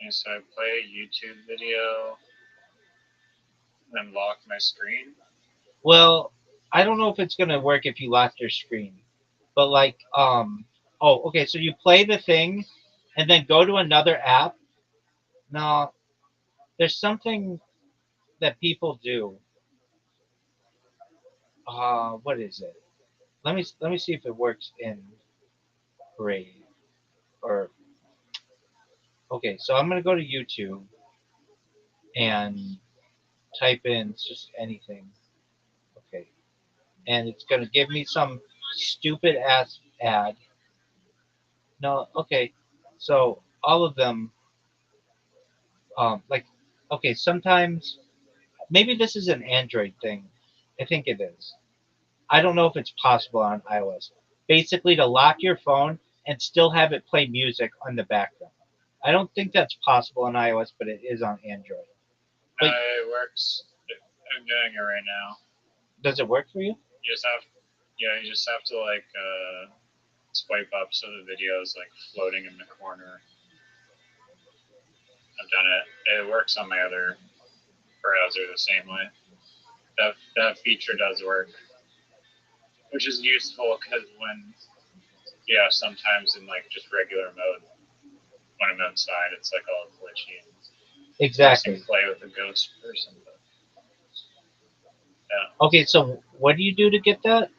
And so I play a YouTube video, then lock my screen. Well, I don't know if it's gonna work if you lock your screen, but like, okay, so you play the thing, and then go to another app. Now, there's something that people do. What is it? Let me see if it works in Brave. Or okay, so I'm gonna go to YouTube and type in just anything. Okay, and it's gonna give me some stupid ass ad. No, okay, so all of them, like, okay, sometimes maybe this is an Android thing. I think it is. I don't know if it's possible on iOS. Basically, to lock your phone and still have it play music on the background. I don't think that's possible on iOS, but it is on Android. But It works. I'm doing it right now. does it work for you? You just have, you just have to like swipe up so the video is like floating in the corner. I've done it. It works on my other browser the same way. That feature does work, which is useful because sometimes in like just regular mode, when I'm outside, it's like all glitchy and Exactly. play with a ghost person. But, yeah. Okay, so what do you do to get that?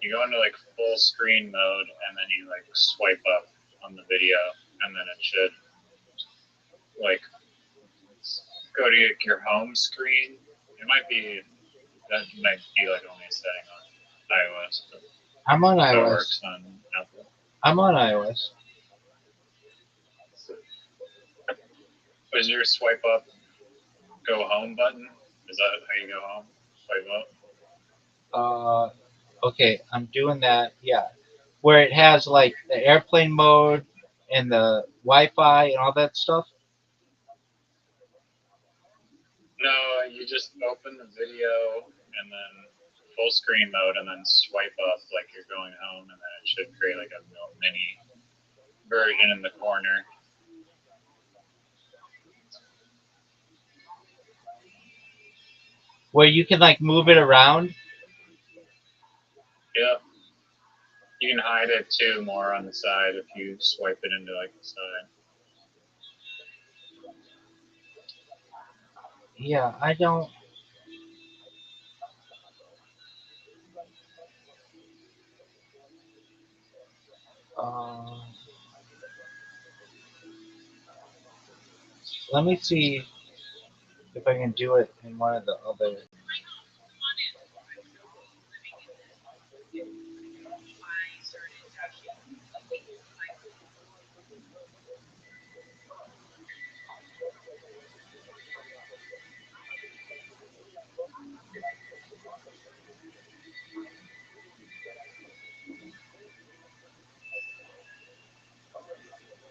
You go into like full screen mode and then you like swipe up on the video and then it should like go to your home screen. That might be like only a setting on iOS, but I'm on that iOS. works on Apple. I'm on iOS. Was your swipe up go home button? Is that how you go home? Swipe up? Okay, I'm doing that. Yeah, where it has like the airplane mode and the Wi-Fi and all that stuff. No, you just open the video and then full screen mode and then swipe up like you're going home and then it should create like a mini version in the corner. Where you can like move it around. Yep. You can hide it too more on the side if you swipe it into like the side. Yeah, I don't. Uh, Let me see if I can do it in one of the other.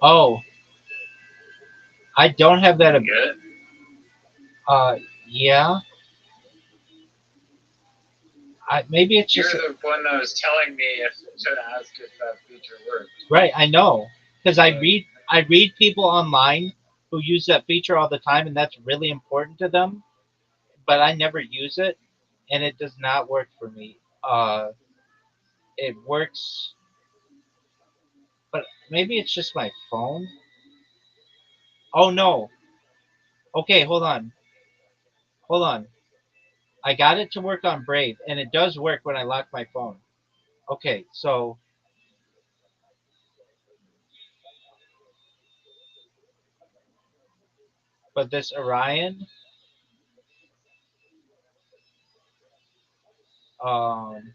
Oh, I don't have that. Good. Yeah. Maybe it's You're just the one that was telling me to ask if that feature worked. right. I know because I read people online who use that feature all the time, and that's really important to them. But I never use it, and it does not work for me. It works, but maybe it's just my phone. Oh no. Okay, hold on. I got it to work on Brave, and it does work when I lock my phone. Okay, so but this Orion, um,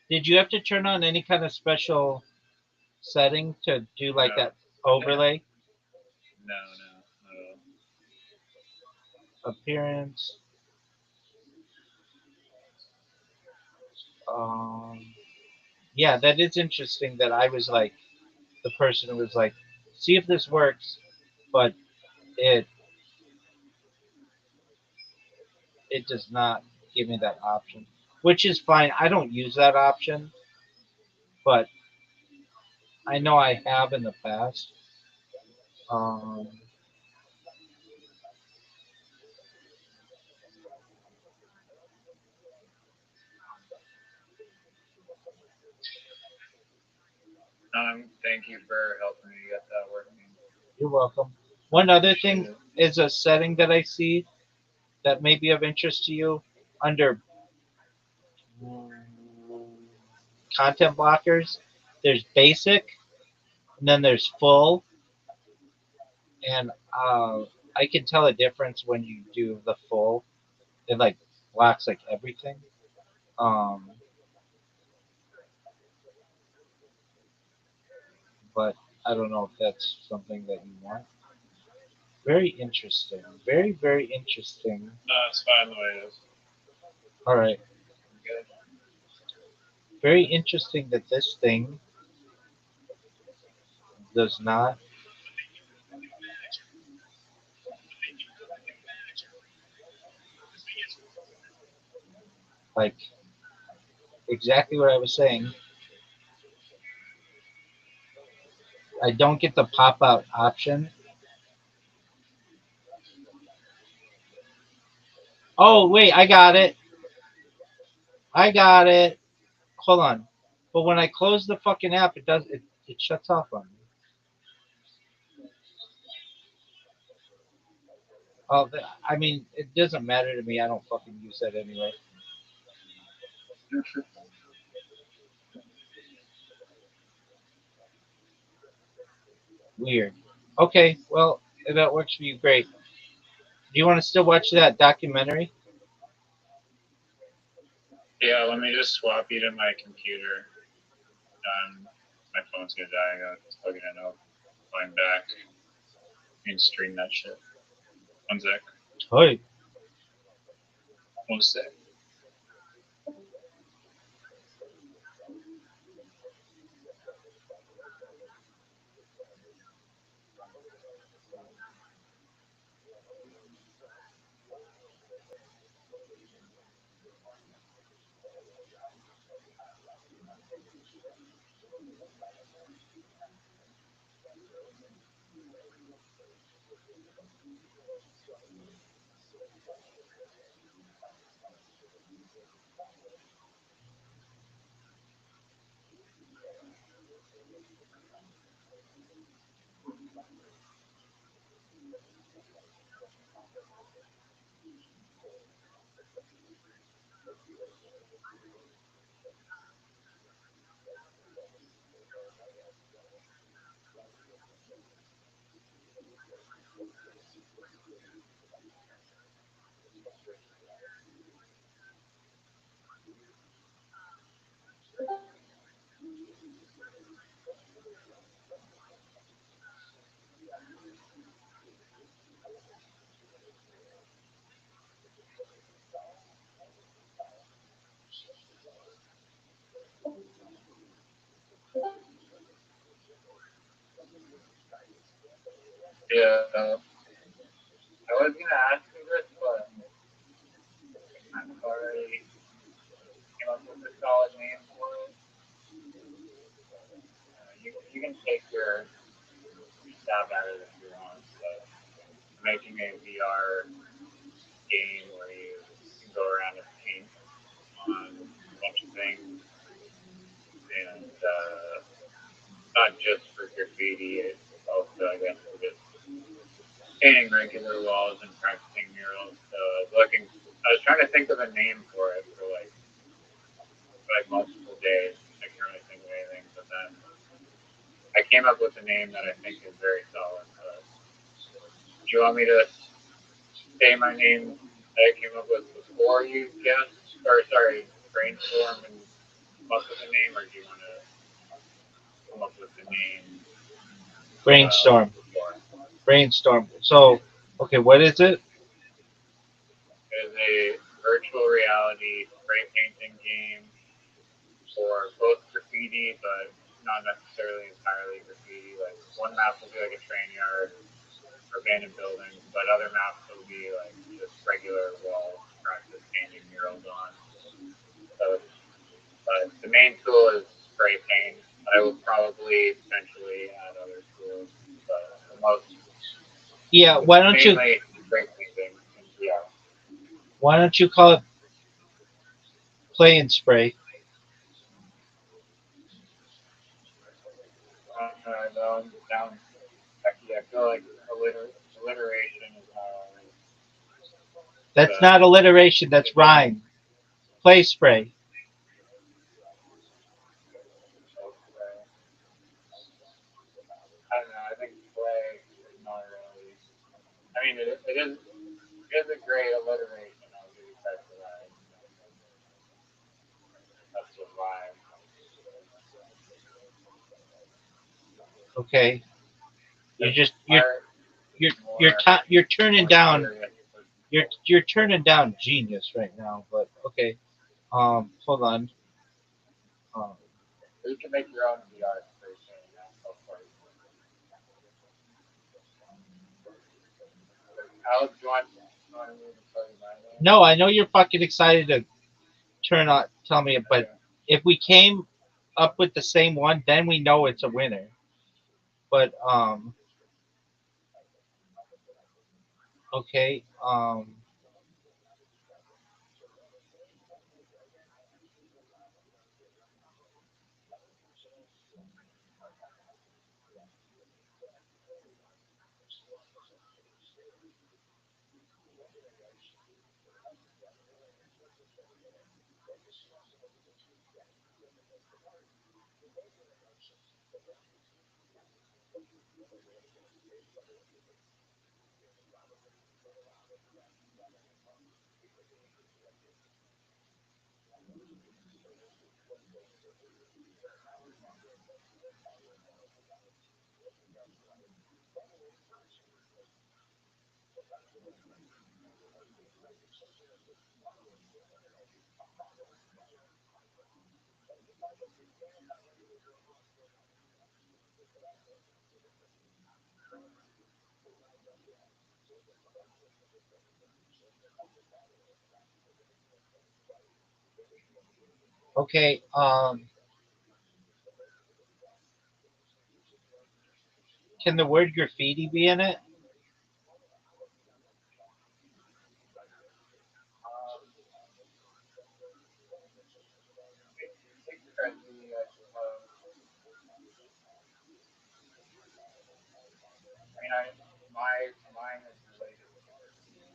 did you have to turn on any kind of special setting to do like No. that overlay? No. appearance. Yeah, that is interesting. That I was like the person who was like, see if this works, but it it does not give me that option, which is fine. I don't use that option, but I know I have in the past. Um, Thank you for helping me get that working. you're welcome. One other Appreciate thing it. is a setting that I see that may be of interest to you under content blockers. There's basic, and then there's full, and I can tell a difference when you do the full. It like blocks like everything. Um, but I don't know if that's something that you want. Very interesting. Very, very interesting. No, it's fine the way it is. All right. I'm good. Very interesting that this thing does not like exactly what I was saying. I don't get the pop out option. Oh, wait, I got it. I got it. Hold on. But when I close the fucking app, it shuts off on me. Oh, I mean, it doesn't matter to me. I don't fucking use that anyway. Weird. Okay, well, if that works for you, great. Do you want to still watch that documentary? Yeah, let me just swap you to my computer. My phone's gonna die. I gotta plug it in. I'll find back and stream that shit. One sec. Hey. One sec. Yeah. I was gonna ask you this, but I've already came up with a solid name for it. You can take your stab at it if you want. But making a VR game where you can go around and paint on a bunch of things, and not just for graffiti. It's also, I guess, for just painting regular walls and practicing murals. So I was trying to think of a name for it for like multiple days. I can't really think of anything, but then I came up with a name that I think is very solid. Do you want me to say my name that I came up with before you guess, or sorry, brainstorm and come up with a name, or do you want to come up with the name Brainstorm. before? Brainstorm. So, okay, what is it? a virtual reality spray painting game for both graffiti, but not necessarily entirely graffiti. Like one map will be like a train yard or abandoned buildings, but other maps will be like just regular wall practice painting murals on. So, but the main tool is spray paint. I will probably eventually add other tools, but the most Yeah, why don't you mainly spray painting and VR. call it play and spray? No, I'm down. Actually, I feel like alliteration is not always That's the not alliteration, that's rhyme. Play spray. okay. I don't know. I think play is not really. I mean, it is a great alliteration. I'll give you credit for that. That's the rhyme. Okay. You're Because just art is more you're turning more down serious. you're turning down genius right now, but okay. Hold on. Um, You can make your own VR station now. Of course. Alex, you want me to tell you my name? no, I know you're fucking excited to turn on tell me it, but Okay. if we came up with the same one, then we know it's a winner. But okay. Okay. Can the word graffiti be in it? Um, it could be, I suppose. I mean, mine is related to graffiti.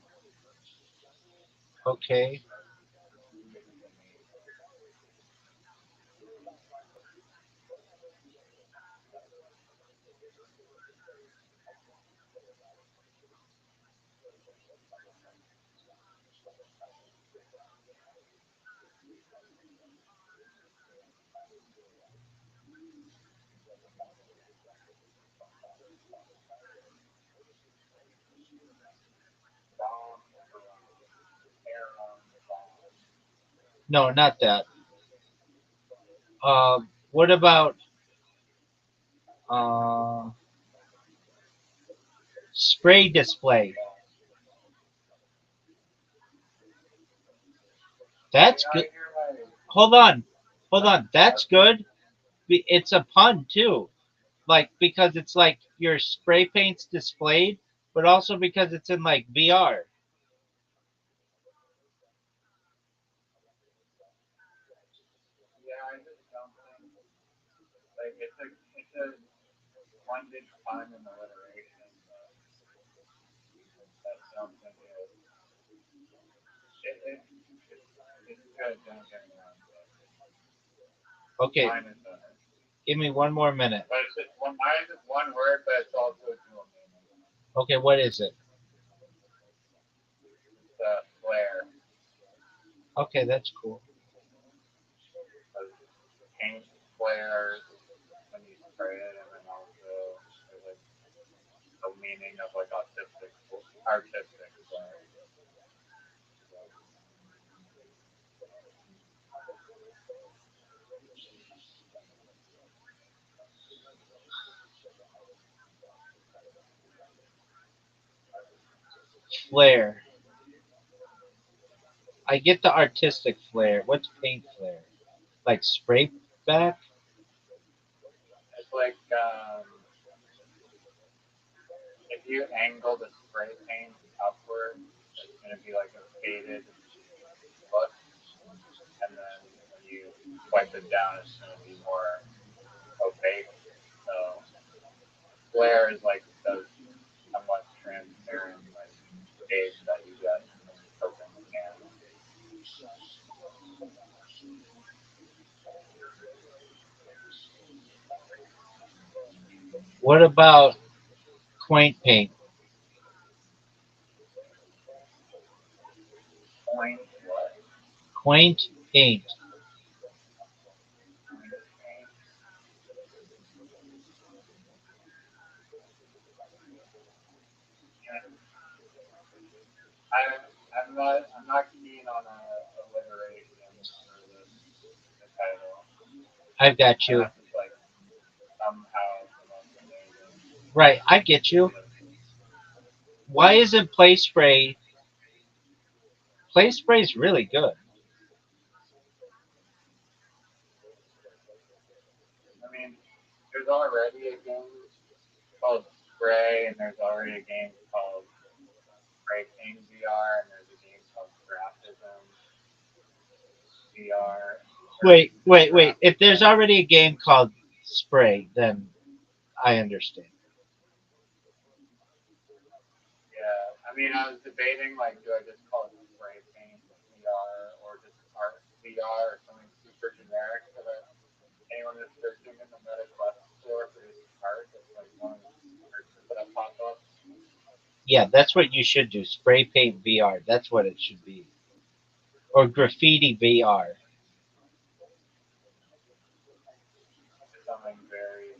Okay. Graffiti to me. Bomb air bomb. No, not that. What about uh, spray display? Can That's you not good. hear my? Hold on. Hold Huh? on. That's good. It's a pun too. Like because it's like your spray paint's displayed, but also because it's in like VR. Yeah, I just don't think like it's a one big pun in alliteration, but that's something it's good. Don't get me wrong, but Okay, mine is better. give me one more minute. But it's just one. Mine is just one word, but it's also a dual meaning. Okay, what is it? It's a flare. Okay, that's cool. Because paint flares when you spray it, and then also there's like a meaning of like artistic flare. Flare. I get the artistic flare. What's paint flare? Like spray back? It's like if you angle the spray paint upward, it's going to be like a faded look, and then when you wipe it down, it's going to be more opaque. So flare is like the somewhat transparent like shade that you get when you open the can. What about quaint paint? Point what? Quaint paint. Point paint. Yeah. I'm not keen on a alliteration for the title, I've got you. unless it's like somehow the most amazing. Right, I get you. Why isn't play spray? Play spray is really good. I mean, there's already a game called Spray, and there's already a game called Spray Paint VR, and there's a game called Graphism VR. Or Wait. If there's Graphism. already a game called Spray, then I understand. Yeah, I mean, I was debating like, do I just call it Spray Paint VR or just Art VR or something super generic so that anyone that's searching in the Meta Quest store for this art, it's like one of the searches that pop up. Yeah, that's what you should do. Spray paint VR. That's what it should be. Or graffiti VR. It's something very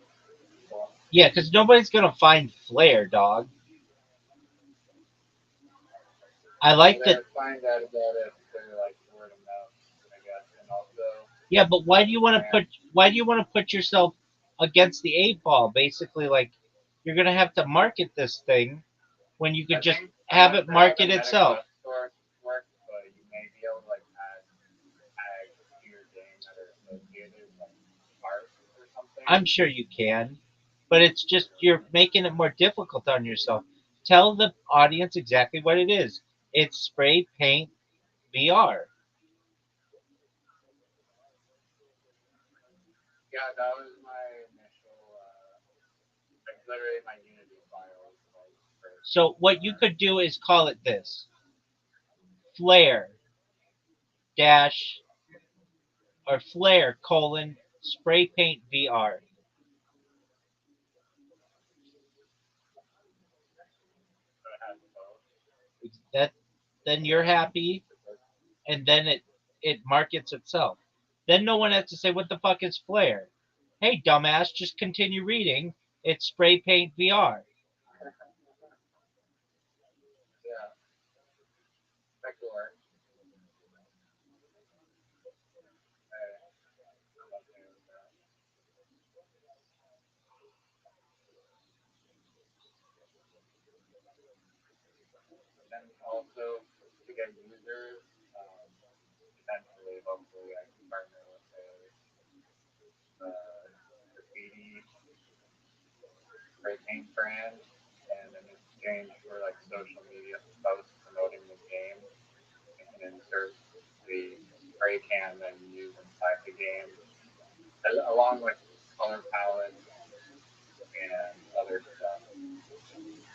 cool. Yeah, because nobody's gonna find flare, dog. I Well, like they that. would find out about it through like word of mouth, I guess, and also Yeah, but why do you want to brand. put? Why do you want to put yourself against the eight ball? Basically, like you're gonna have to market this thing when you could I just think I'm have not it sure how the market Meta itself. Quest store works, but you may be able to like add tags to your game that are associated, like art or something. I'm sure you can, but it's just you're making it more difficult on yourself. Tell the audience exactly what it is. It's spray paint VR. Yeah, that was my initial, like literally my Unity file was called Spray Paint So what you VR. could do is call it this: flare dash or flare colon spray paint VR. So it has both. That then you're happy, and then it markets itself. Then no one has to say what the fuck is flare. Hey dumbass, just continue reading. It's spray paint VR. Yeah, that could work. I'm okay with that. And also to get users, eventually, hopefully, I can partner with graffiti spray paint brand, and in exchange for like social media posts promoting the game, I can insert the spray can that you use inside the game, along with color palettes and other stuff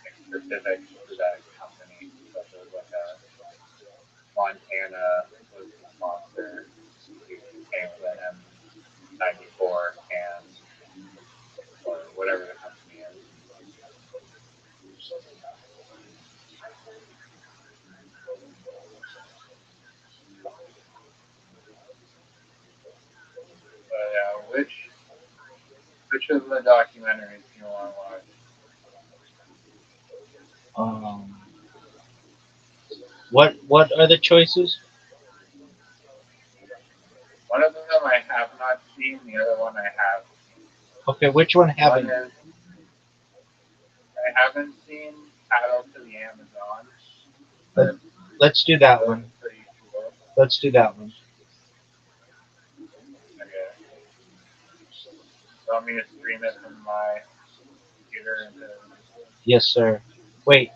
like specific to that company. So if there's like a Montana was the sponsor, you came with an M94 can or whatever the company is. But yeah, which of the documentaries do you want to watch? Um, what are the choices? One of them I have not seen, the other one I have seen. Okay, which one One haven't? is I haven't seen Paddle to the Amazon. Let, let's do that one. Let's do that one. Okay. Want me to stream it from my computer into Yes, sir. Wait,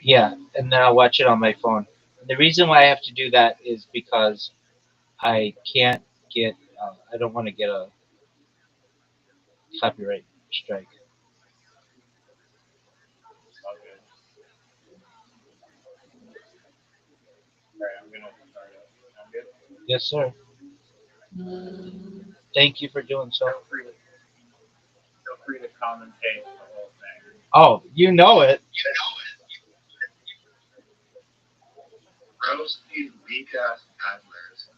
yeah, and then I'll watch it on my phone. The reason why I have to do that is because I can't get. I don't want to get a copyright strike. okay. Alright, I'm gonna start it. I'm good. Yes, sir. Thank you for doing so. Feel free to commentate the whole thing. Oh, you know it. Roast these weak ass paddlers.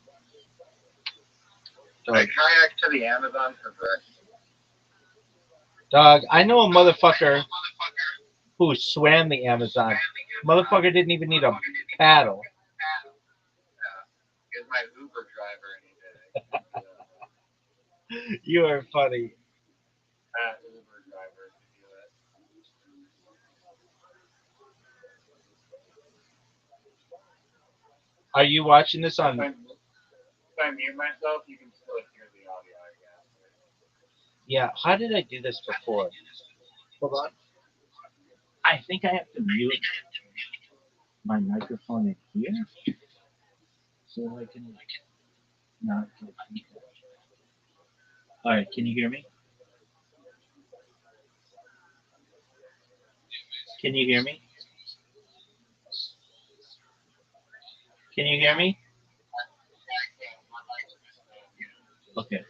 I Dog. kayak to the Amazon for breakfast. Dog, I know a motherfucker who swam the Amazon. Motherfucker didn't even need a paddle. He's my Uber driver any day. You are funny. Uber driver to do it. Are you watching this on? If I mute myself, you can still hear the audio, I guess. Yeah. How did I do this before? Hold on. I think I have to mute my microphone in here so I can not get feedback. All right, can you hear me? Can you hear me? Can you hear me? Okay.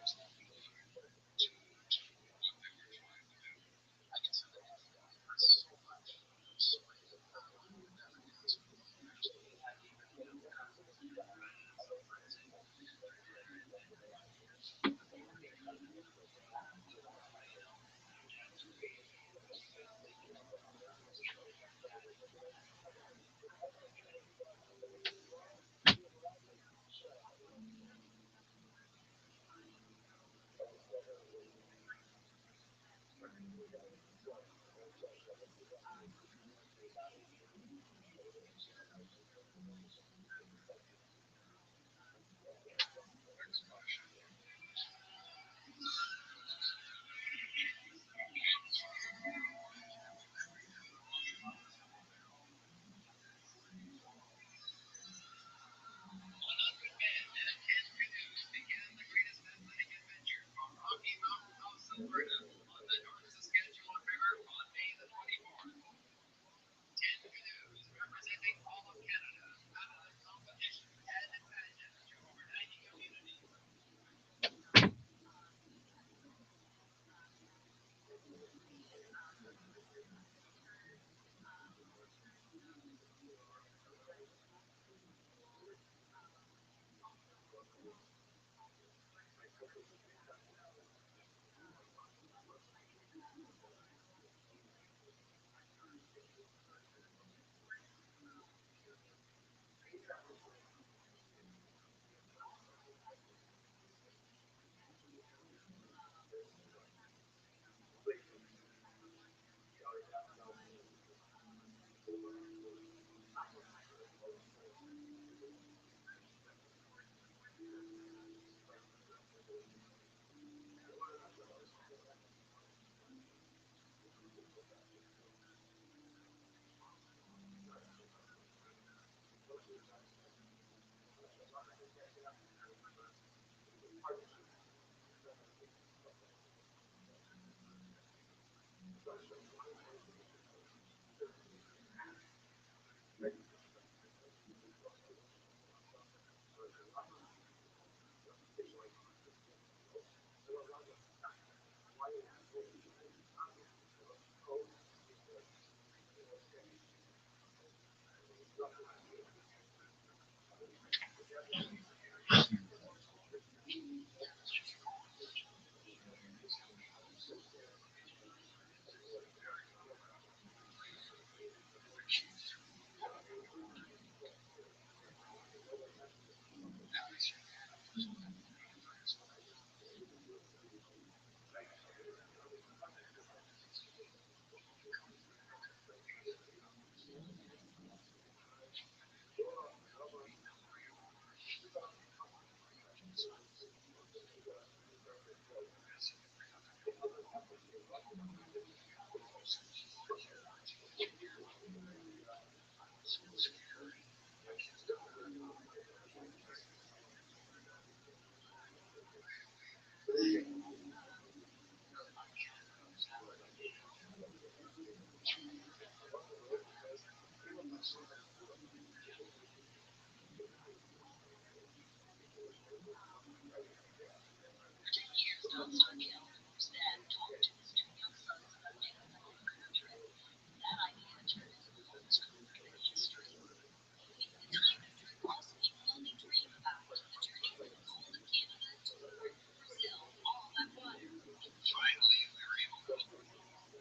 Finally, we were able to open the wall.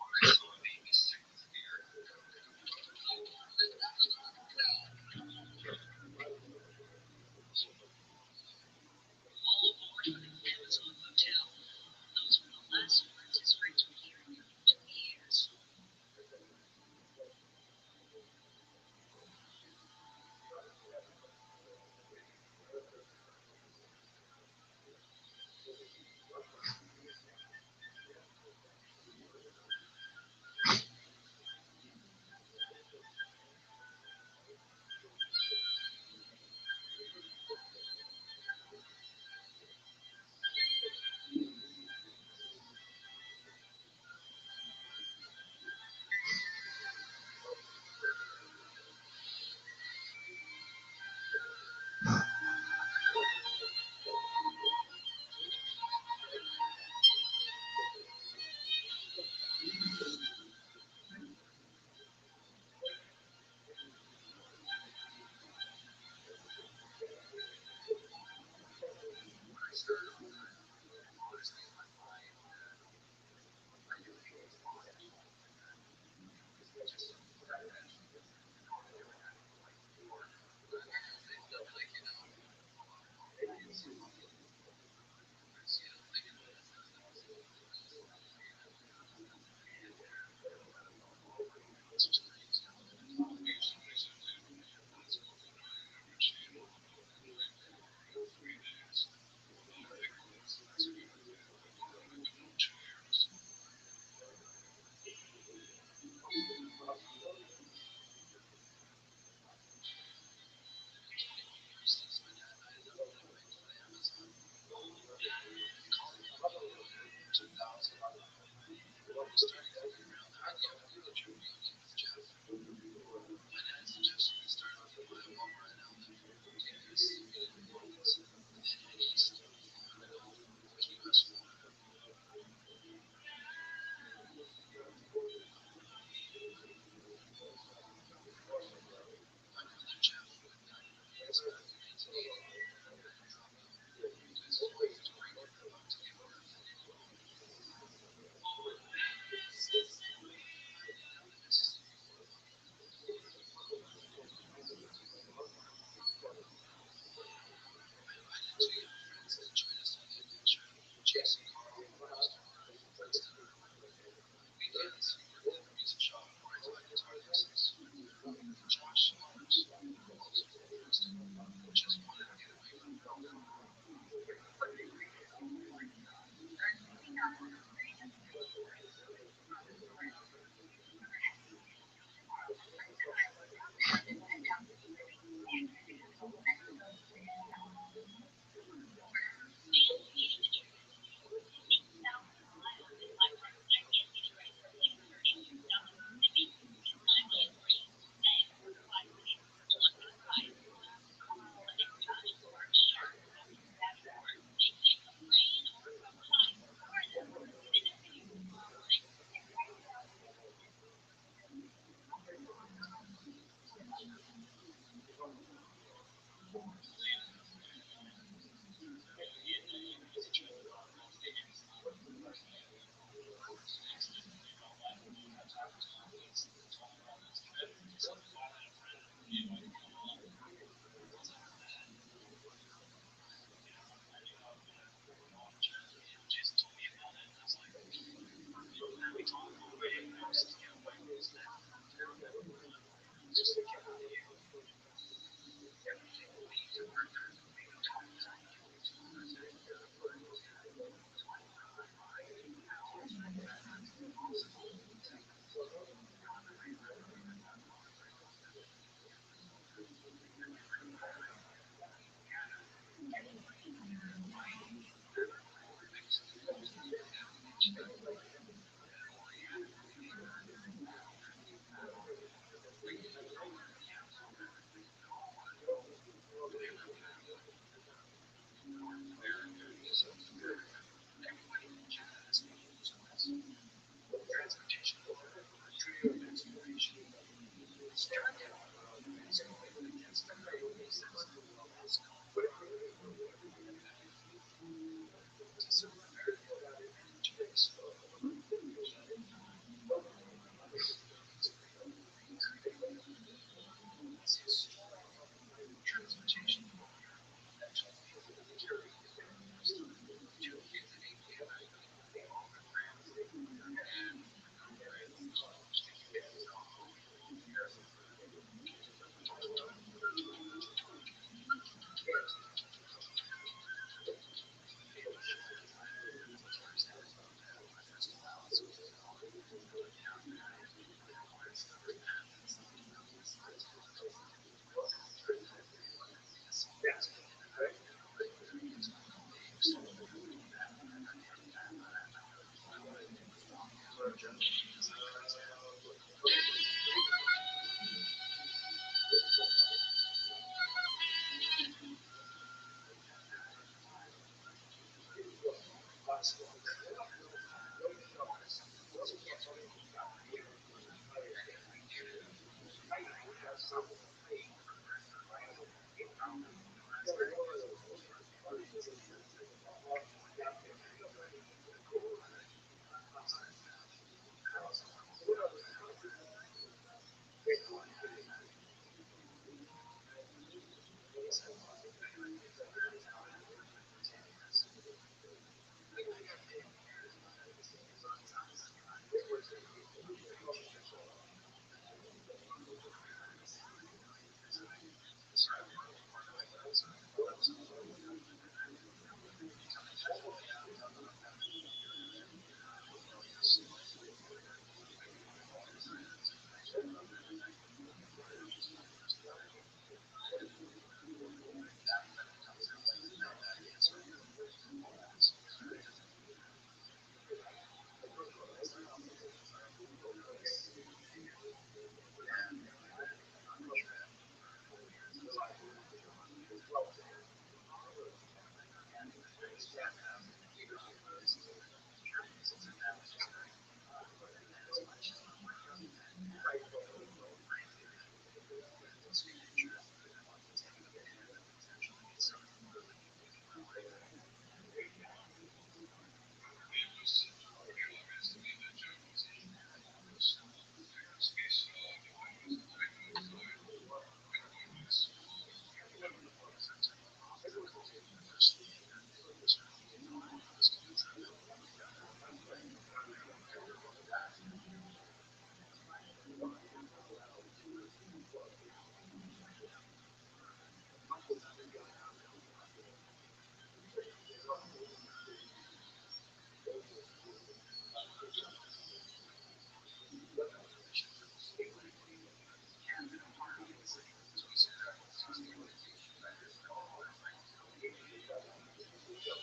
I saw a baby sick with fear. All aboard for the Amazon Hotel. Those were the last words his friends would hear in their 2 years. When I started all that, honestly, in my mind, I knew he was lying to me like that. Because he just said that. And all the other guys were like, Lord. They felt like, it's just crazy. Since my dad and I ended up moving to the Amazon, calling it 2000, we started kicking around the idea of doing a trip reunion with Jeff. My dad suggested we start out in Iowa, where I now live, take us through to New Orleans, and then head east, following the Gulf with Key West, Florida. My brother Jeff would meet us back in 1980, and I had dropped out because his wife was pregnant and about to give birth in Indiana. Back then out in Mississippi for a month. I invited 2 young friends to join us on the adventure, Chase and Carl, who used to work from Princeton. On the weekends, he worked at the music shop where I taught guitar lessons. And Josh Summers, also from Princeton, who just wanted to get away from golf. Late enough for him. Turns out he had taken a busy trip and not enough tickets. So next time we leave all that, I talked to Tom Waits and told him about this trip, so we finally had a friend who would be able to come along. Once I heard that, I knew I was gonna go on a trip. Jason told me about it, and I was like, we talked all day, and I just can't wait for this next just to get out of here. We used to work there for me to talk to him. It was pretty obvious to me that Joe was in space that was identified with this with all these geological boxes, and one of them is extended canoe, and we want to go to the end of your street rocks, and he's holding it, and then we're going to put it in November and off we go.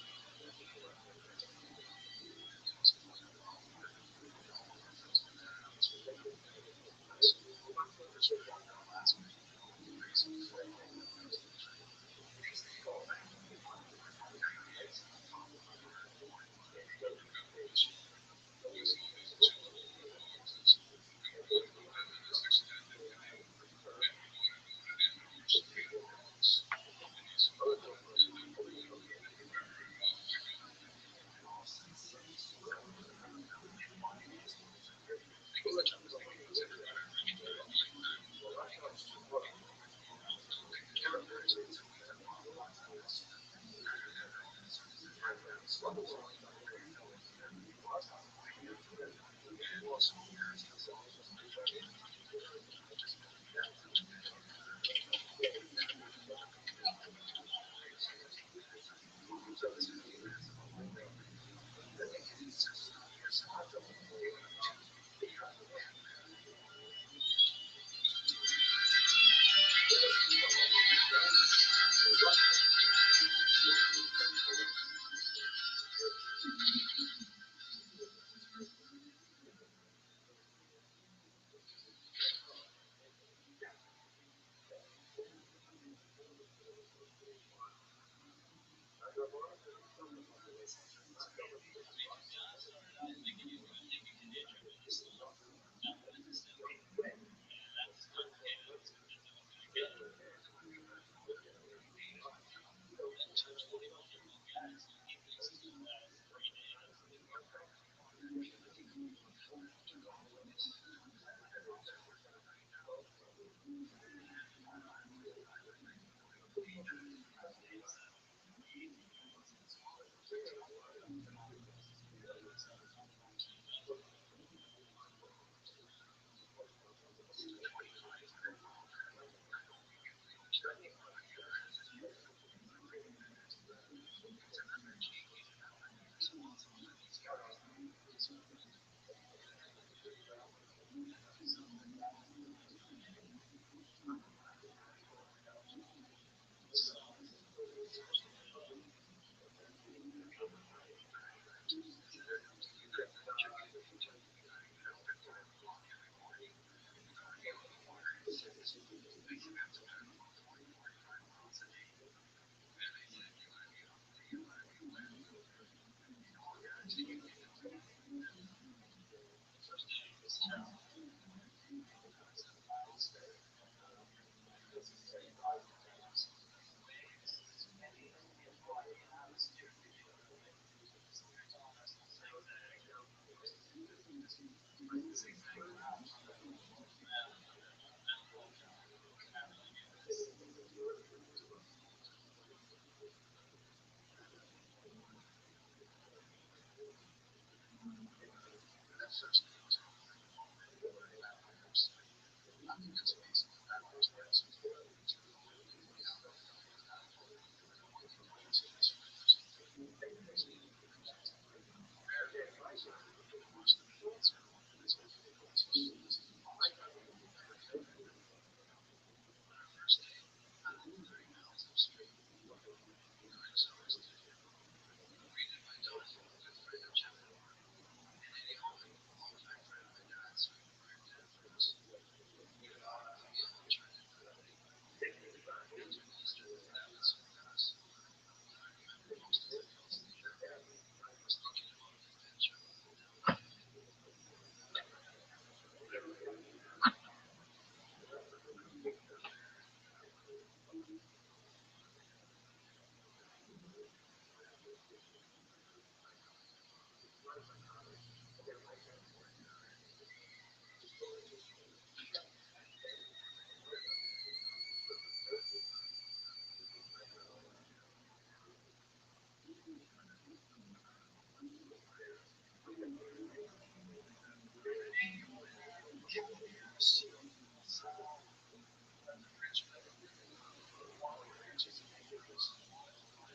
so I was redid my dining with a good friend of Jeff and Mark, and Eddie Hallman, longtime friend of my dad's, so he prepared dinner for us. We developed the meal and turned it for everybody. After Easter, that would soon pass. I remember most of the meals later. I was thinking about an adventure that I had. Yes. The French pepper ranches and potatoes. So ranches and potatoes.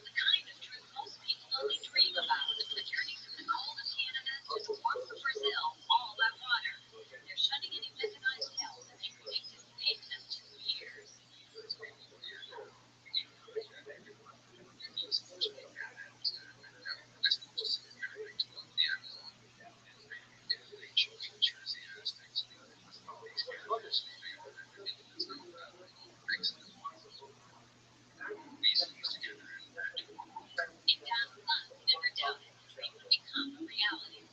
The kind of truth most people only dream about. A journey through the cold of Canada to the warmth of Brazil, all that water. They're shunning any mechanized help that they predicted would take them 2 years. In past lives, never doubted the dream would become a reality.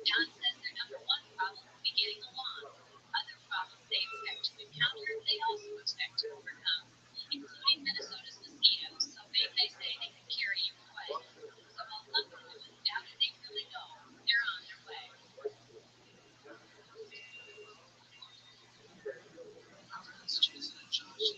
John says their number one problem will be getting along. Other problems they expect to encounter, they also expect to overcome, including Minnesota's mosquitoes, so big they say they could carry you away. So while some citizens doubted they really know, they're on their way. Jason and Josh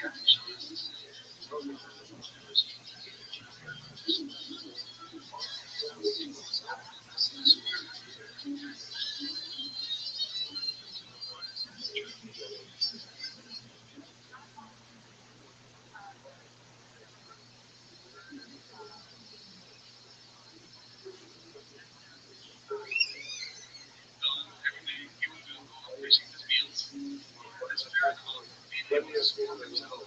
Everything people do go out fishing the fields. It's very cool. Being able to sport it too.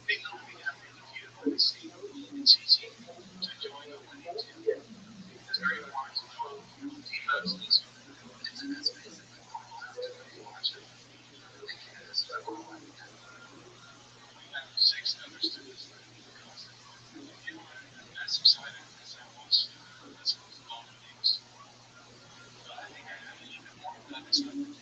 They know we have really beautiful sea. It's easy to join them when you do. It's very important to know team members in this group. Watch it. We have 6 other students that if you are as excited as I was, let's call the names tomorrow. But I think I have a little bit more than that expected.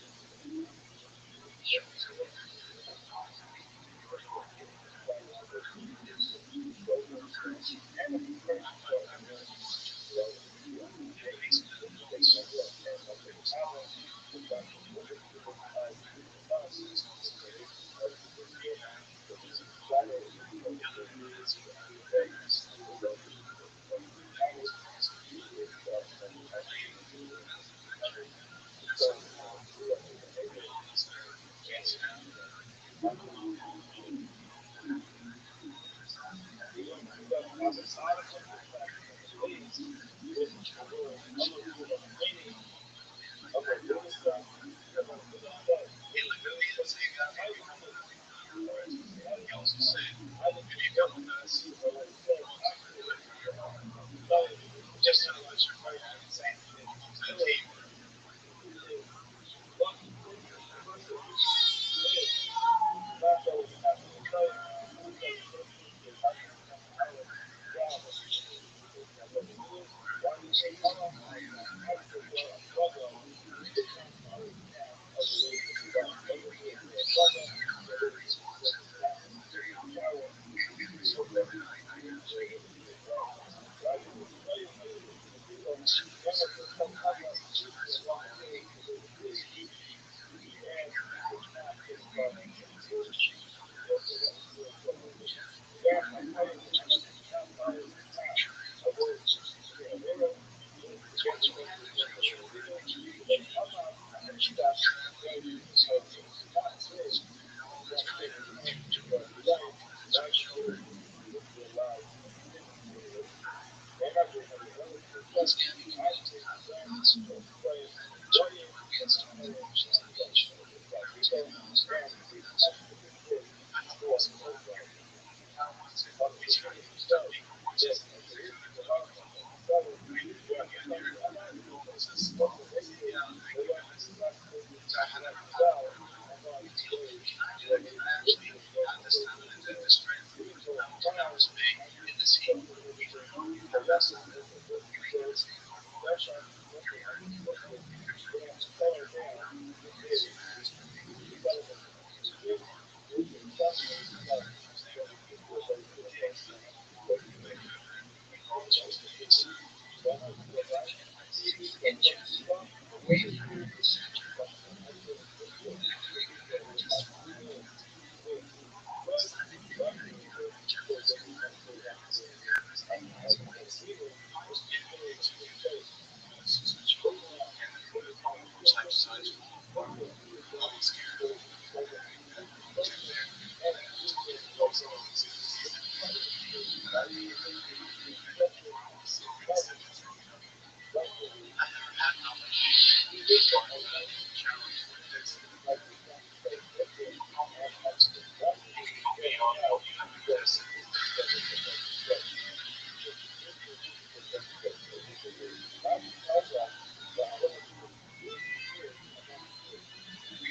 We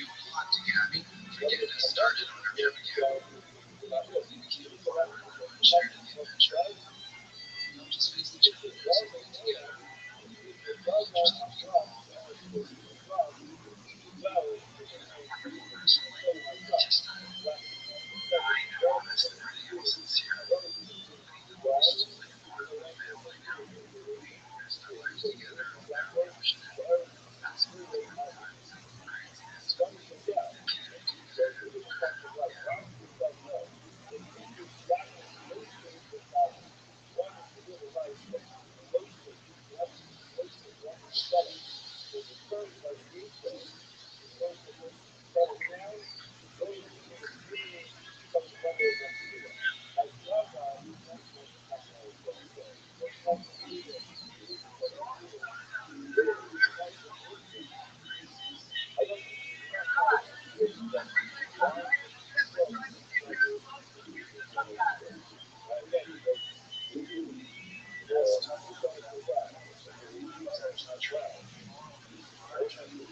own a lot together. For getting us started on our trip again. We became a farmer and shared the adventure. Helped us face the challenges and get together. Very interesting people. Personally, just I know less than everything else that's here. We're still like part of the family now. We spent lives together and now we're pushing it. That's the important part. Craziness.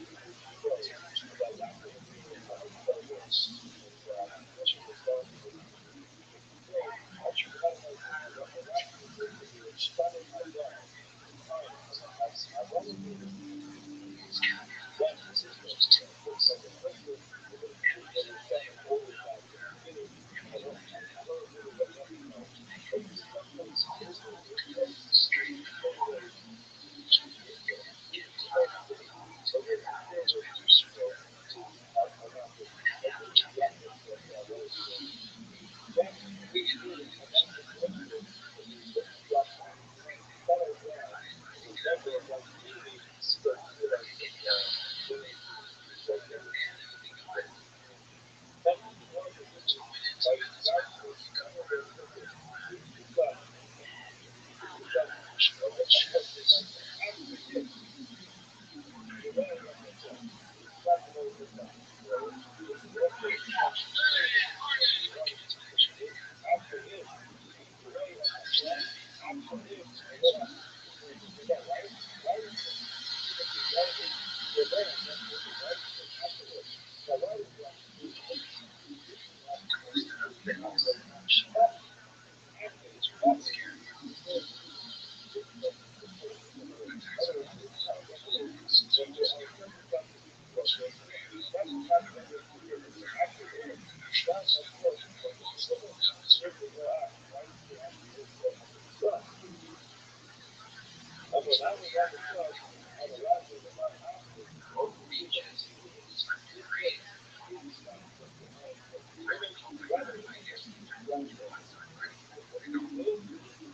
The kid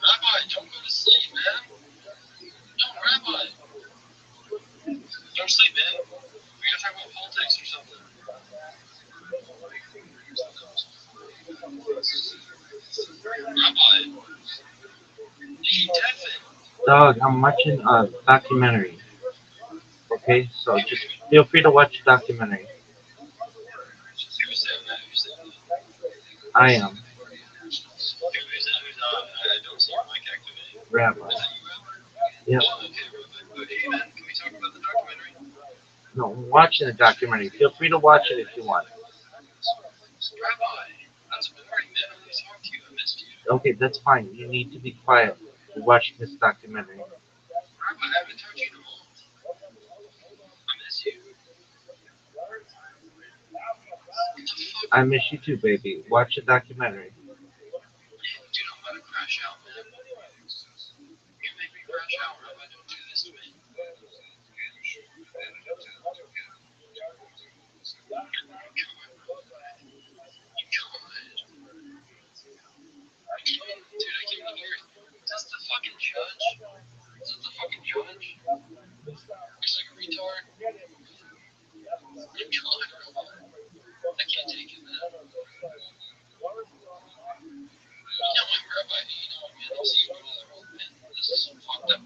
Rabbi, don't go to sleep, man. No, Rabbi. Don't sleep, man. We gotta talk about politics or something. Rabbi, you deafened. Dog, I'm watching a documentary. Okay, so just feel free to watch the documentary. Who said that? Who said that? I am Who's that? I don't see your mic activated. Rabbi. Is that you, Rabbi? Yep. Oh, okay, Rabbi. Good. Hey, man. No, I'm watching the documentary. Feel free to watch it if you want. Rabbi, that's boring, man. I want to talk to you. I missed you. Okay, that's fine. You need to be quiet. We're watching this documentary. Rabbi, I haven't talked to you in a month. I miss you. What the fuck? I miss you too, baby. Watch the documentary. Dude, I'm about to crash out, man. You make me crash out, Rabbi. Don't do this to me. You could. Dude, I can't hear it. Is this the fucking judge? Is this the fucking judge? Looks like a retard. I'm trying, Rabbi. I can't take it, man. You know what, Rabbi? You know what, man? I'll see you in another month, man. This is fucked up.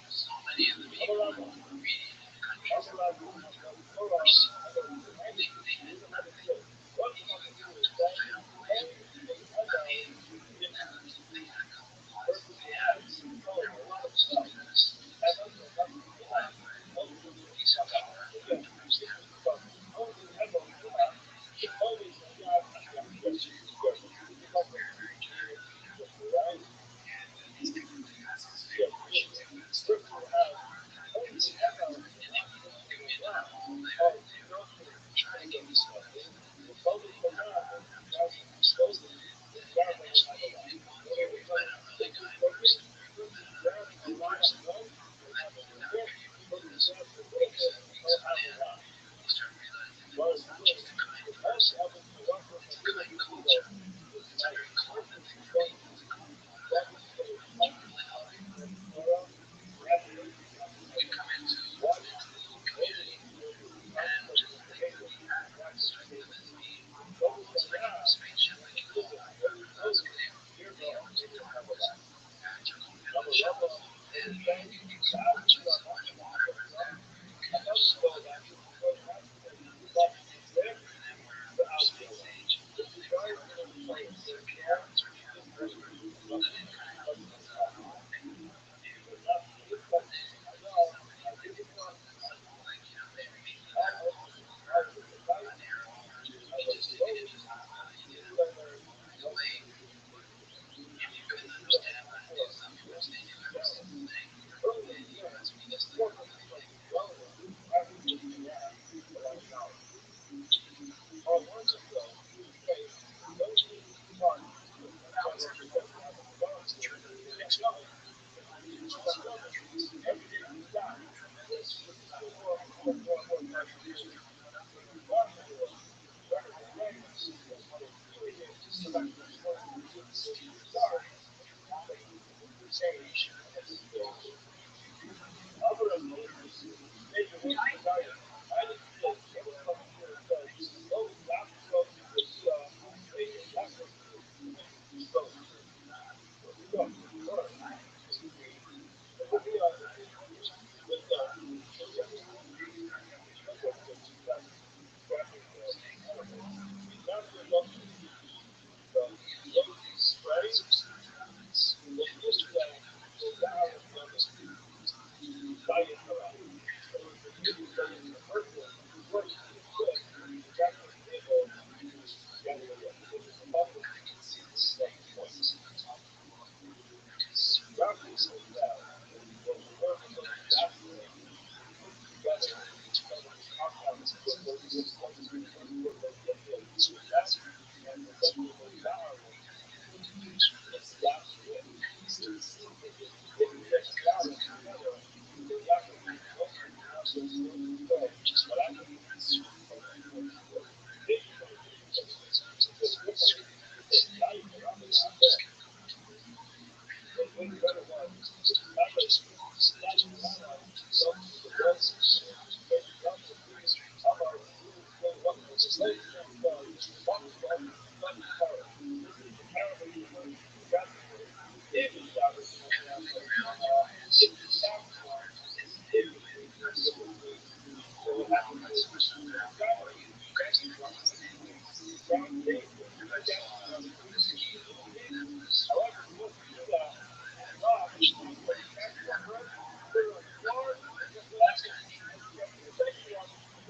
So many of the people reading in the country. they ended up going out to a family. I mean, they had a couple lots of land. There were a lot of students. They were a decent number towards the end of the war. Very, very generally. And they had these big portions of that stuff kind of considered. And they would come in and all they would try to give themselves after giving themselves then eventually in one year we met a really kind person. We met a good person. And that way we do this for weeks on end. You start realizing that it's not just a kind person, it's a kind culture. It's a very common thing for people to come to really help people. We've come into the little community and we had started them as being almost like a spaceship, like you know, us getting the particular was magical in the ship. And you so much water was there. And there's so many people. And then we're space age. And we're little planes, or cannons, or cannons, that they kind of help with somebody like simple, like, they were making an airplane or an airliner. You just take it and just, fly away. If you couldn't understand how to do something, which they knew every single thing, and the US just didn't know anything. Now it's true. It's true that the fixed point. There's also the truth. Tremendous contribution from spreads of satellites, and you start getting up into the numbers of neurons on each satellite. And you come down to all the very microscopic level. I can see the snake points on the top of the world. I can certainly see the dinosaur bones. It's kind of between the bones and some of the skulls are hidden. So that's where that's where we kind of get into picture this thing, and you start seeing it because right now we are absolutely just looking at circle screaming at the snake. The snake just kept going to it, and then we were going close to it. He just focused and just that was so very strange thing. It's just like it's like and the thing around you is so hard. It's everything is so not so much the map anymore. You guys know a lot of animals. You guys saw a mosquito that was had actually legs and had a like a web. That's kind of neat.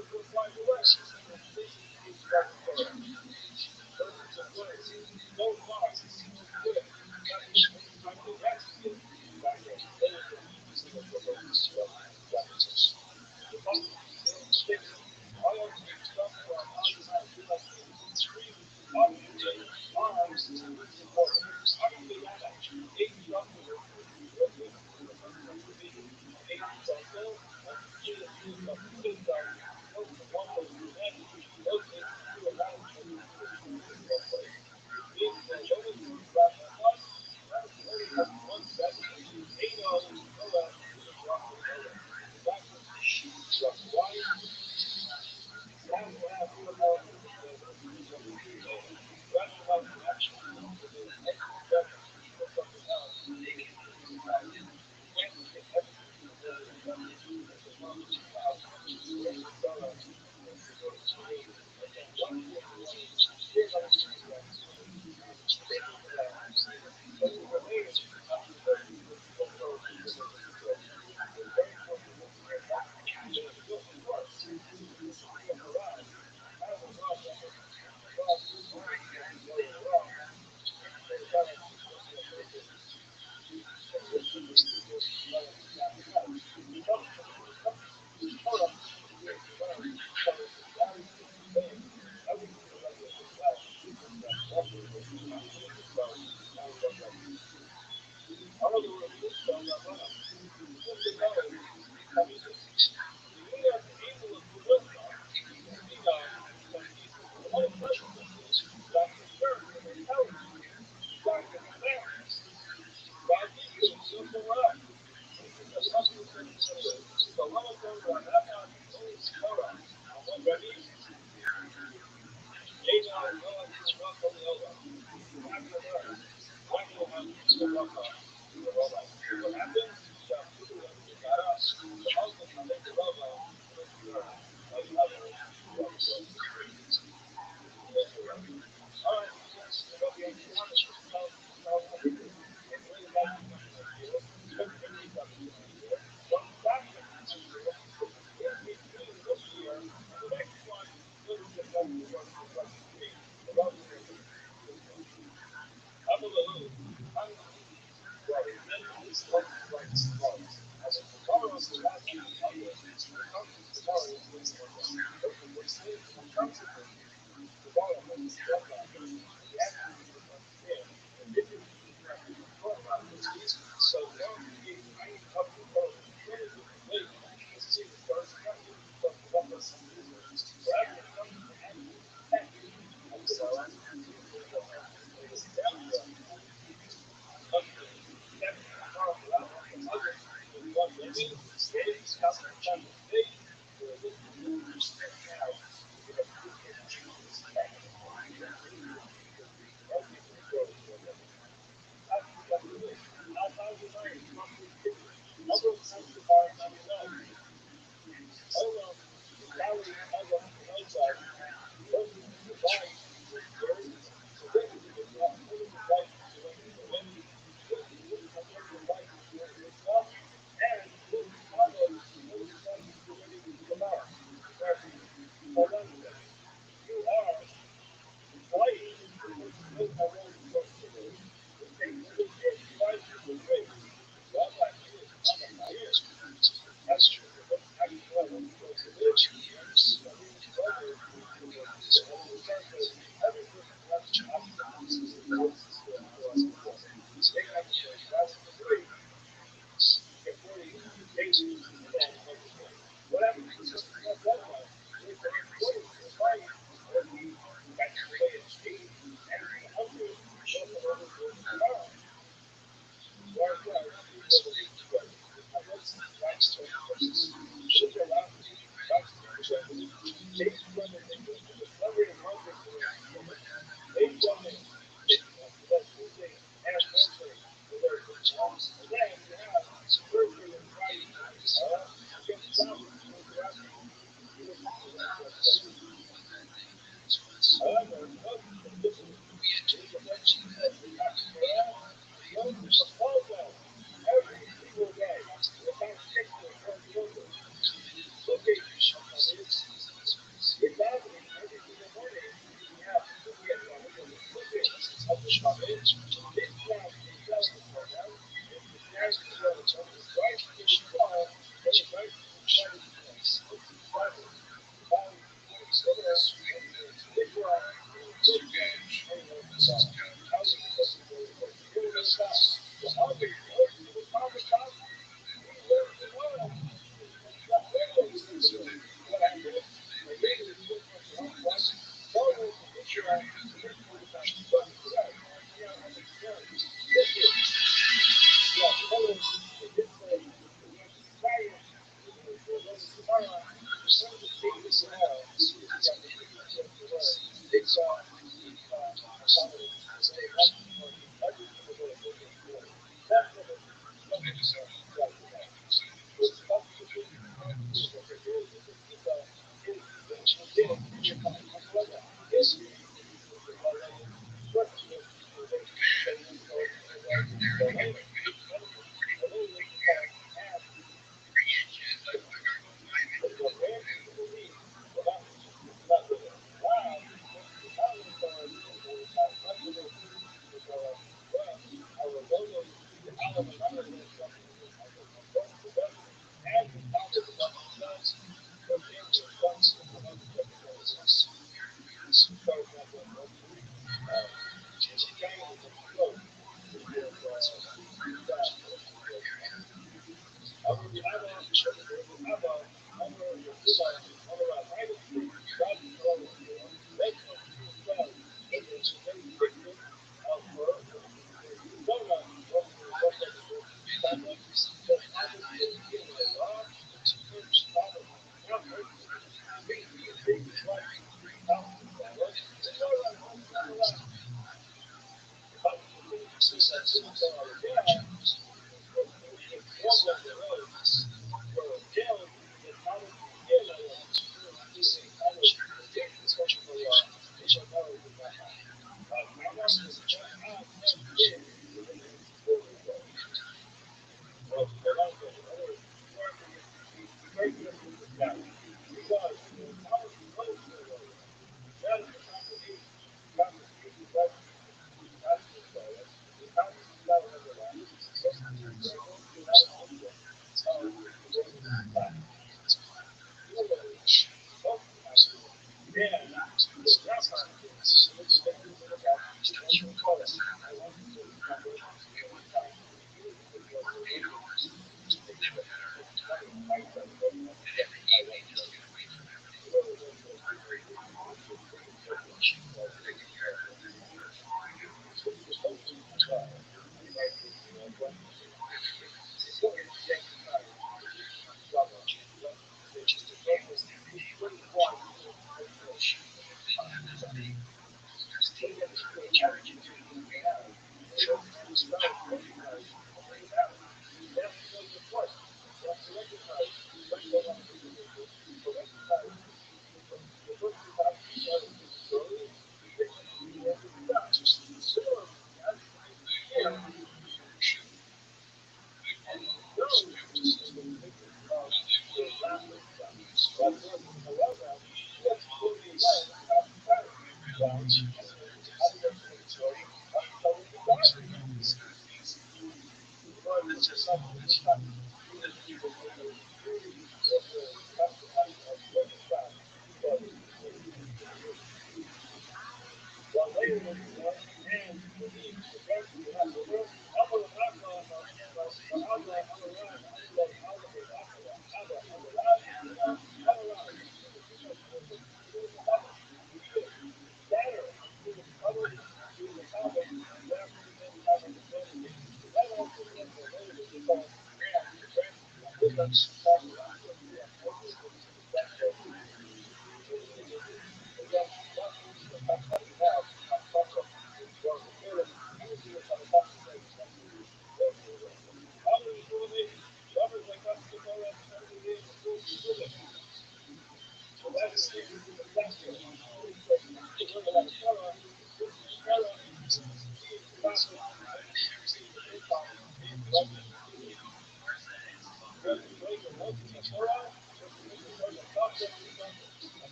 So from a young age, it's easy to have a connection because they're so they're so small and so it's really genuinely most of the time I feel like they're stuck in their culture. They come around and they touch you. The sheep then they call their family. They came out of the wild and they This way, the world, for the next 3 hours,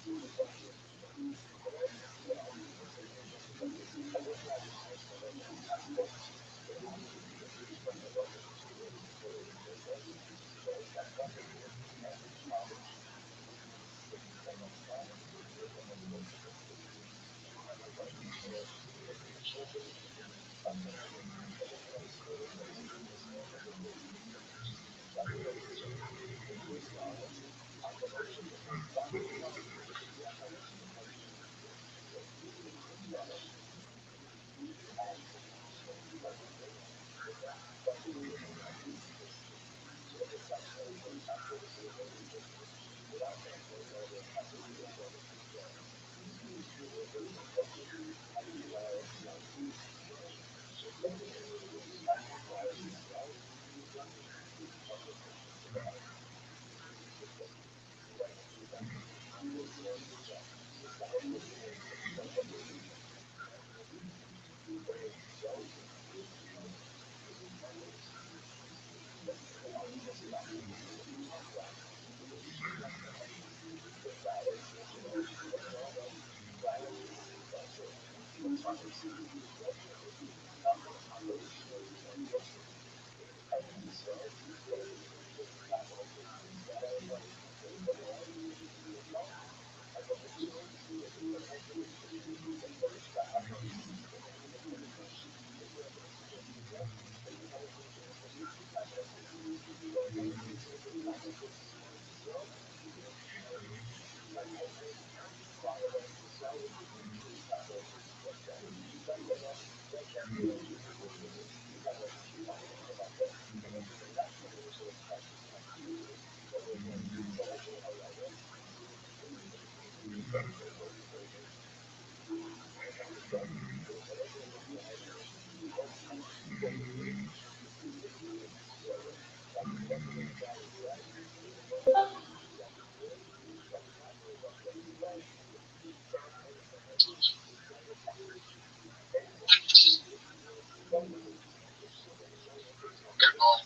Good ball.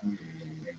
Mm.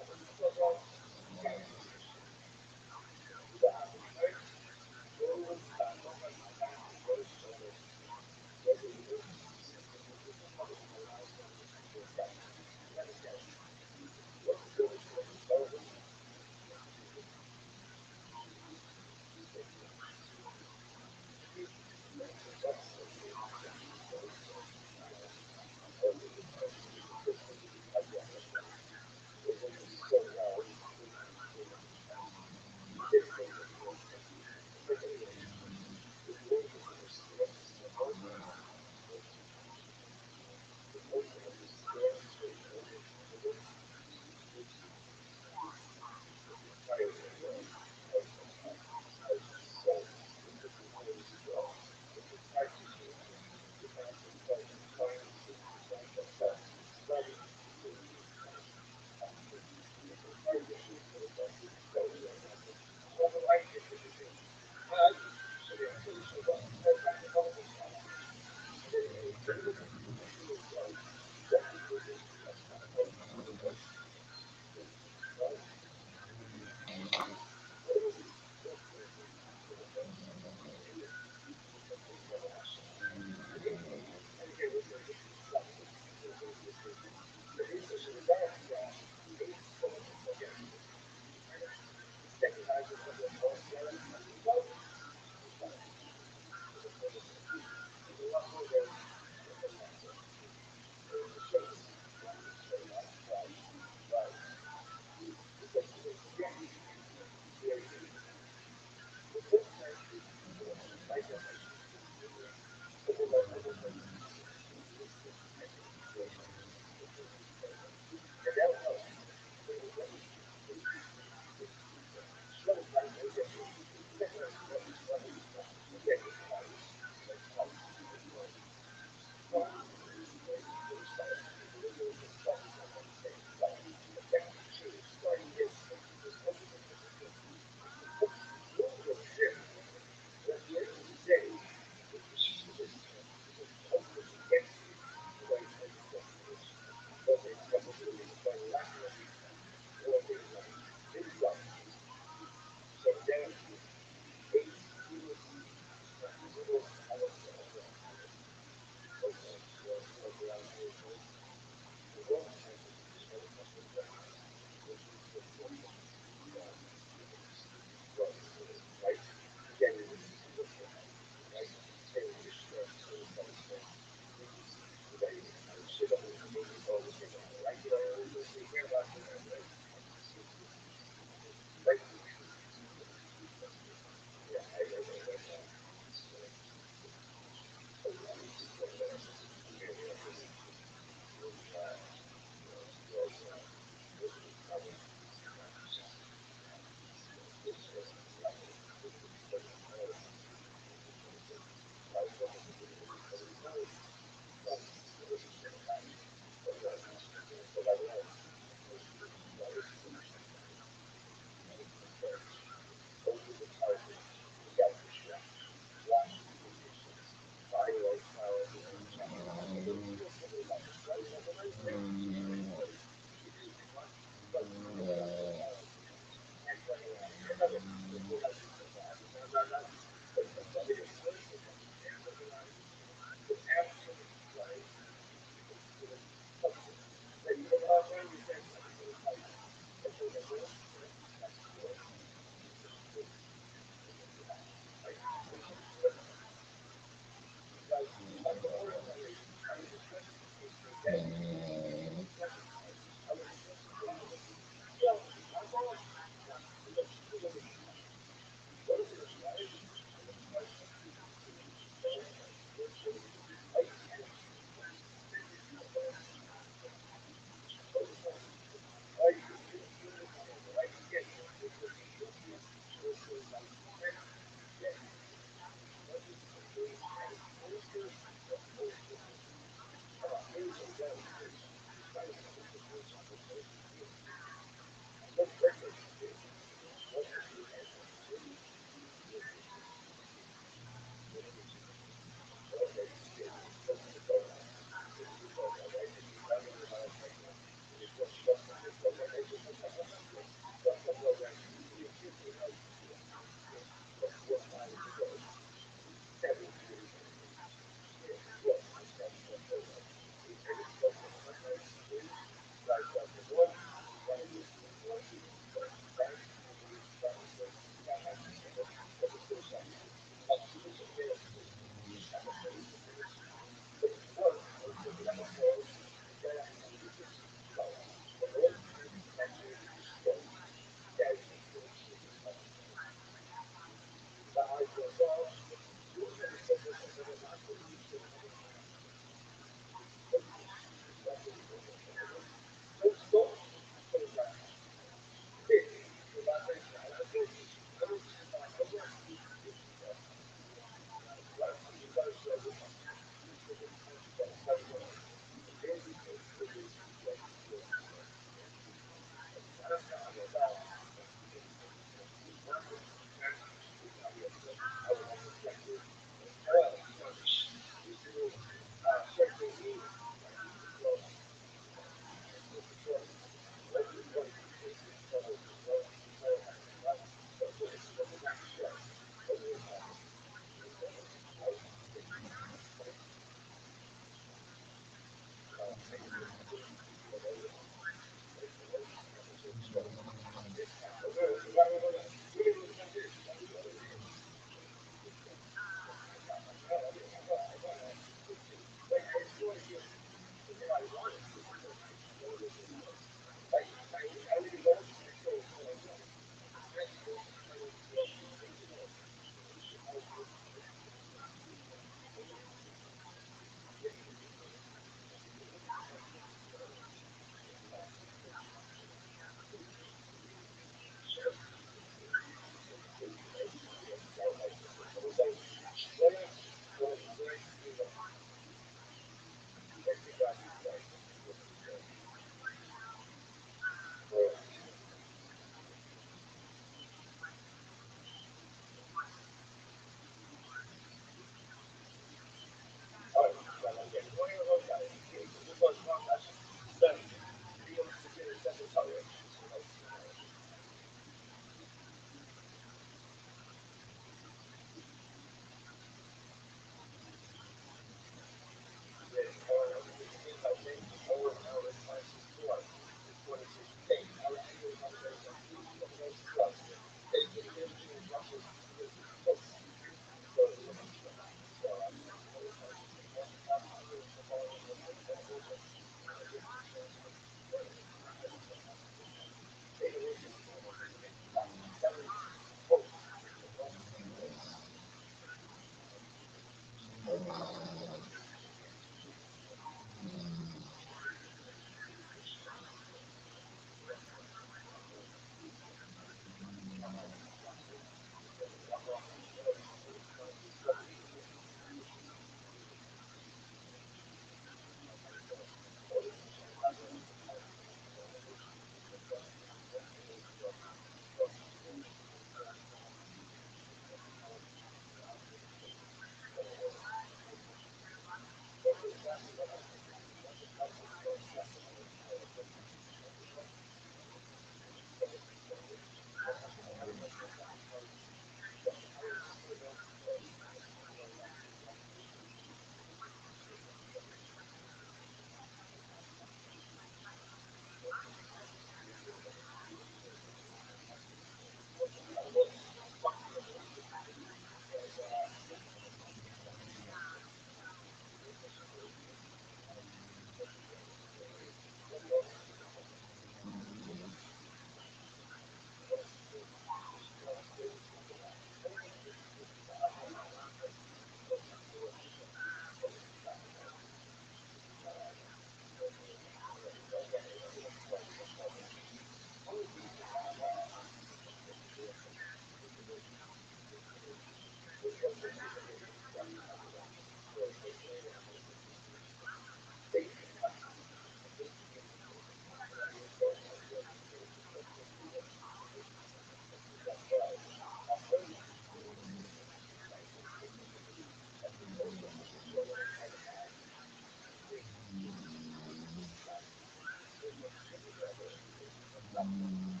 Um,